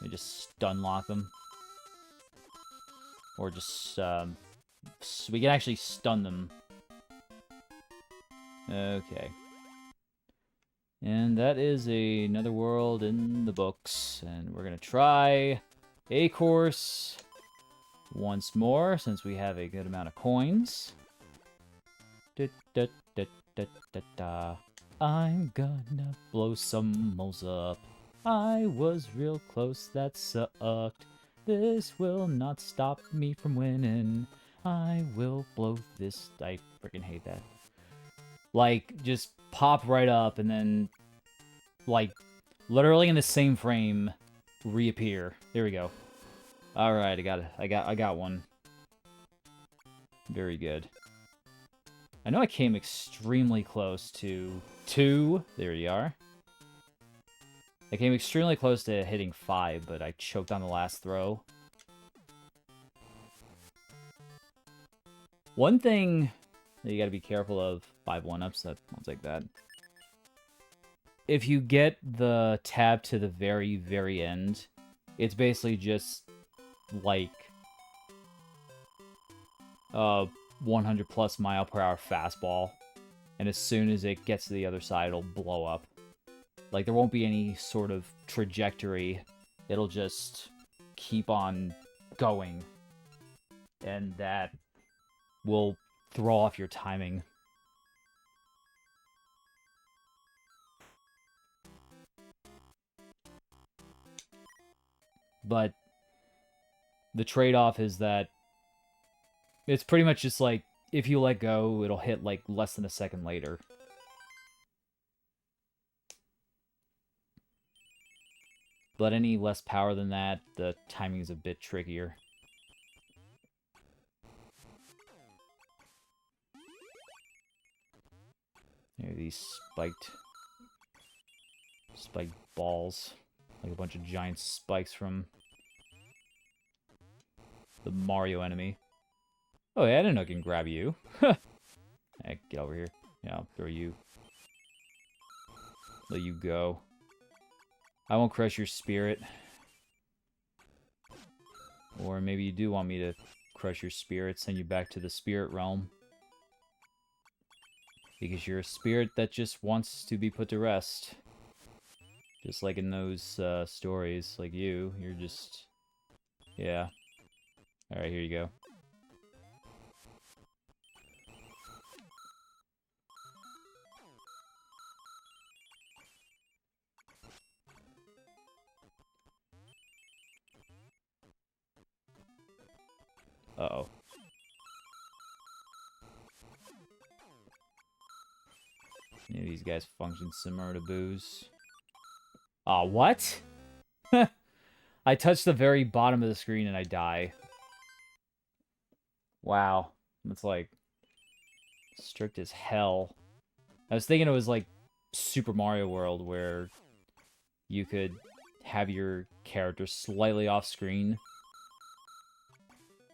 We just stun lock them. Or just, we can actually stun them. Okay. And that is another world in the books. And we're gonna try a course once more, since we have a good amount of coins. Da, da, da, da, da, da. I'm gonna blow some moles up. I was real close, that sucked. This will not stop me from winning. I will blow this. I freaking hate that. Like, just pop right up and then, like, literally in the same frame, reappear. There we go. All right, I got one. Very good. I know I came extremely close to 2. There you are. I came extremely close to hitting 5, but I choked on the last throw. One thing that you gotta be careful of, 5 1-ups, that I'll take that. If you get the tab to the very, very end, it's basically just like 100 plus mile per hour fastball, and as soon as it gets to the other side, it'll blow up. Like, there won't be any sort of trajectory. It'll just keep on going, and that will throw off your timing. But the trade-off is that it's pretty much just like, if you let go, it'll hit like less than a second later. But any less power than that, the timing is a bit trickier. There are these spiked balls. Like a bunch of giant spikes from the Mario enemy. Oh yeah, I didn't know I can grab you. Hey, get over here. Yeah, I'll throw you. Let you go. I won't crush your spirit. Or maybe you do want me to crush your spirit, send you back to the spirit realm. Because you're a spirit that just wants to be put to rest. Just like in those stories, like you're just... Yeah. Alright, here you go. Uh-oh. Yeah, these guys function similar to booze. Aw, what? I touched the very bottom of the screen and I die. Wow. That's like strict as hell. I was thinking it was like Super Mario World where you could have your character slightly off screen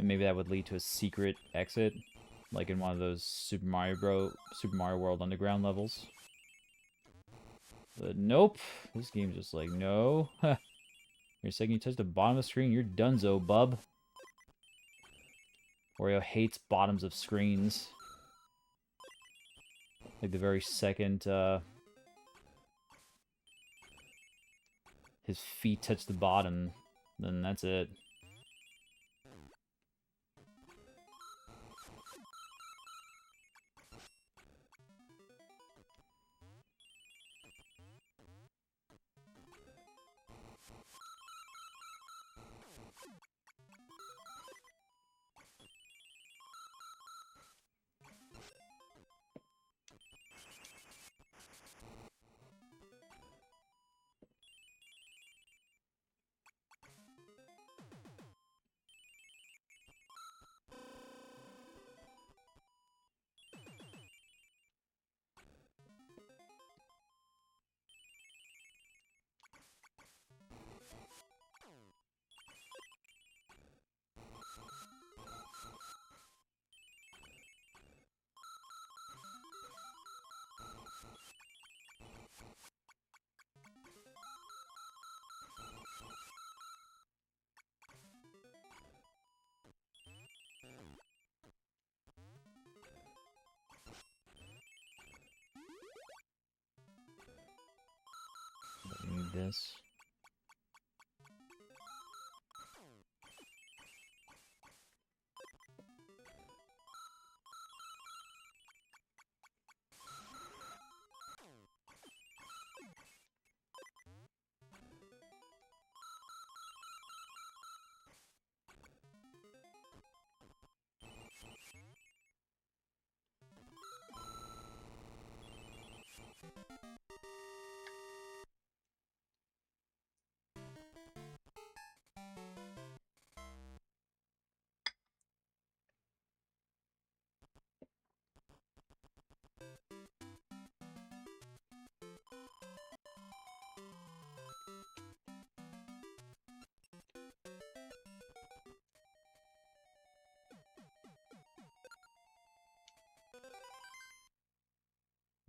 And maybe that would lead to a secret exit, like in one of those Super Mario World Underground levels. But nope, this game's just like, no. You're a second you touch the bottom of the screen, you're donezo, bub. Wario hates bottoms of screens. Like the very second his feet touch the bottom, then that's it. I need this.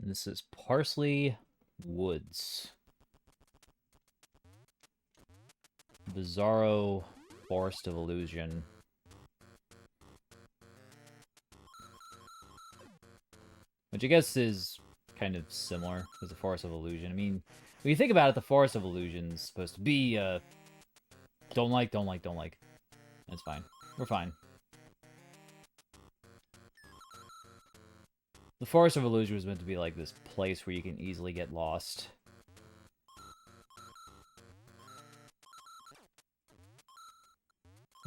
And this is Parsley Woods. Bizarro Forest of Illusion. Which I guess is kind of similar as the Forest of Illusion. I mean, when you think about it, the Forest of Illusion is supposed to be, don't like. That's fine. We're fine. The Forest of Illusion was meant to be like this place where you can easily get lost.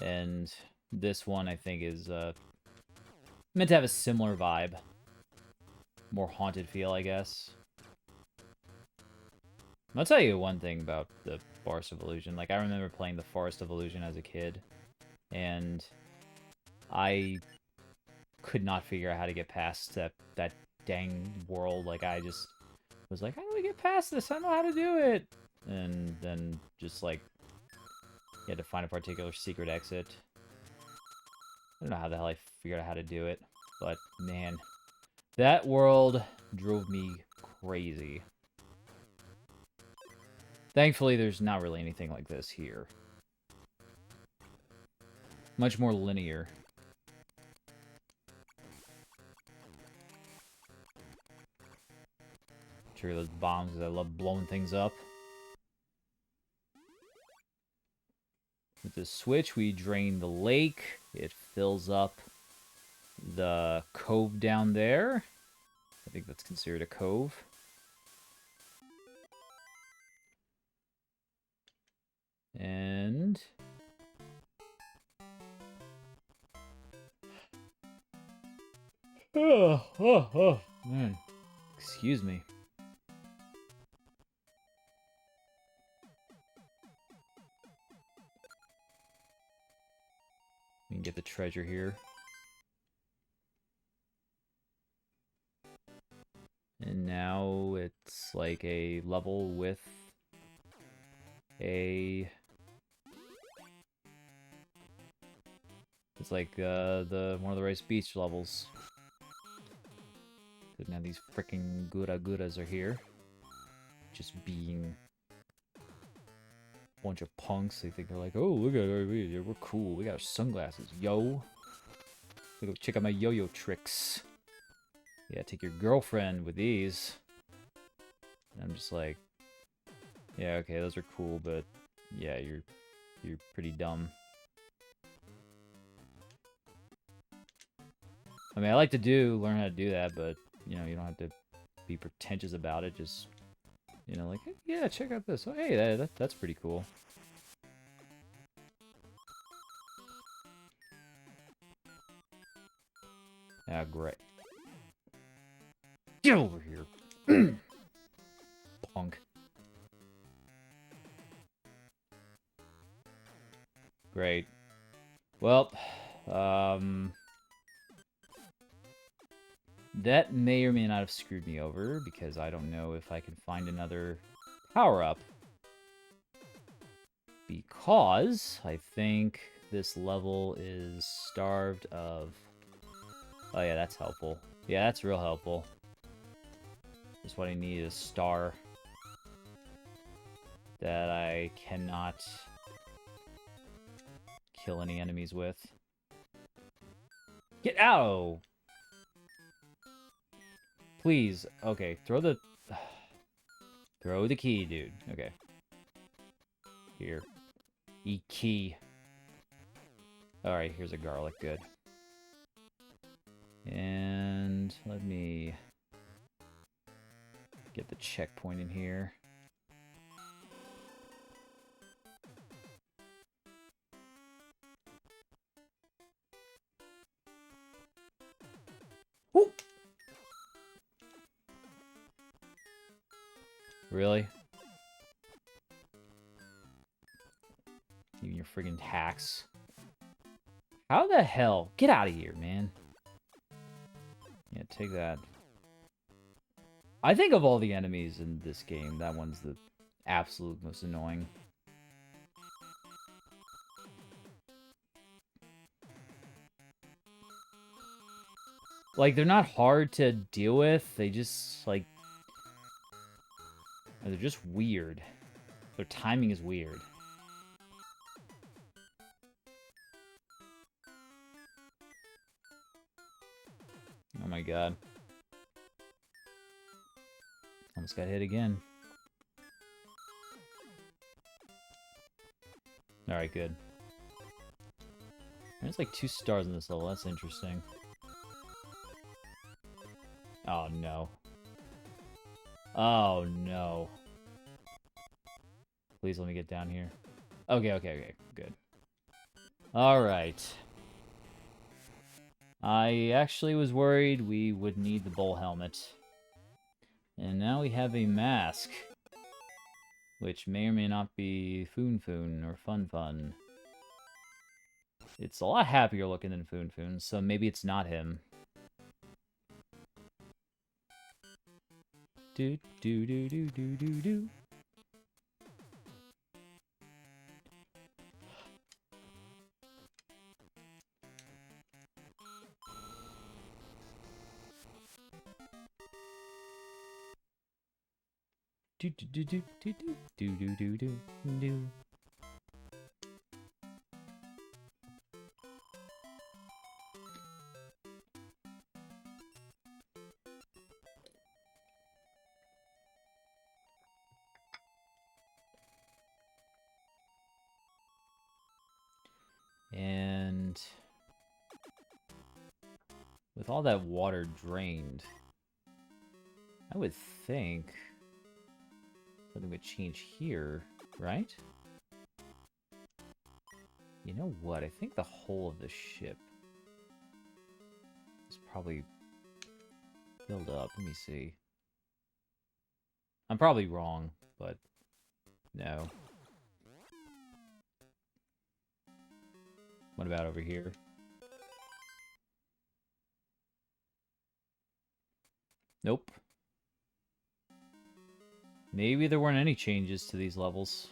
And this one, I think, is meant to have a similar vibe. More haunted feel, I guess. I'll tell you one thing about the Forest of Illusion. Like, I remember playing the Forest of Illusion as a kid, and I could not figure out how to get past that dang world. Like, I just was like, how do we get past this? I don't know how to do it. And then just, like, you had to find a particular secret exit. I don't know how the hell I figured out how to do it, but, man, that world drove me crazy. Thankfully, there's not really anything like this here. Much more linear. Trigger those bombs because I love blowing things up. With this switch, we drain the lake. It fills up the cove down there. I think that's considered a cove. And... oh, man. Excuse me. We can get the treasure here. And now it's like a level with a It's like the one of the Rice Beach levels. Now these freaking Gura-Guras are here. Just being a bunch of punks. They think they're like, oh, look at our video. We're cool. We got our sunglasses, yo. Go check out my yo-yo tricks. Yeah, take your girlfriend with these. And I'm just like, yeah, okay, those are cool, but yeah, you're pretty dumb. I mean, I like to learn how to do that, but you know, you don't have to be pretentious about it. Just, you know, like, hey, yeah, check out this. Oh, hey, that's pretty cool. Ah, great. Get over here, punk. Great. Well, that may or may not have screwed me over, because I don't know if I can find another power-up. Because I think this level is starved of... Oh yeah, that's helpful. Yeah, that's real helpful. Just what I need is a star that I cannot kill any enemies with. Get out! Please. Okay, throw the... Throw the key, dude. Okay. Here. Eat key. Alright, here's a garlic. Good. And let me get the checkpoint in here. Woo! Really? You and your friggin' hacks. How the hell? Get out of here, man. Yeah, take that. I think of all the enemies in this game, that one's the absolute most annoying. Like, they're not hard to deal with, they just, like... They're just weird. Their timing is weird. Oh my god. Almost got hit again. Alright, good. There's like 2 stars in this level, that's interesting. Oh no. Oh no. Please let me get down here. Okay, good. Alright. I actually was worried we would need the bull helmet. And now we have a mask. Which may or may not be Foon Foon or Fun Fun. It's a lot happier looking than Foon Foon, so maybe it's not him. Do do do do do do do. Do do do do do do do do do do. And with all that water drained, I would think something would change here, right? You know what? I think the whole of the ship is probably filled up. Let me see. I'm probably wrong, but no. What about over here? Nope. Maybe there weren't any changes to these levels.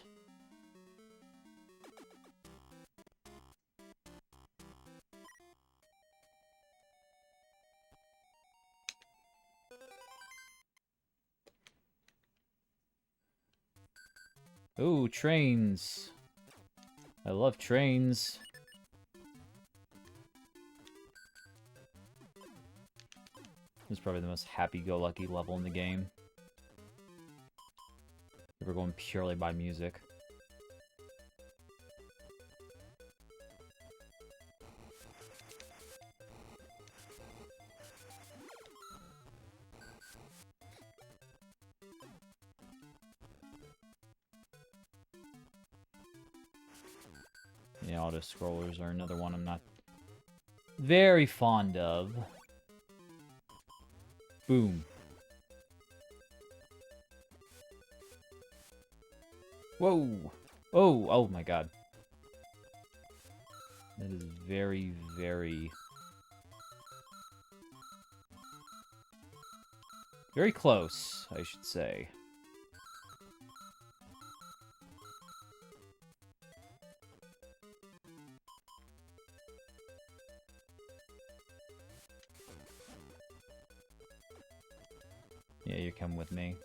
Ooh, trains. I love trains. This is probably the most happy-go-lucky level in the game. If we're going purely by music. Yeah, auto-scrollers are another one I'm not very fond of. Boom. Whoa! Oh, oh my god. That is very, very... very close, I should say. Yeah, you're coming with me.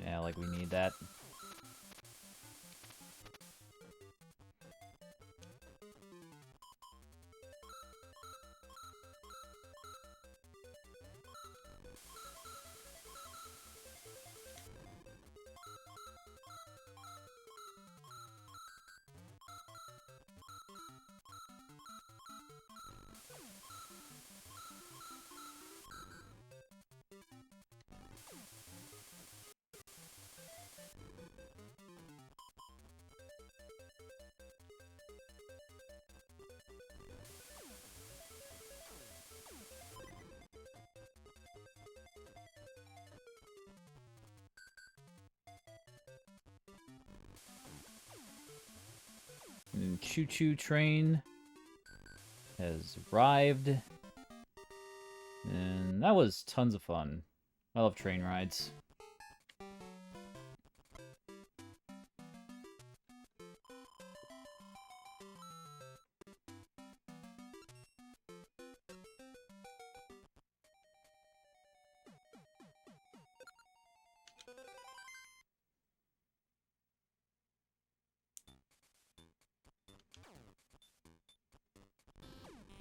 Yeah, like we need that. And choo-choo train has arrived. And that was tons of fun. I love train rides.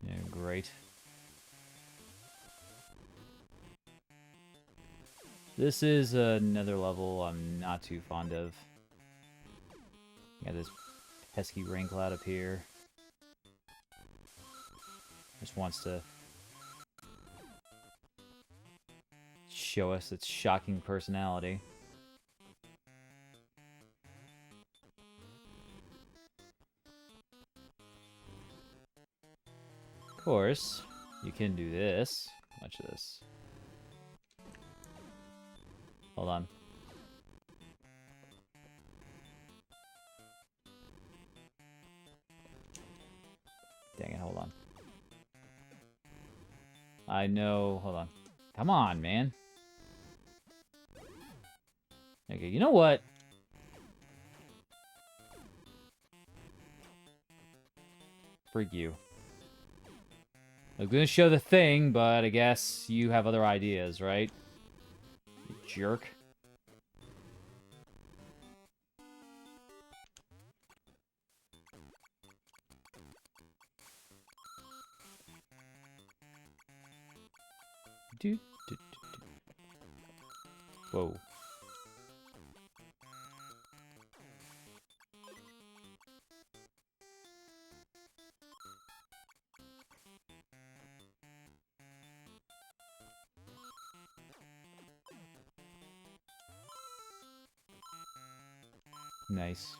Yeah, great. This is another level I'm not too fond of. Got this pesky rain cloud up here. Just wants to show us its shocking personality. Of course, you can do this. Watch this. Hold on. Dang it, hold on. I know, hold on. Come on, man. Okay, you know what? Freak you. I was gonna show the thing, but I guess you have other ideas, right? You jerk. Whoa. Nice.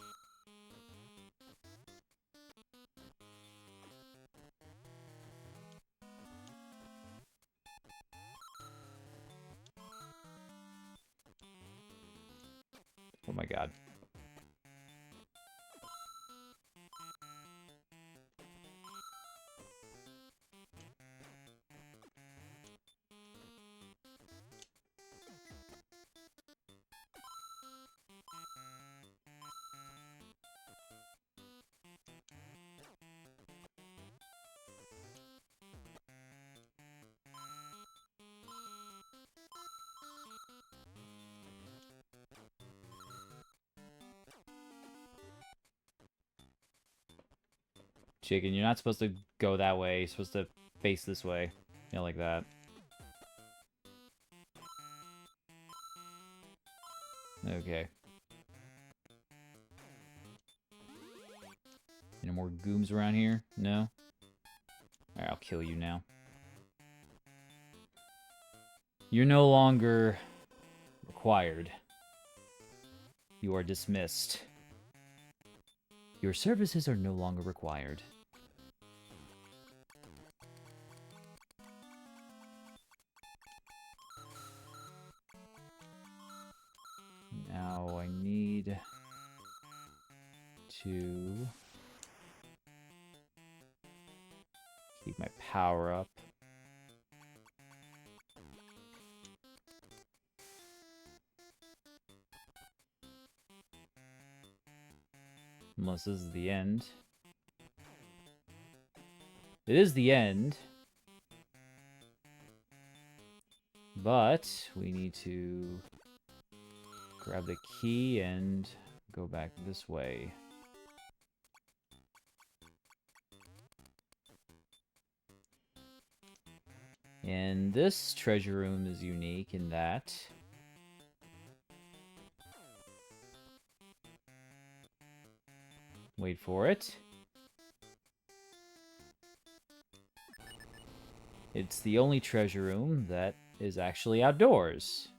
Chicken, you're not supposed to go that way. You're supposed to face this way. Yeah, like that. Okay. Any more gooms around here? No? Alright, I'll kill you now. You're no longer required. You are dismissed. Your services are no longer required. Now I need to keep my power up. Unless this is the end. It is the end. But we need to grab the key and go back this way. And this treasure room is unique in that wait for it. It's the only treasure room that is actually outdoors.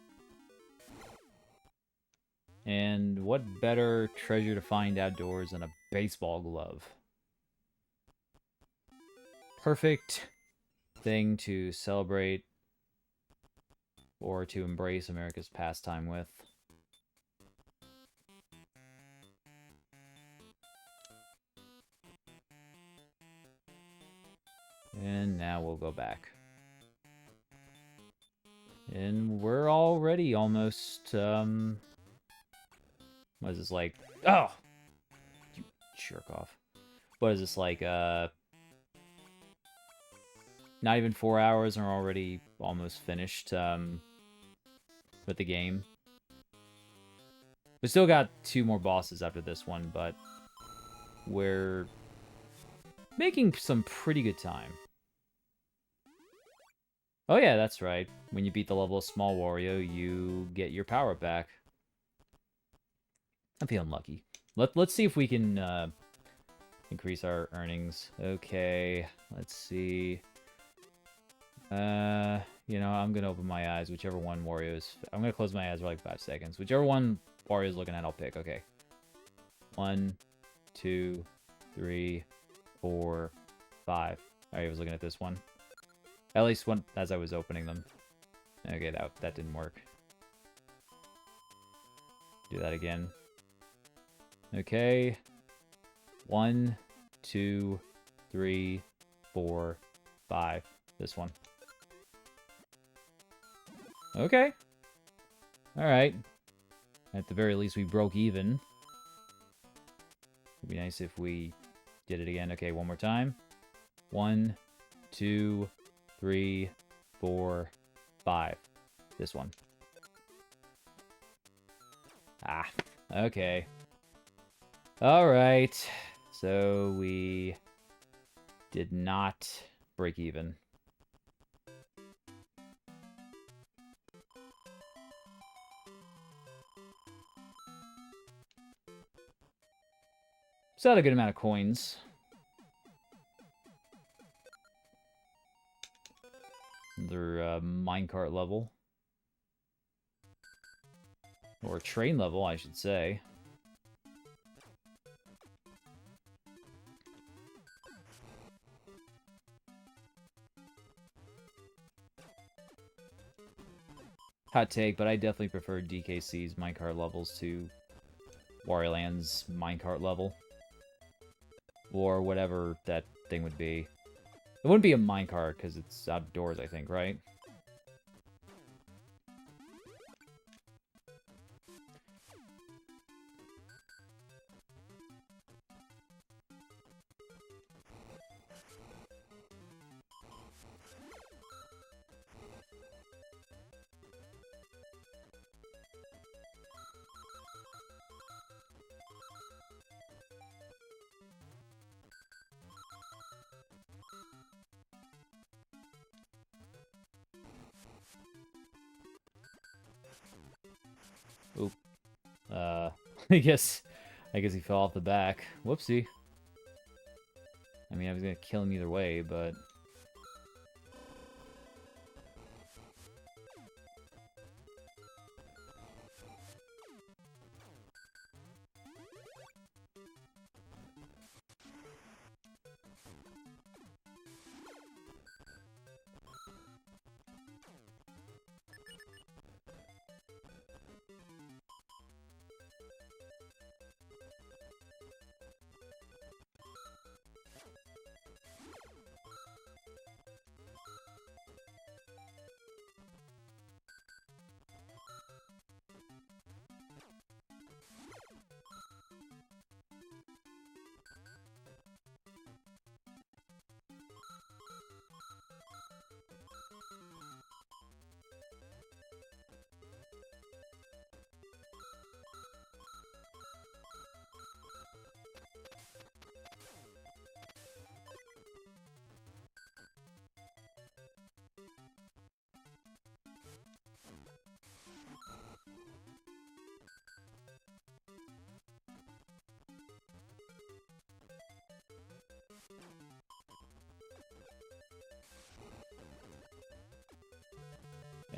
And what better treasure to find outdoors than a baseball glove? Perfect thing to celebrate or to embrace America's pastime with. And now we'll go back. And we're already almost, what is this, like... Oh! You jerk off. What is this, like, not even 4 hours and we're already almost finished, with the game. We still got 2 more bosses after this one, but we're making some pretty good time. Oh yeah, that's right. When you beat the level of Small Wario, you get your power back. I'm feeling lucky. Let's see if we can increase our earnings. Okay, let's see. You know, I'm gonna open my eyes. Whichever one Wario's... I'm gonna close my eyes for like 5 seconds. Whichever one Wario's looking at, I'll pick. Okay. 1, 2, 3, 4, 5. Alright, I was looking at this one. At least one as I was opening them. Okay, that didn't work. Do that again. Okay. 1, 2, 3, 4, 5. This one. Okay. Alright. At the very least, we broke even. It'd be nice if we did it again. Okay, one more time. 1, 2, 3, 4, 5. This one. Ah, okay. Alright. So we did not break even. Still had a good amount of coins. Another minecart level. Or train level, I should say. Hot take, but I definitely prefer DKC's minecart levels to Wario Land's minecart level. Or whatever that thing would be. It wouldn't be a minecart, because it's outdoors, I think, right? I guess he fell off the back. Whoopsie. I mean, I was gonna kill him either way, but...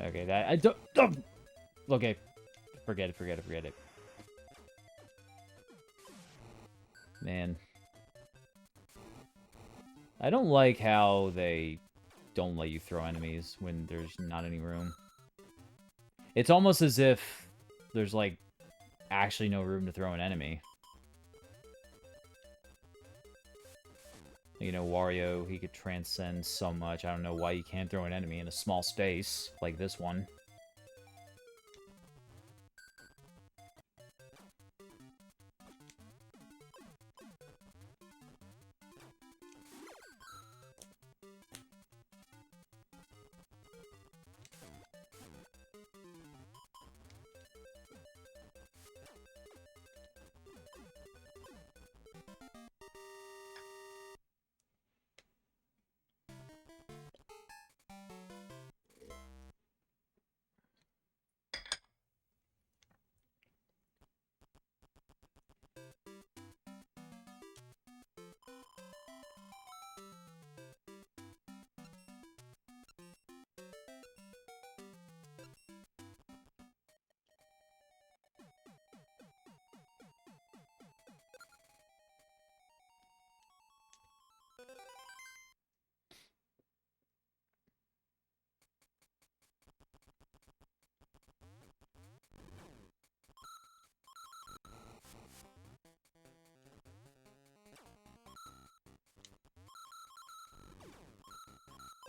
Okay, that... I don't... Okay. Forget it. Man. I don't like how they don't let you throw enemies when there's not any room. It's almost as if there's, like, actually no room to throw an enemy. You know, Wario, he could transcend so much. I don't know why you can't throw an enemy in a small space like this one.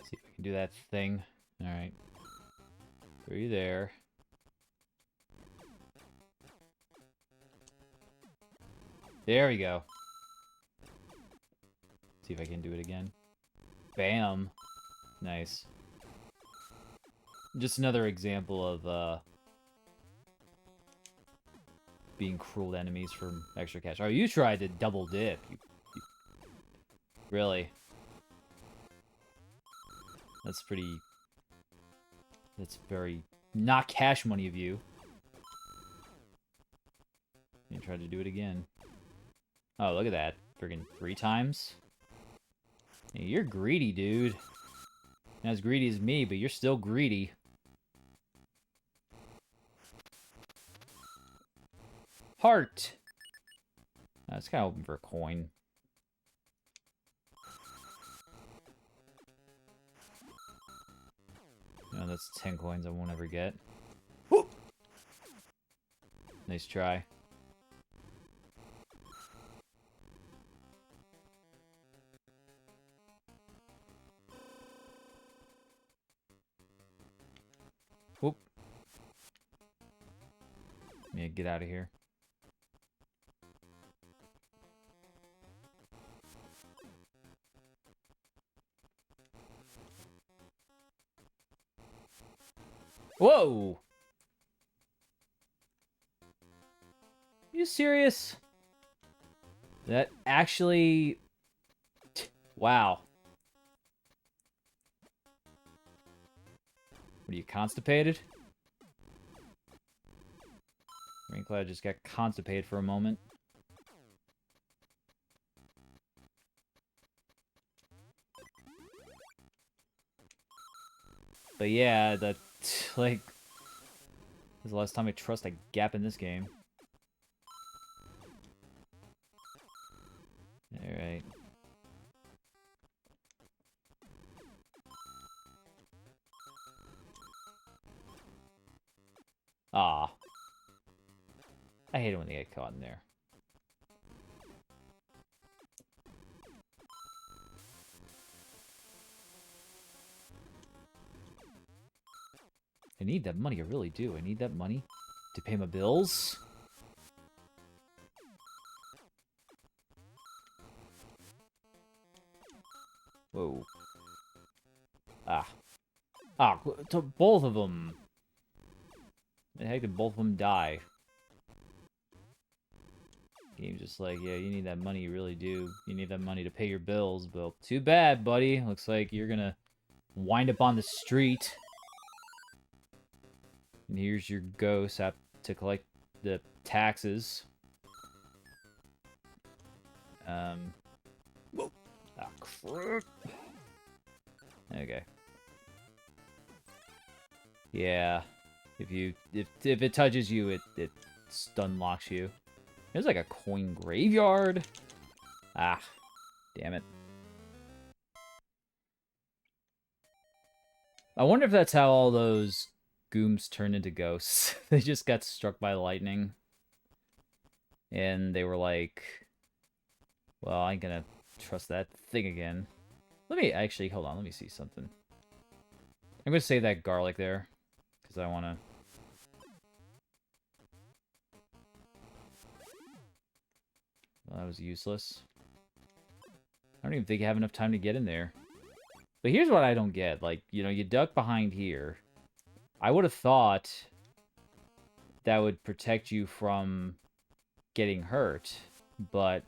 See if I can do that thing. Alright. Are you there? There we go. See if I can do it again. Bam! Nice. Just another example of, being cruel to enemies for extra cash. Oh, you tried to double dip. Really? That's pretty... That's very not cash money of you. You tried to do it again. Oh, look at that. Friggin' 3 times? Hey, you're greedy, dude. Not as greedy as me, but you're still greedy. Heart! I was kind of hoping for a coin. No, that's 10 coins I won't ever get. Whoop! Nice try. Whoop. Yeah, get out of here. Whoa! Are you serious? That actually... Wow. What are you, constipated? Glad I just got constipated for a moment. But yeah, that, like, this is the last time I trust a gap in this game. Alright. Ah. I hate it when they get caught in there. I need that money, I really do. I need that money to pay my bills. Whoa. Ah. Ah, to both of them. The heck did both of them die? Game's just like, yeah, you need that money, you really do. You need that money to pay your bills, but too bad, buddy. Looks like you're gonna wind up on the street. And here's your ghost have to collect the taxes. Whoa. Ah, crap. Okay. Yeah. If it touches you, it stun locks you. There's like a coin graveyard. Ah, damn it. I wonder if that's how all those gooms turned into ghosts. They just got struck by lightning. And they were like, well, I ain't gonna trust that thing again. Let me actually, hold on, let me see something. I'm gonna save that garlic there. Because I wanna... Well, that was useless. I don't even think I have enough time to get in there. But here's what I don't get. Like, you know, you duck behind here. I would have thought that would protect you from getting hurt. But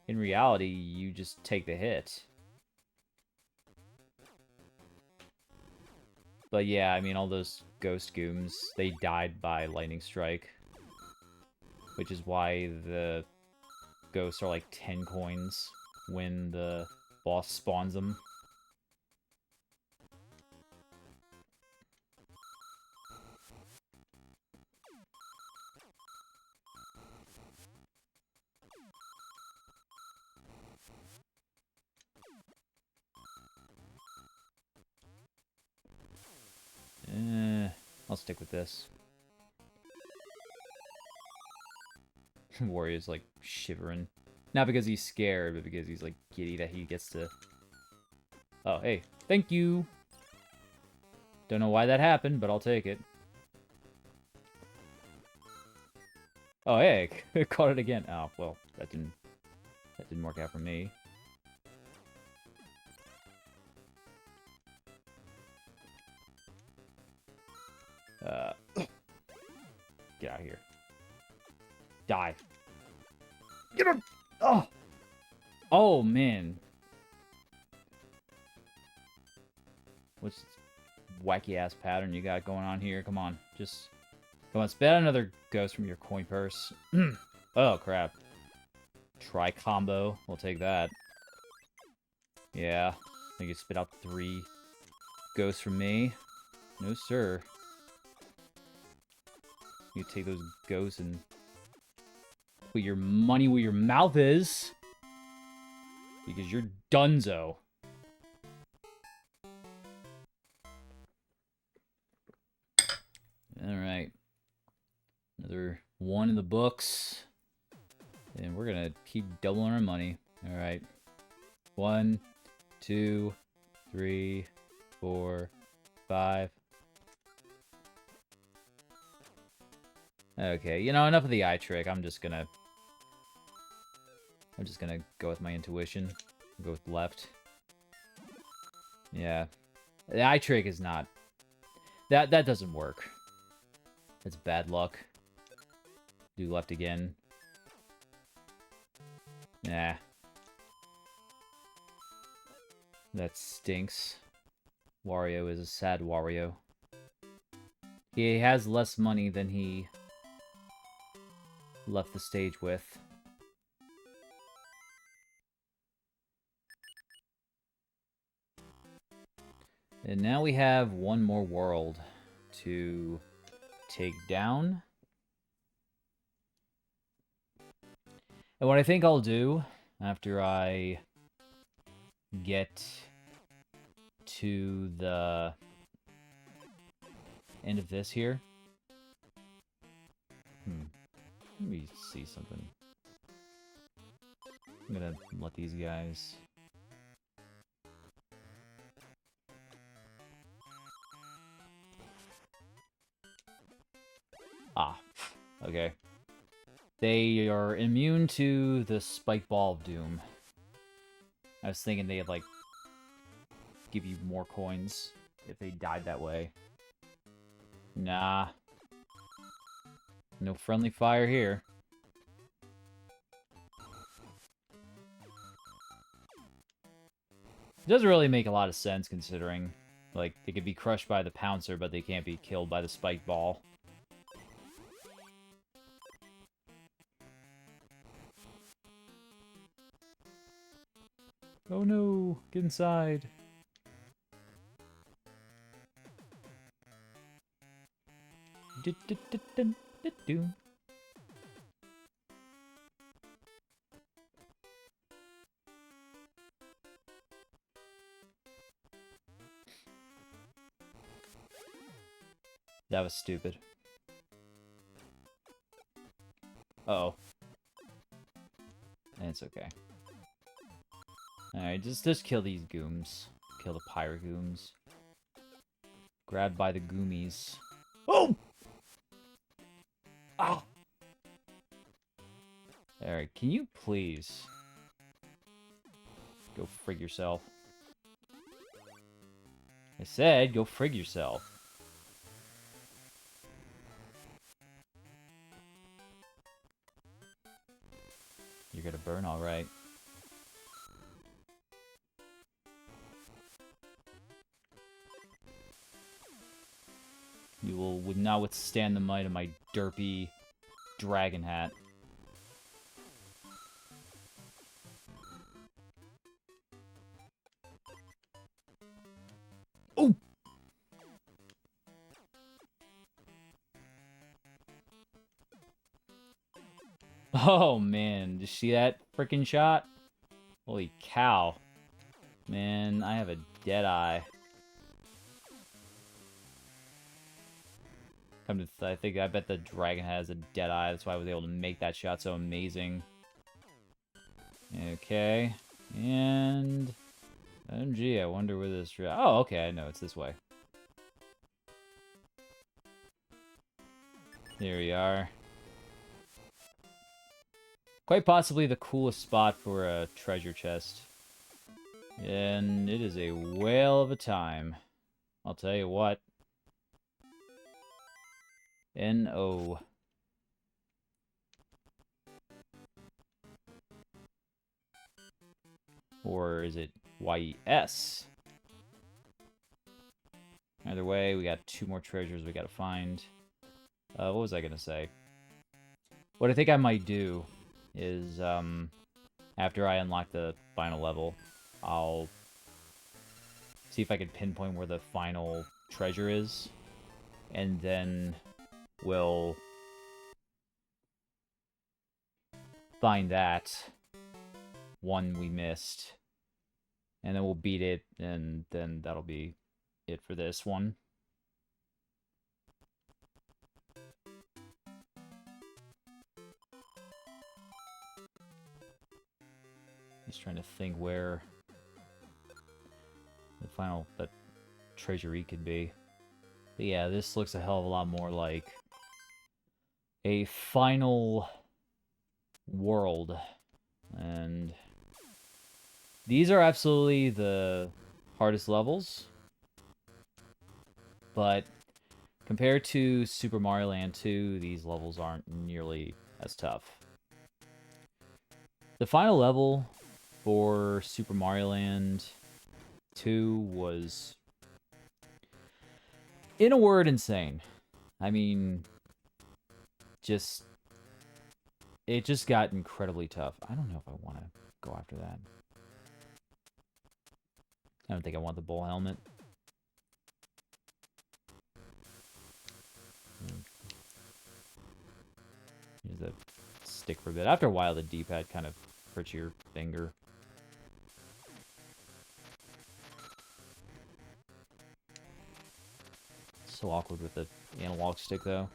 in reality, you just take the hit. But yeah, I mean, all those ghost gooms, they died by lightning strike. Which is why the ghosts are like 10 coins when the boss spawns them. I'll stick with this. Wario's like shivering. Not because he's scared, but because he's like giddy that he gets to... Oh, hey. Thank you! Don't know why that happened, but I'll take it. Oh, hey! Caught it again. Oh, well, that didn't work out for me. Get out of here. Die. Get him! Oh! Oh, man. What's this wacky-ass pattern you got going on here? Come on. Just... Come on, spit out another ghost from your coin purse. Oh, crap. Try combo. We'll take that. Yeah. I think you spit out 3 ghosts from me. No, sir. You take those ghosts and put your money where your mouth is. Because you're dunzo. Alright. Another 1 in the books. And we're gonna keep doubling our money. Alright. 1, 2, 3, 4, 5. Okay, you know, enough of the eye trick. I'm just gonna go with my intuition. Go with left. Yeah. The eye trick is not... That doesn't work. That's bad luck. Do left again. Nah. That stinks. Wario is a sad Wario. He has less money than he left the stage with. And now we have one more world to take down. And what I think I'll do after I get to the end of this here. Let me see something. I'm gonna let these guys... Ah, okay. They are immune to the Spike Ball of Doom. I was thinking they'd, like, give you more coins if they died that way. Nah. No friendly fire here. It doesn't really make a lot of sense considering, like, they could be crushed by the Pouncer, but they can't be killed by the Spike Ball. Oh no! Get inside! That was stupid. Uh-oh. And it's okay. Alright, just kill these gooms. Kill the Pyrogooms. Grabbed by the goomies. Oh! Ah! Alright, can you please... go frig yourself. I said, go frig yourself. You're gonna burn alright. You would not withstand the might of my derpy dragon hat. Oh! Oh man, did you see that freaking shot? Holy cow. Man, I have a dead eye. I bet the dragon has a dead eye. That's why I was able to make that shot so amazing. Okay. And... OMG, I wonder where this... Oh, okay, I know. It's this way. Here we are. Quite possibly the coolest spot for a treasure chest. And it is a whale of a time. I'll tell you what. N-O. Or is it Y-E-S? Either way, we got 2 more treasures we gotta find. What was I gonna say? What I think I might do is, after I unlock the final level, I'll see if I can pinpoint where the final treasure is, and then we'll find that one we missed, and then we'll beat it, and then that'll be it for this one. Just trying to think where the final treasury could be. But yeah, this looks a hell of a lot more like a final world. And these are absolutely the hardest levels. But compared to Super Mario Land 2, these levels aren't nearly as tough. The final level for Super Mario Land 2 was, in a word, insane. I mean, just it just got incredibly tough. I don't know if I want to go after that. I don't think I want the bull helmet. Use the stick for a bit. After a while, the D-pad kind of hurts your finger. So awkward with the analog stick, though.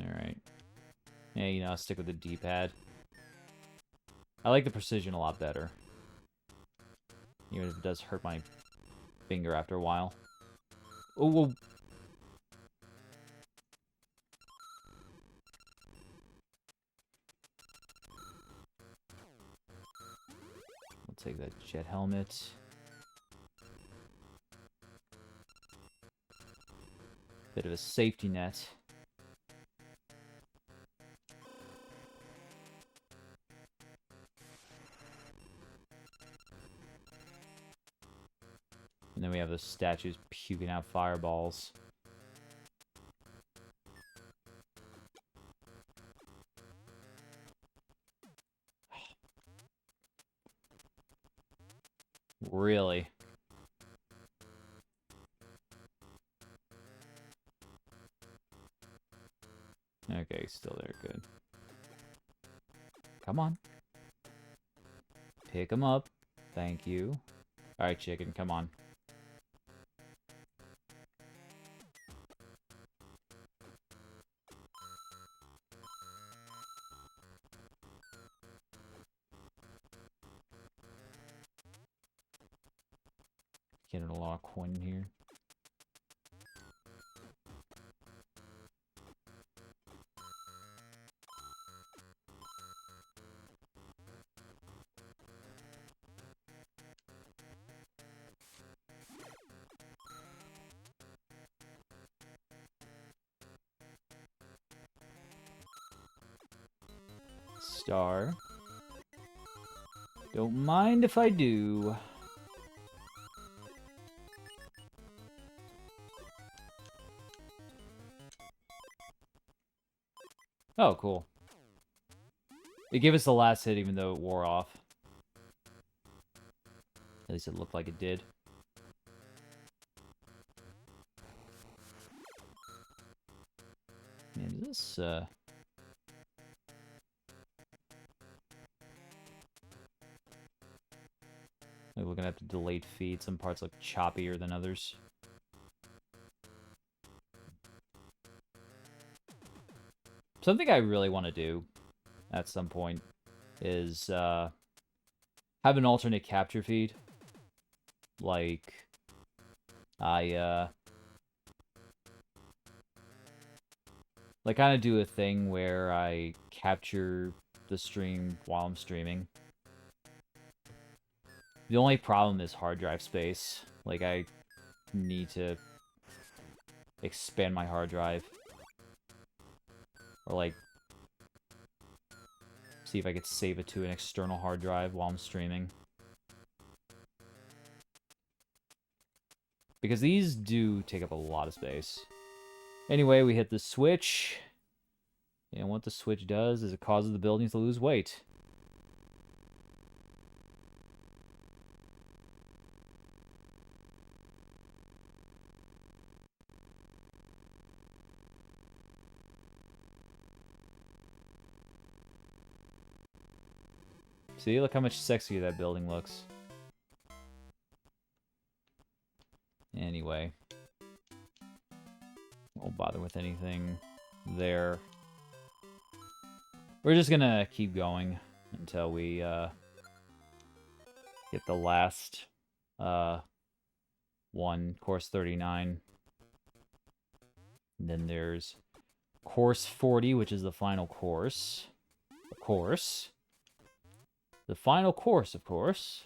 Alright. Yeah, you know, I'll stick with the D-pad. I like the precision a lot better. Even if it does hurt my finger after a while. Oh, whoa. We'll take that jet helmet. Bit of a safety net. And then we have the statues puking out fireballs. Really? Okay, still there. Good. Come on. Pick him up. Thank you. Alright, chicken, come on. Getting a lot of coin here. Star. Don't mind if I do. Oh, cool. It gave us the last hit even though it wore off. At least it looked like it did. Man, is this, Maybe we're gonna have to delayed feed. Some parts look choppier than others. Something I really want to do at some point is have an alternate capture feed. Like, I like kind of do a thing where I capture the stream while I'm streaming. The only problem is hard drive space. Like, I need to expand my hard drive. Or, like, see if I could save it to an external hard drive while I'm streaming. Because these do take up a lot of space. Anyway, we hit the switch. And what the switch does is it causes the buildings to lose weight. See, look how much sexier that building looks. Anyway. Won't bother with anything there. We're just gonna keep going until we get the last one, course 39. And then there's Course 40, which is the final course. Of course. The final course, of course.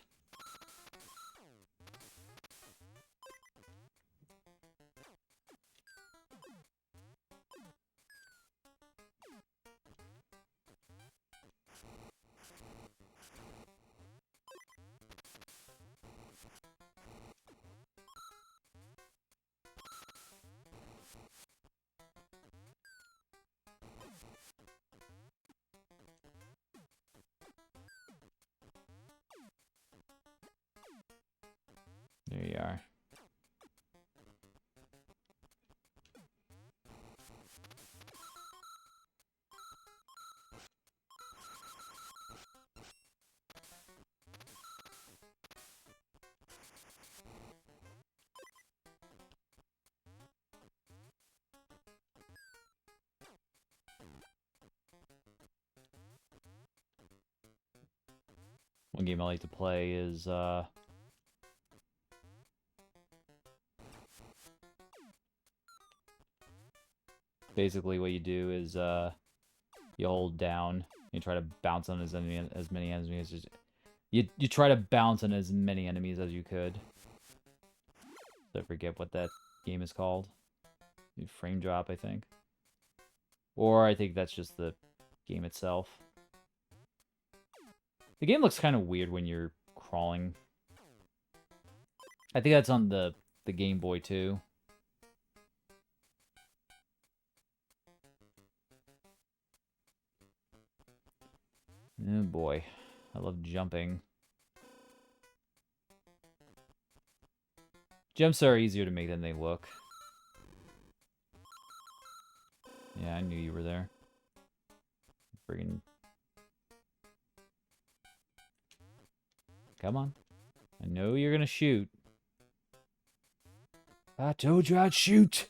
There you are. One game I like to play is basically what you do is you hold down, you try to bounce on as many enemies as you try to bounce on as many enemies as you could. I forget what that game is called. Frame drop, I think. Or I think that's just the game itself. The game looks kind of weird when you're crawling. I think that's on the Game Boy too. Oh boy, I love jumping. Jumps are easier to make than they look. Yeah, I knew you were there. Friggin'. Come on. I know you're gonna shoot. I told you I'd shoot!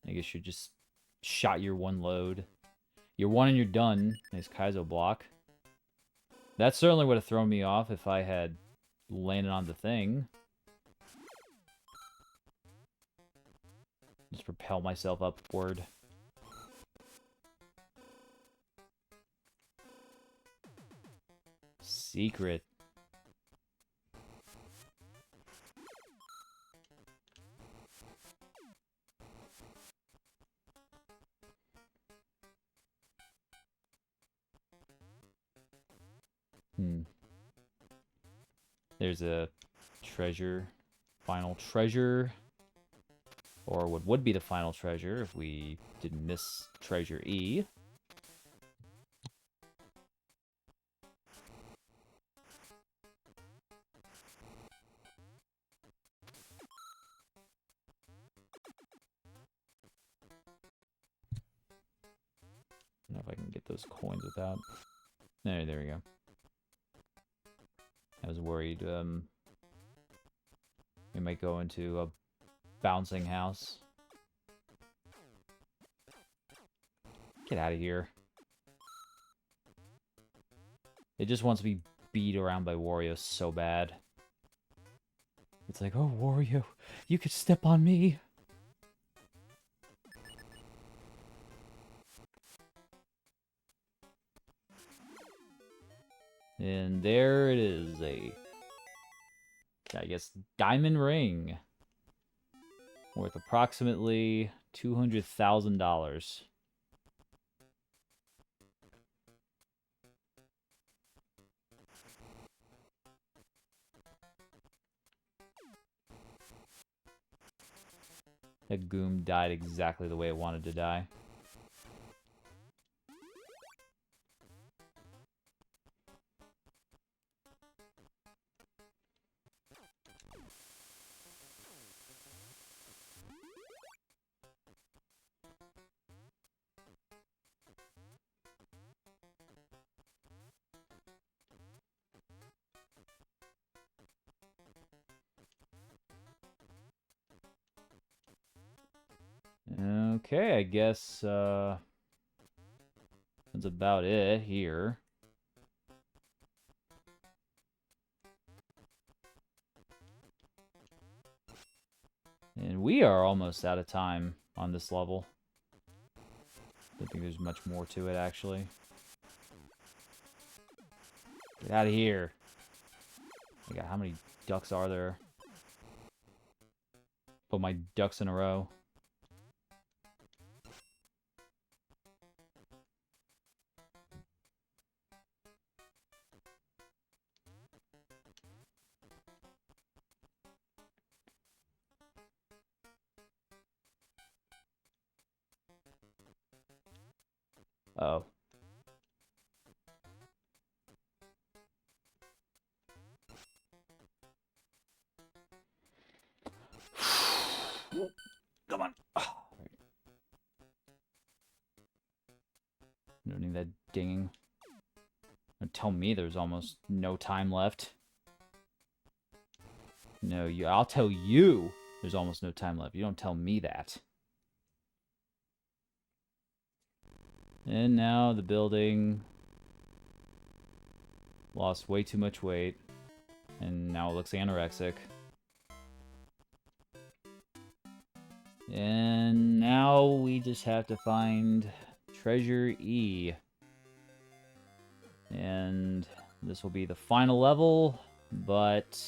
I guess you just shot your one load. You're one and you're done. Nice Kaizo block. That certainly would have thrown me off if I had landed on the thing. Just propel myself upward. Secret. There's a treasure. Final treasure. Or what would be the final treasure if we didn't miss treasure E. I don't know if I can get those coins without... There we go. I was worried we might go into a bouncing house. Get out of here. It just wants to be beat around by Wario so bad. It's like, oh, Wario, you could step on me. And there it is, I guess, diamond ring. Worth approximately $200,000. That Goom died exactly the way it wanted to die. Okay, I guess that's about it here. And we are almost out of time. on this level. Don't think there's much more to it, actually. Get out of here. Oh my god, how many ducks are there? Put my ducks in a row. Oh. Come on. Don't need that dinging. Don't tell me there's almost no time left. No, I'll tell you there's almost no time left. You don't tell me that. And now the building lost way too much weight. And now it looks anorexic. And now we just have to find Treasure E. And this will be the final level, but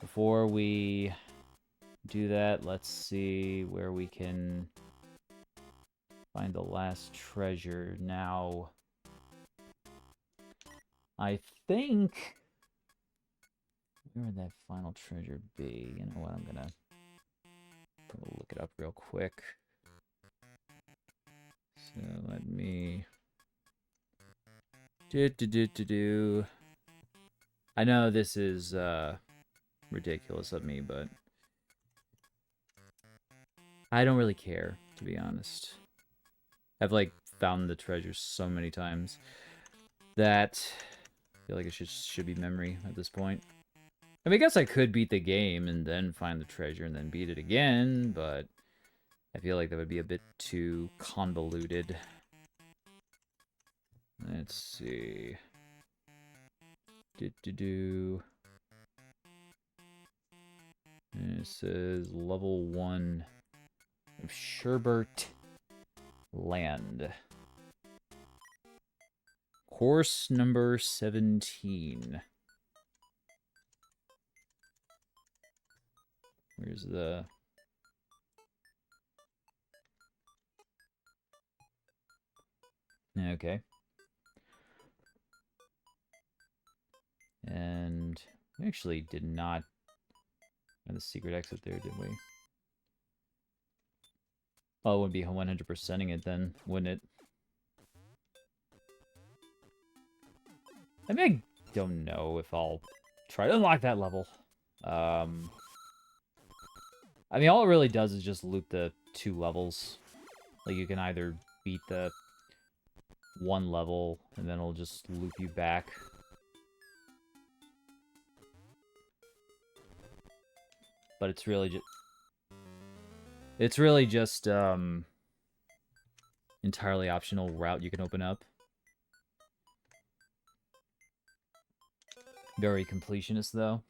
before we do that, let's see where we can find the last treasure. Now, I think... where would that final treasure be? You know what, I'm gonna look it up real quick. So let me... I know this is ridiculous of me, but I don't really care, to be honest. I've like found the treasures so many times that I feel like it should be memory at this point. I mean, I guess I could beat the game and then find the treasure and then beat it again, but I feel like that would be a bit too convoluted. Let's see. And it says level 1 of Sherbert Land. Course number 17. Where's the... okay. And we actually did not have the secret exit there, did we? Oh, it wouldn't be 100%ing it then, wouldn't it? I mean, I don't know if I'll try to unlock that level. I mean, all it really does is just loop the 2 levels. Like, you can either beat the 1 level, and then it'll just loop you back. But it's really just... entirely optional route you can open up. Very completionist, though.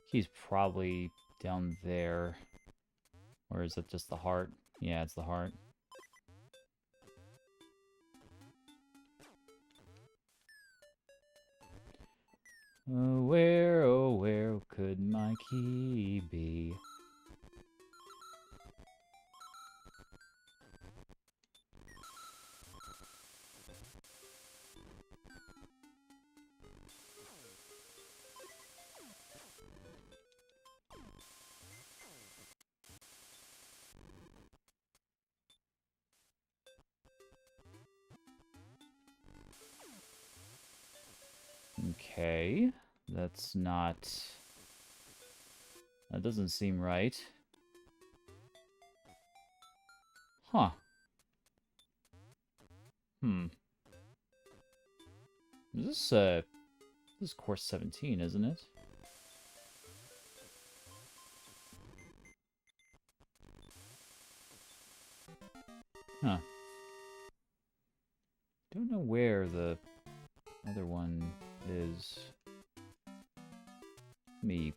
He's probably down there. Or is it just the heart? Yeah, it's the heart. Oh, where could my key be? Okay. That's not... That doesn't seem right. Huh. Is this is course 17, isn't it? Huh. Don't know where the other one is. Let me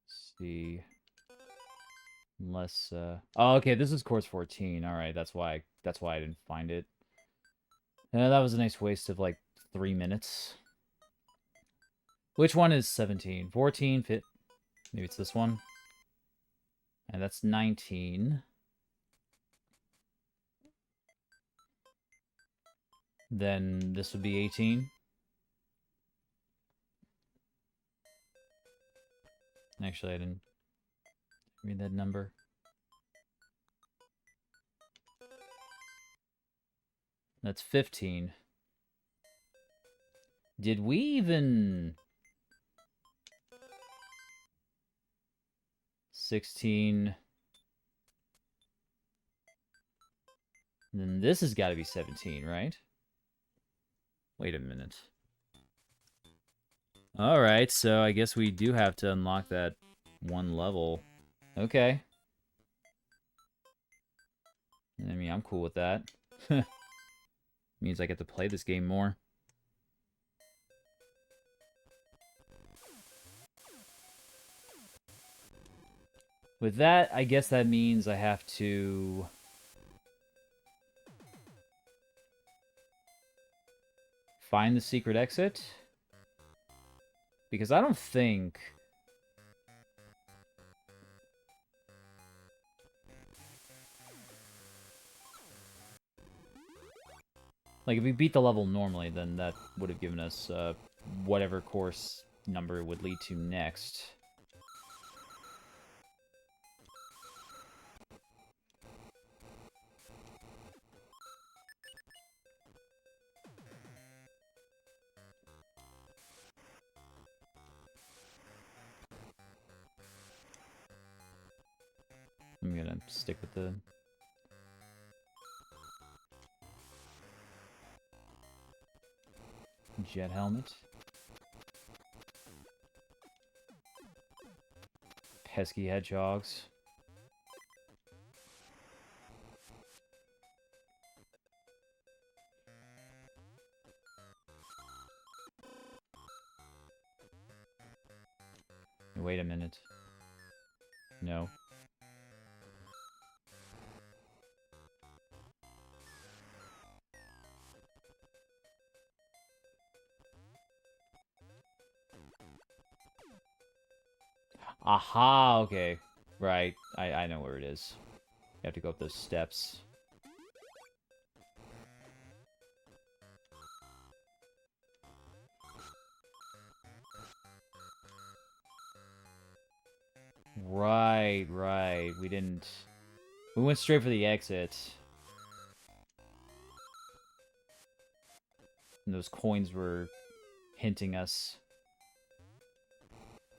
see. Unless, oh, okay, this is course 14. Alright, that's why I didn't find it. That was a nice waste of, like, 3 minutes. Which one is 17? 14, fit. Maybe it's this one. And that's 19. Then this would be 18. Actually, I didn't read that number. That's 15. Did we even... 16... Then this has got to be 17, right? Wait a minute. Alright, so I guess we do have to unlock that one level. Okay. I mean, I'm cool with that. Means I get to play this game more. With that, I guess that means I have to... find the secret exit? Because I don't think... Like, if we beat the level normally, then that would have given us whatever course number it would lead to next. I'm gonna stick with the... jet helmet. Pesky hedgehogs. Wait a minute. No. Aha, okay. Right, I know where it is. You have to go up those steps. Right, right. We didn't... We went straight for the exit. And those coins were hinting us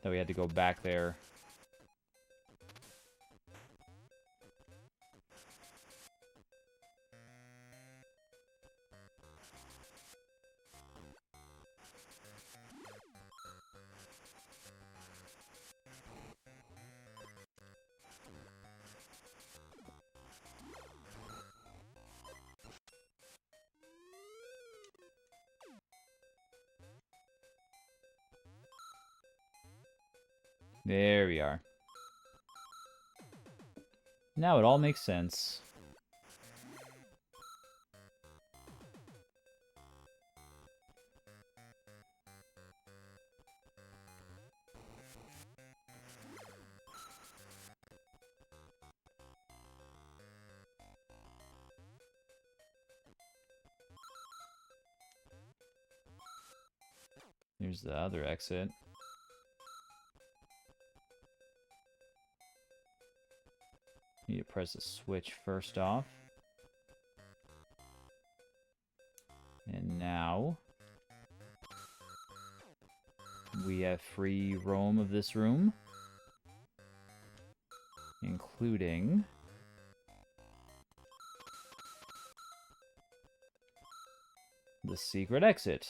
that we had to go back there. There we are. Now it all makes sense. Here's the other exit. Need to press the switch first off. And now... we have free roam of this room, including the secret exit.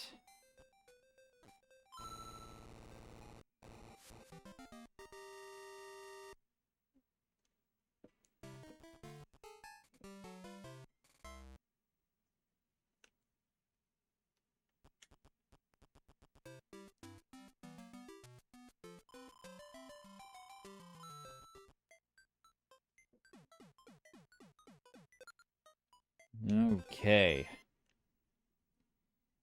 Okay.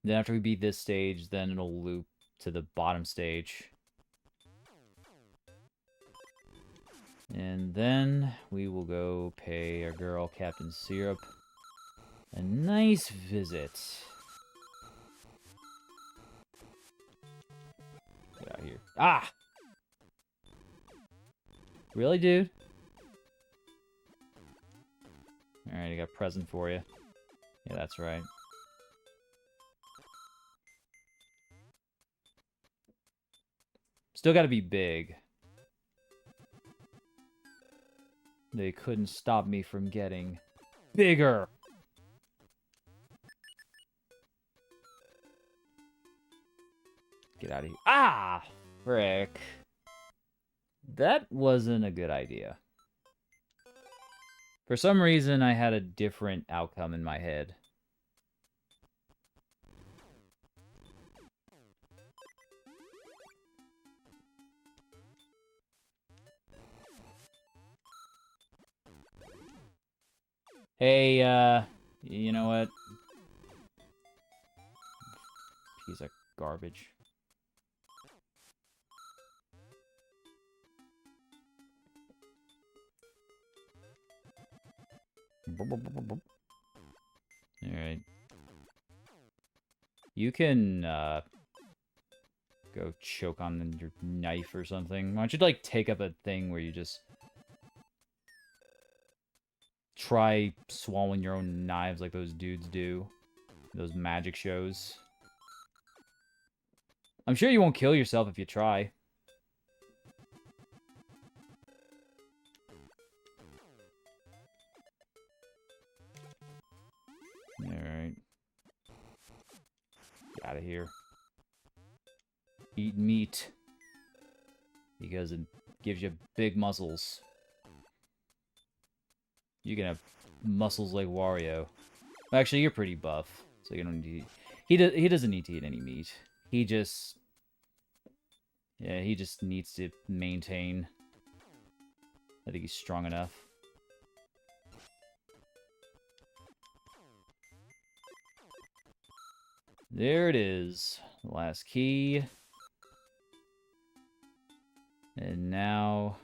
Then after we beat this stage, then it'll loop to the bottom stage. And then we will go pay our girl, Captain Syrup, a nice visit. Get out of here. Ah! Really, dude? Alright, I got a present for you. Yeah, that's right. Still gotta be big. They couldn't stop me from getting bigger. Get out of here. Ah! Frick. That wasn't a good idea. For some reason, I had a different outcome in my head. Hey, you know what? Piece of garbage. Alright. You can, go choke on your knife or something. Why don't you, like, take up a thing where you just try swallowing your own knives like those dudes do. Those magic shows. I'm sure you won't kill yourself if you try. Alright. Get out of here. Eat meat. Because it gives you big muscles. You can have muscles like Wario. Actually, you're pretty buff, so you don't need to eat. He doesn't need to eat any meat. He just... Yeah, he just needs to maintain. I think he's strong enough. There it is. Last key. And now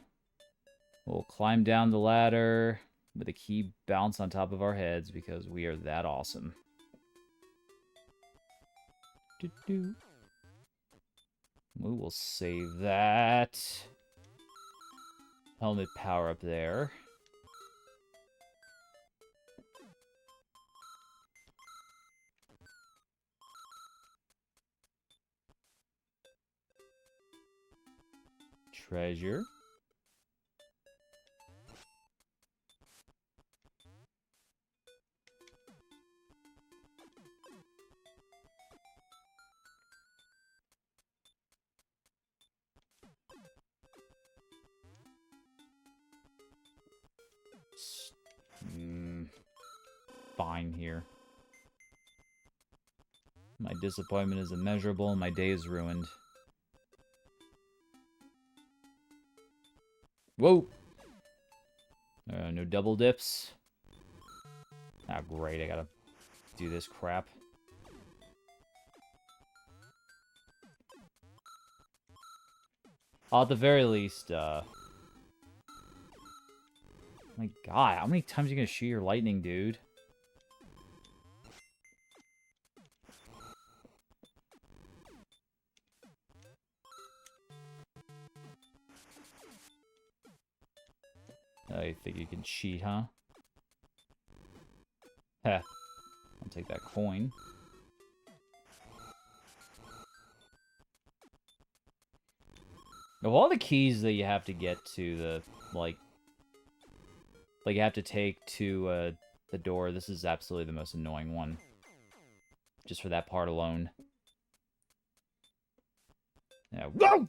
we'll climb down the ladder with a key bounce on top of our heads because we are that awesome. We will save that. Helmet power up there. Treasure. Fine here. My disappointment is immeasurable and my day is ruined. Whoa! No double dips. Ah, great, I gotta do this crap. At the very least, my god, how many times are you gonna shoot your lightning, dude? I think you can cheat, huh? Heh. I'll take that coin. Of all the keys that you have to get to the, like you have to take to, the door, this is absolutely the most annoying one. Just for that part alone. Yeah. Whoa!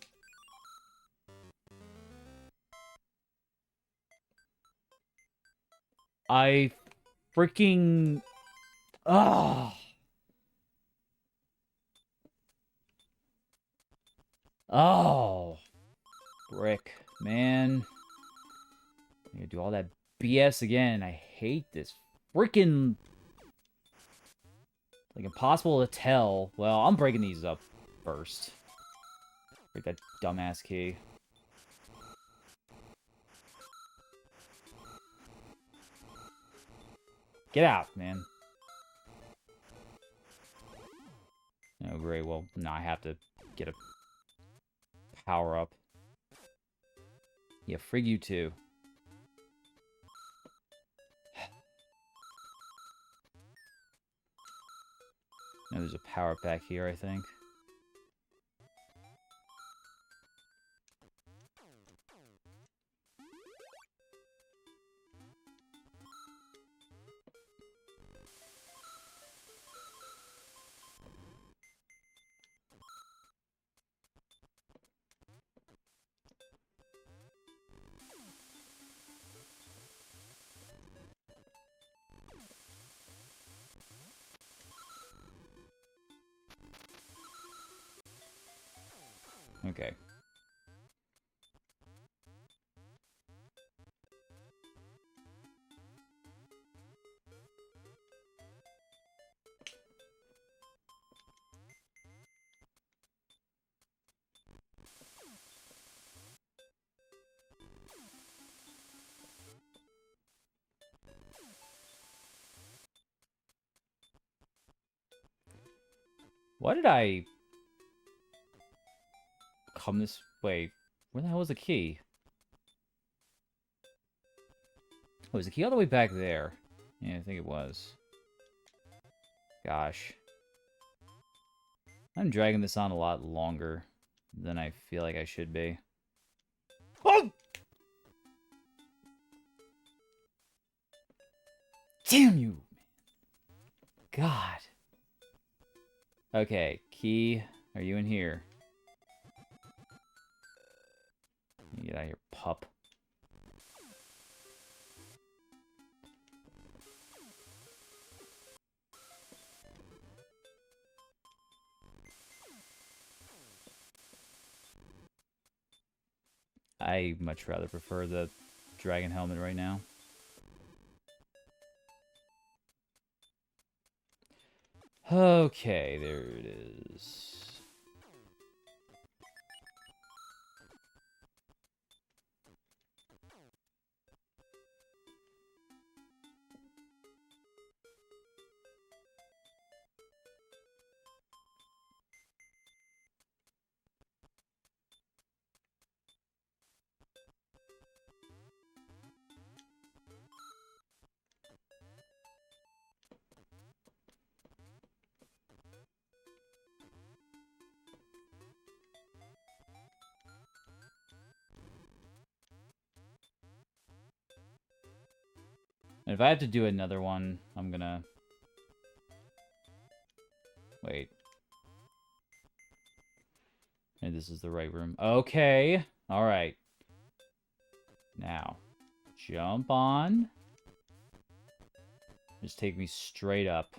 I freaking... Oh! Oh! Brick, man. I'm gonna do all that BS again. I hate this freaking... Like, impossible to tell. Well, I'm breaking these up first. Break that dumbass key. Get out, man. Oh, great. Well, now I have to get a power-up. Yeah, frig you too. Now there's a power-up back here, I think. Okay. Why did I come this way? Where the hell was the key? Oh, was the key all the way back there? Yeah, I think it was. Gosh. I'm dragging this on a lot longer than I feel like I should be. Oh! Damn you! God. Okay, key, are you in here? Get out of here, pup. I much rather prefer the dragon helmet right now. Okay, there it is. And if I have to do another one, I'm gonna... Wait. Maybe this is the right room. Okay. Alright. Now. Jump on. Just take me straight up.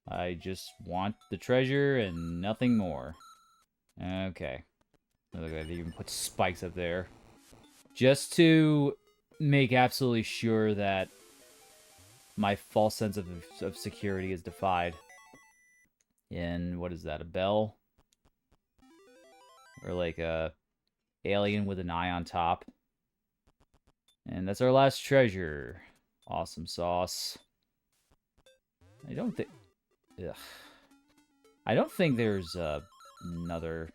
I just want the treasure and nothing more. Okay. Look, they even put spikes up there. Just to make absolutely sure that my false sense of security is defied. And what is that, a bell? Or like a alien with an eye on top. And that's our last treasure. Awesome sauce. I don't think... Ugh. I don't think there's another...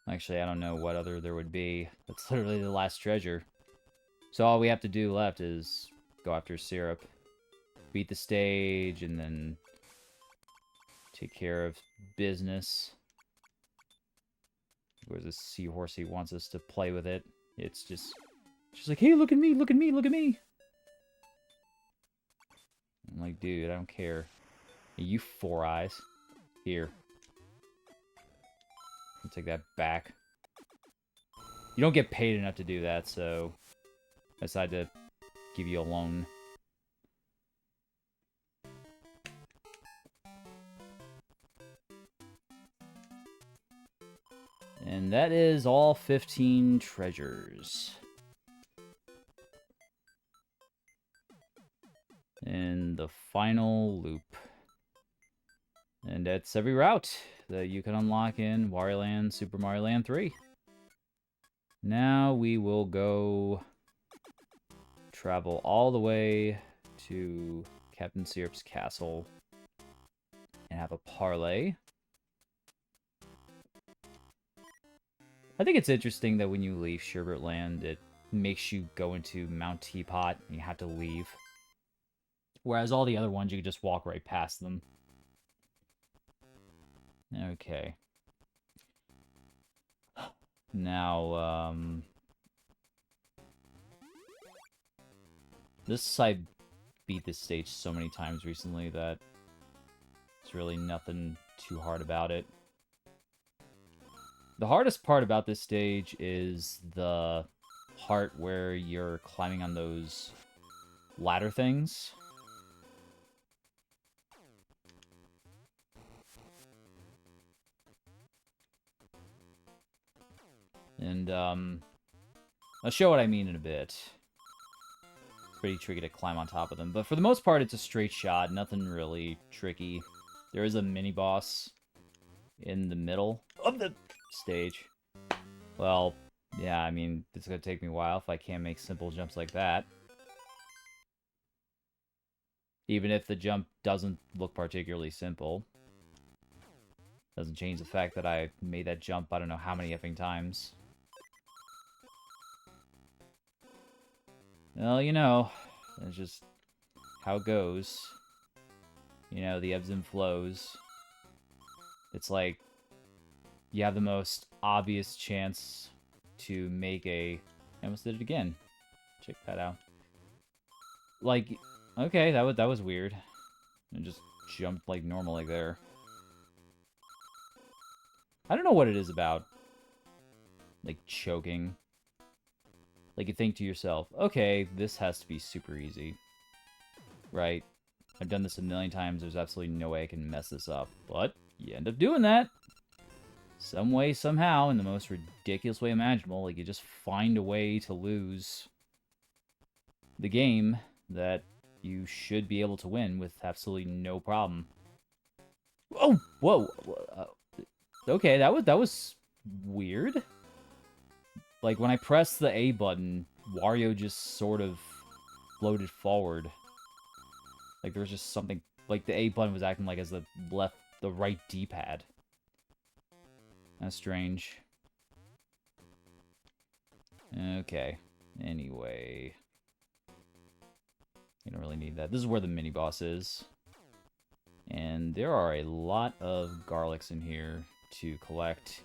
Actually, I don't know what other there would be. That's literally the last treasure. So all we have to do left is go after Syrup, beat the stage, and then take care of business. Where's this seahorse? He wants us to play with it. It's just... She's like, hey, look at me, look at me, look at me! I'm like, dude, I don't care. Hey, you four eyes. Here. I'll take that back. You don't get paid enough to do that, so I decided to give you a loan. And that is all 15 treasures. And the final loop. And that's every route that you can unlock in Wario Land, Super Mario Land 3. Now we will go travel all the way to Captain Syrup's castle and have a parlay. I think it's interesting that when you leave Sherbet Land, it makes you go into Mount Teapot and you have to leave. Whereas all the other ones, you can just walk right past them. Okay. Now, I beat this stage so many times recently that it's really nothing too hard about it. The hardest part about this stage is the part where you're climbing on those ladder things. And, I'll show what I mean in a bit. It's pretty tricky to climb on top of them. But for the most part, it's a straight shot. Nothing really tricky. There is a mini-boss in the middle of the stage. Well, yeah, I mean, it's gonna take me a while if I can't make simple jumps like that. Even if the jump doesn't look particularly simple. Doesn't change the fact that I made that jump I don't know how many effing times. Well, you know, that's just how it goes. You know, the ebbs and flows. It's like, you have the most obvious chance to make a... I almost did it again. Check that out. Like, okay, that was weird. And just jumped like normal like there. I don't know what it is about, like, choking. Like, you think to yourself, okay, this has to be super easy. Right? I've done this a million times, there's absolutely no way I can mess this up. But, you end up doing that. Some way, somehow, in the most ridiculous way imaginable. Like, you just find a way to lose the game that you should be able to win with absolutely no problem. Oh, whoa. Okay, that was weird. Like, when I pressed the A button, Wario just sort of floated forward. Like, there was just something... Like, the A button was acting like as the right D-pad. That's strange. Okay. Anyway. You don't really need that. This is where the mini-boss is. And there are a lot of garlics in here to collect.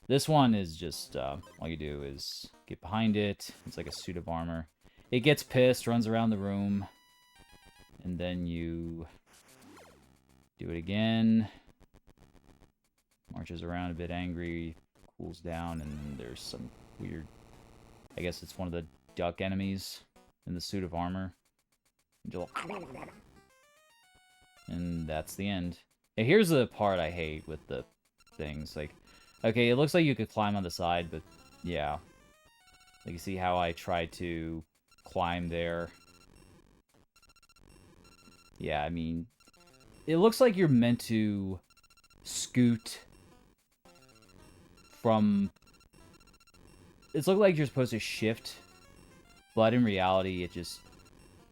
This one is just, all you do is get behind it. It's like a suit of armor. It gets pissed, runs around the room. And then you do it again. Marches around a bit angry, cools down, and there's some weird... I guess it's one of the duck enemies in the suit of armor. And that's the end. Now, here's the part I hate with the things. Like, okay, it looks like you could climb on the side, but yeah. Like, you see how I tried to climb there? Yeah, I mean, it looks like you're meant to scoot from... It's looked like you're supposed to shift, but in reality, it just...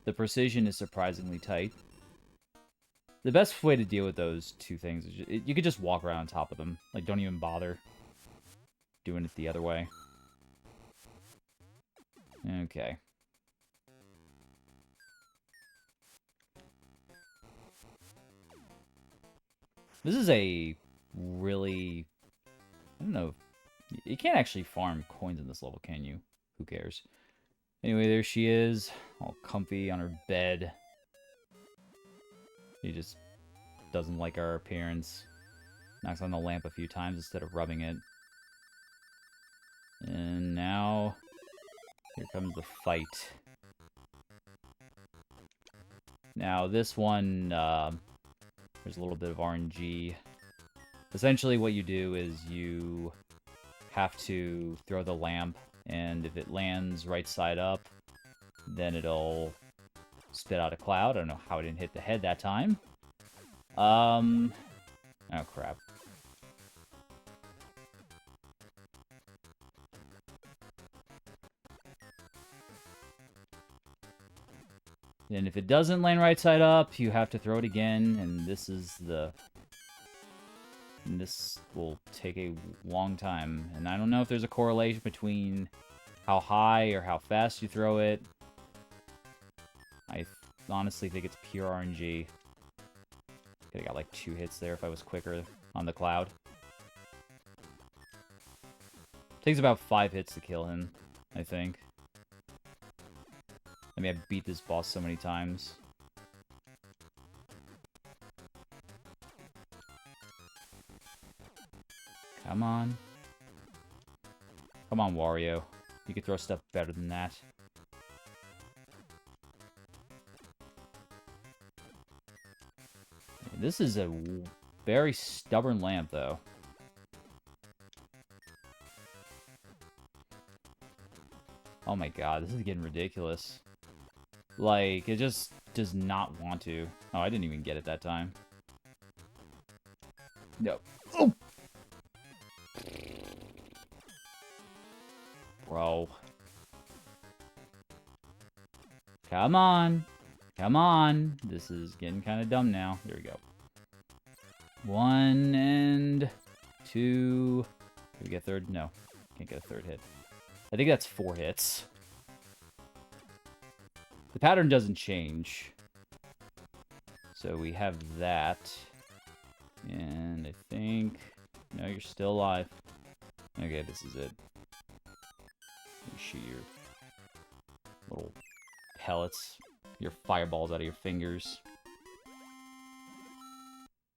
The precision is surprisingly tight. The best way to deal with those two things is you could just walk around on top of them. Like, don't even bother doing it the other way. Okay. This is a really... I don't know. You can't actually farm coins in this level, can you? Who cares? Anyway, there she is, all comfy on her bed. She just doesn't like our appearance. Knocks on the lamp a few times instead of rubbing it. And now, here comes the fight. Now, this one, there's a little bit of RNG. Essentially, what you do is you have to throw the lamp, and if it lands right side up, then it'll spit out a cloud. I don't know how it didn't hit the head that time. Oh, crap. And if it doesn't land right side up, you have to throw it again, and this is the... And this will take a long time. And I don't know if there's a correlation between how high or how fast you throw it. I honestly think it's pure RNG. Could have got like 2 hits there if I was quicker on the cloud. Takes about 5 hits to kill him, I think. I mean, I've beat this boss so many times. Come on. Come on, Wario. You can throw stuff better than that. This is a very stubborn lamp, though. Oh my god, this is getting ridiculous. Like, it just does not want to. Oh, I didn't even get it that time. No. Oh! Bro. Come on. Come on. This is getting kind of dumb now. There we go. 1 and 2. Can we get a third? No. Can't get a third hit. I think that's 4 hits. The pattern doesn't change. So we have that. And I think... No, you're still alive. Okay, this is it. You shoot your little pellets, your fireballs out of your fingers.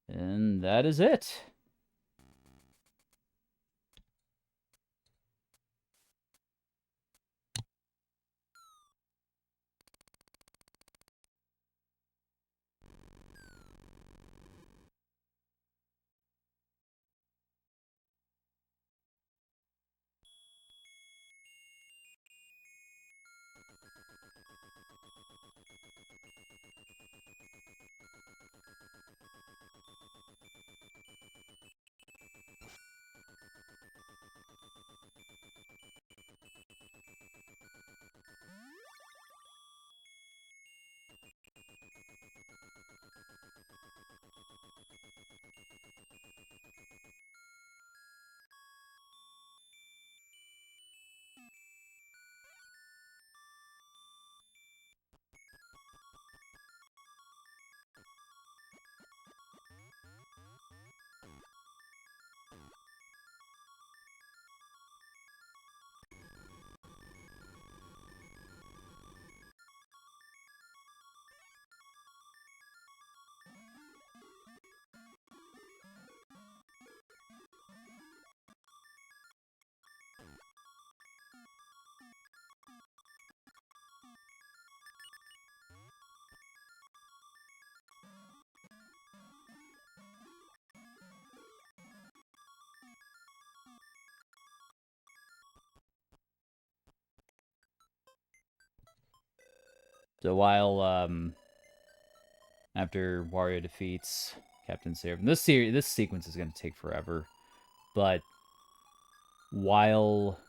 And that is it. So while, after Wario defeats Captain Seraphim, this sequence is going to take forever, but while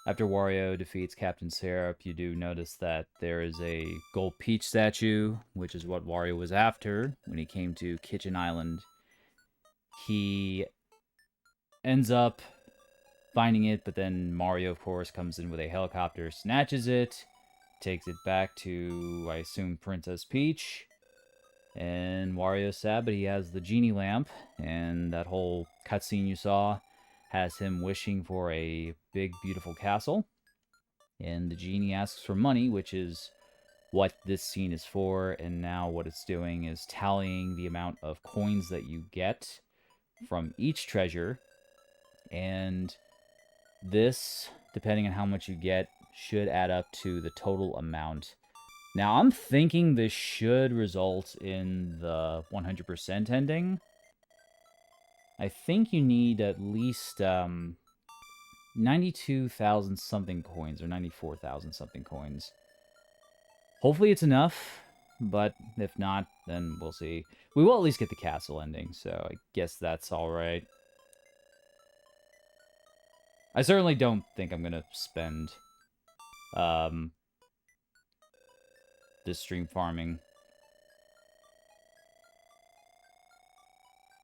after Wario defeats Captain Seraphim, you do notice that there is a gold peach statue, which is what Wario was after when he came to Kitchen Island. He ends up finding it, but then Mario, of course, comes in with a helicopter, snatches it, takes it back to, I assume, Princess Peach, And Wario's sad, but he has the genie lamp, and that whole cutscene you saw has him wishing for a big, beautiful castle. And the genie asks for money, which is what this scene is for, and now what it's doing is tallying the amount of coins that you get from each treasure, and this, depending on how much you get, should add up to the total amount. Now, I'm thinking this should result in the 100% ending. I think you need at least 92,000 something coins, or 94,000 something coins. Hopefully it's enough, but if not, then we'll see. We will at least get the castle ending, so I guess that's alright. I certainly don't think I'm gonna spend this stream farming.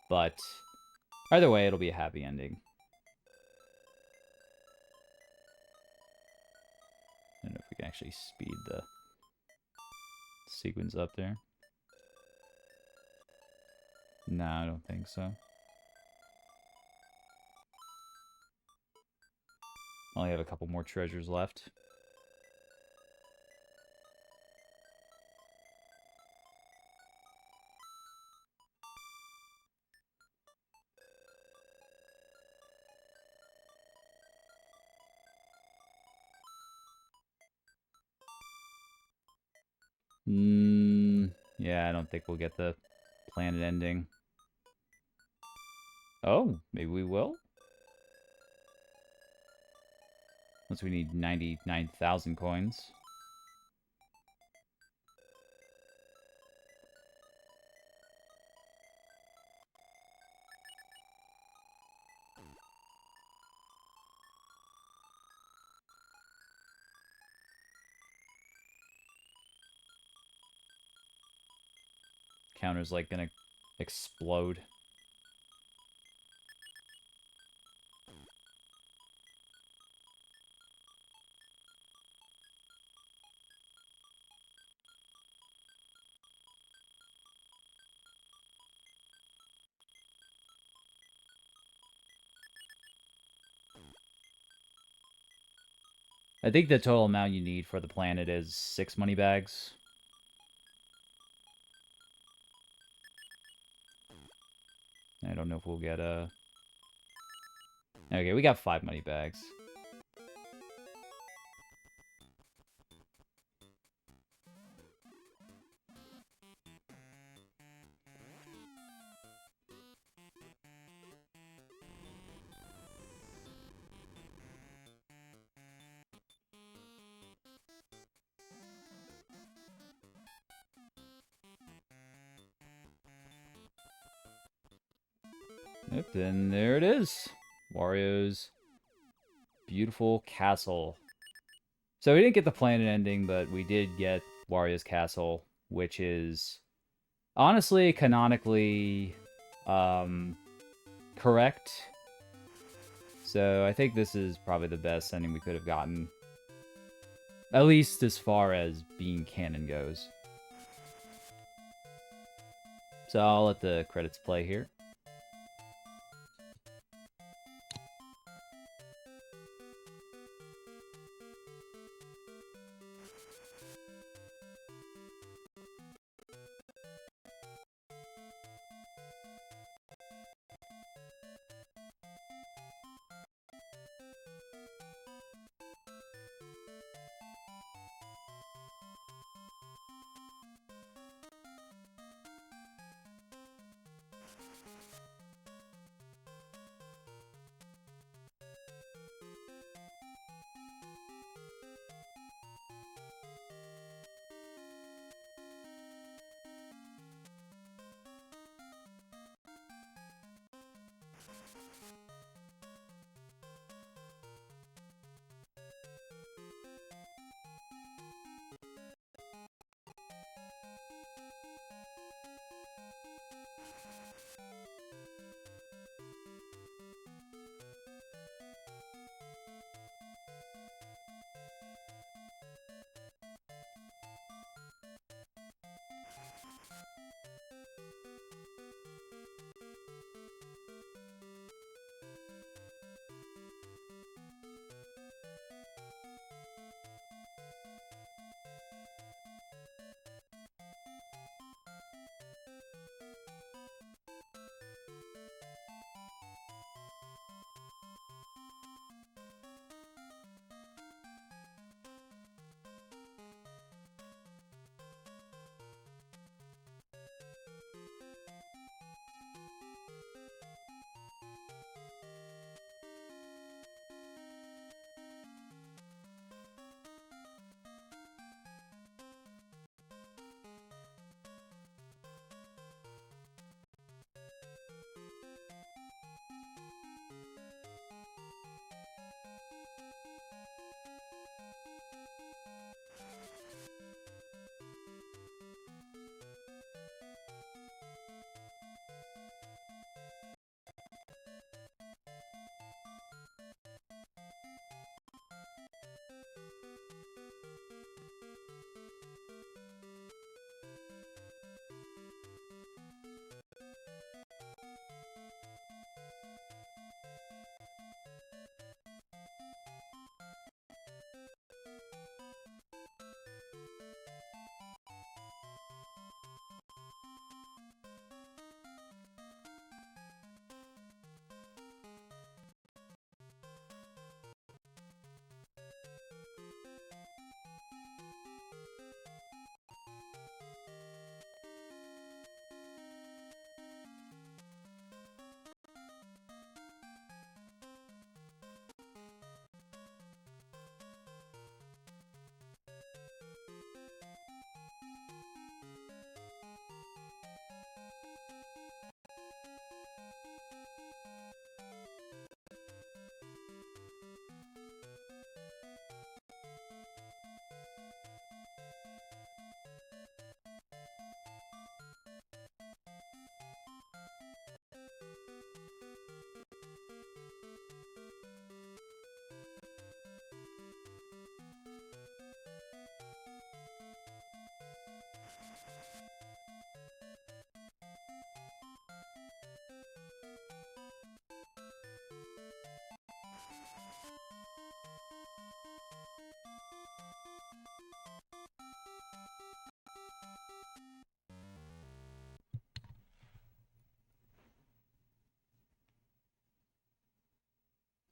But either way, it'll be a happy ending. I don't know if we can actually speed the sequence up there. No, I don't think so. I only have a couple more treasures left. Yeah, I don't think we'll get the planet ending. Oh, maybe we will? Once we need 99,000 coins. Counter's like gonna explode. I think the total amount you need for the planet is 6 money bags. I don't know if we'll get a... Okay, we got 5 money bags. Yep, and there it is. Wario's beautiful castle. So we didn't get the planet ending, but we did get Wario's castle, which is honestly, canonically, correct. So I think this is probably the best ending we could have gotten. At least as far as being canon goes. So I'll let the credits play here.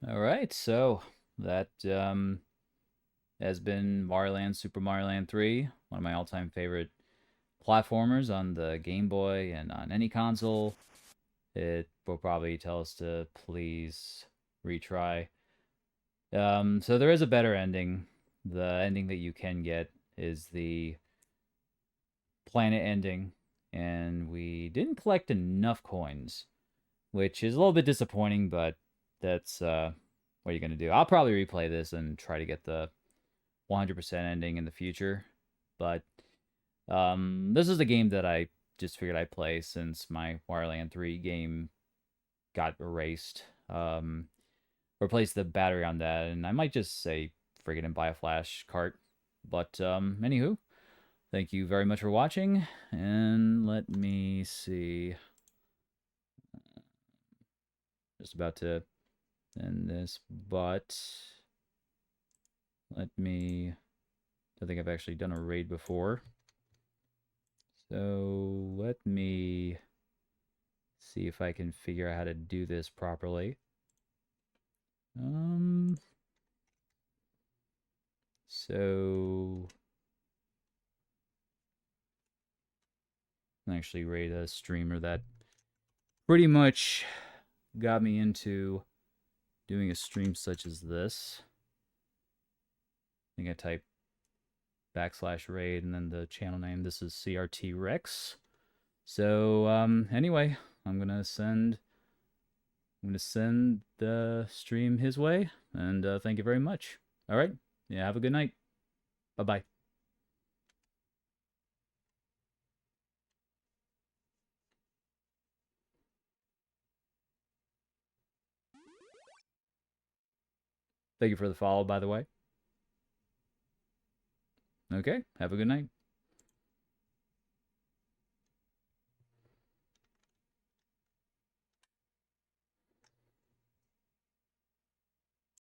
All right, so that has been Mario Land, Super Mario Land 3, one of my all-time favorite platformers on the Game Boy and on any console. It will probably tell us to please retry. So there is a better ending. The ending that you can get is the planet ending, and we didn't collect enough coins, which is a little bit disappointing, but that's what are you gonna do? I'll probably replay this and try to get the 100% ending in the future, but this is the game that I just figured I'd play since my Wario Land 3 game got erased. Replace the battery on that, and I might just say friggin' and buy a flash cart. But anywho, thank you very much for watching, and let me see. Just about to end this, but let me. I think I've actually done a raid before, so let me see if I can figure out how to do this properly. So I actually raid a streamer that pretty much got me into doing a stream such as this. I think I type /raid and then the channel name. This is CRT Rex. So anyway, I'm gonna send the stream his way, and thank you very much. All right, yeah, have a good night. Bye bye. Thank you for the follow, by the way. Okay, have a good night.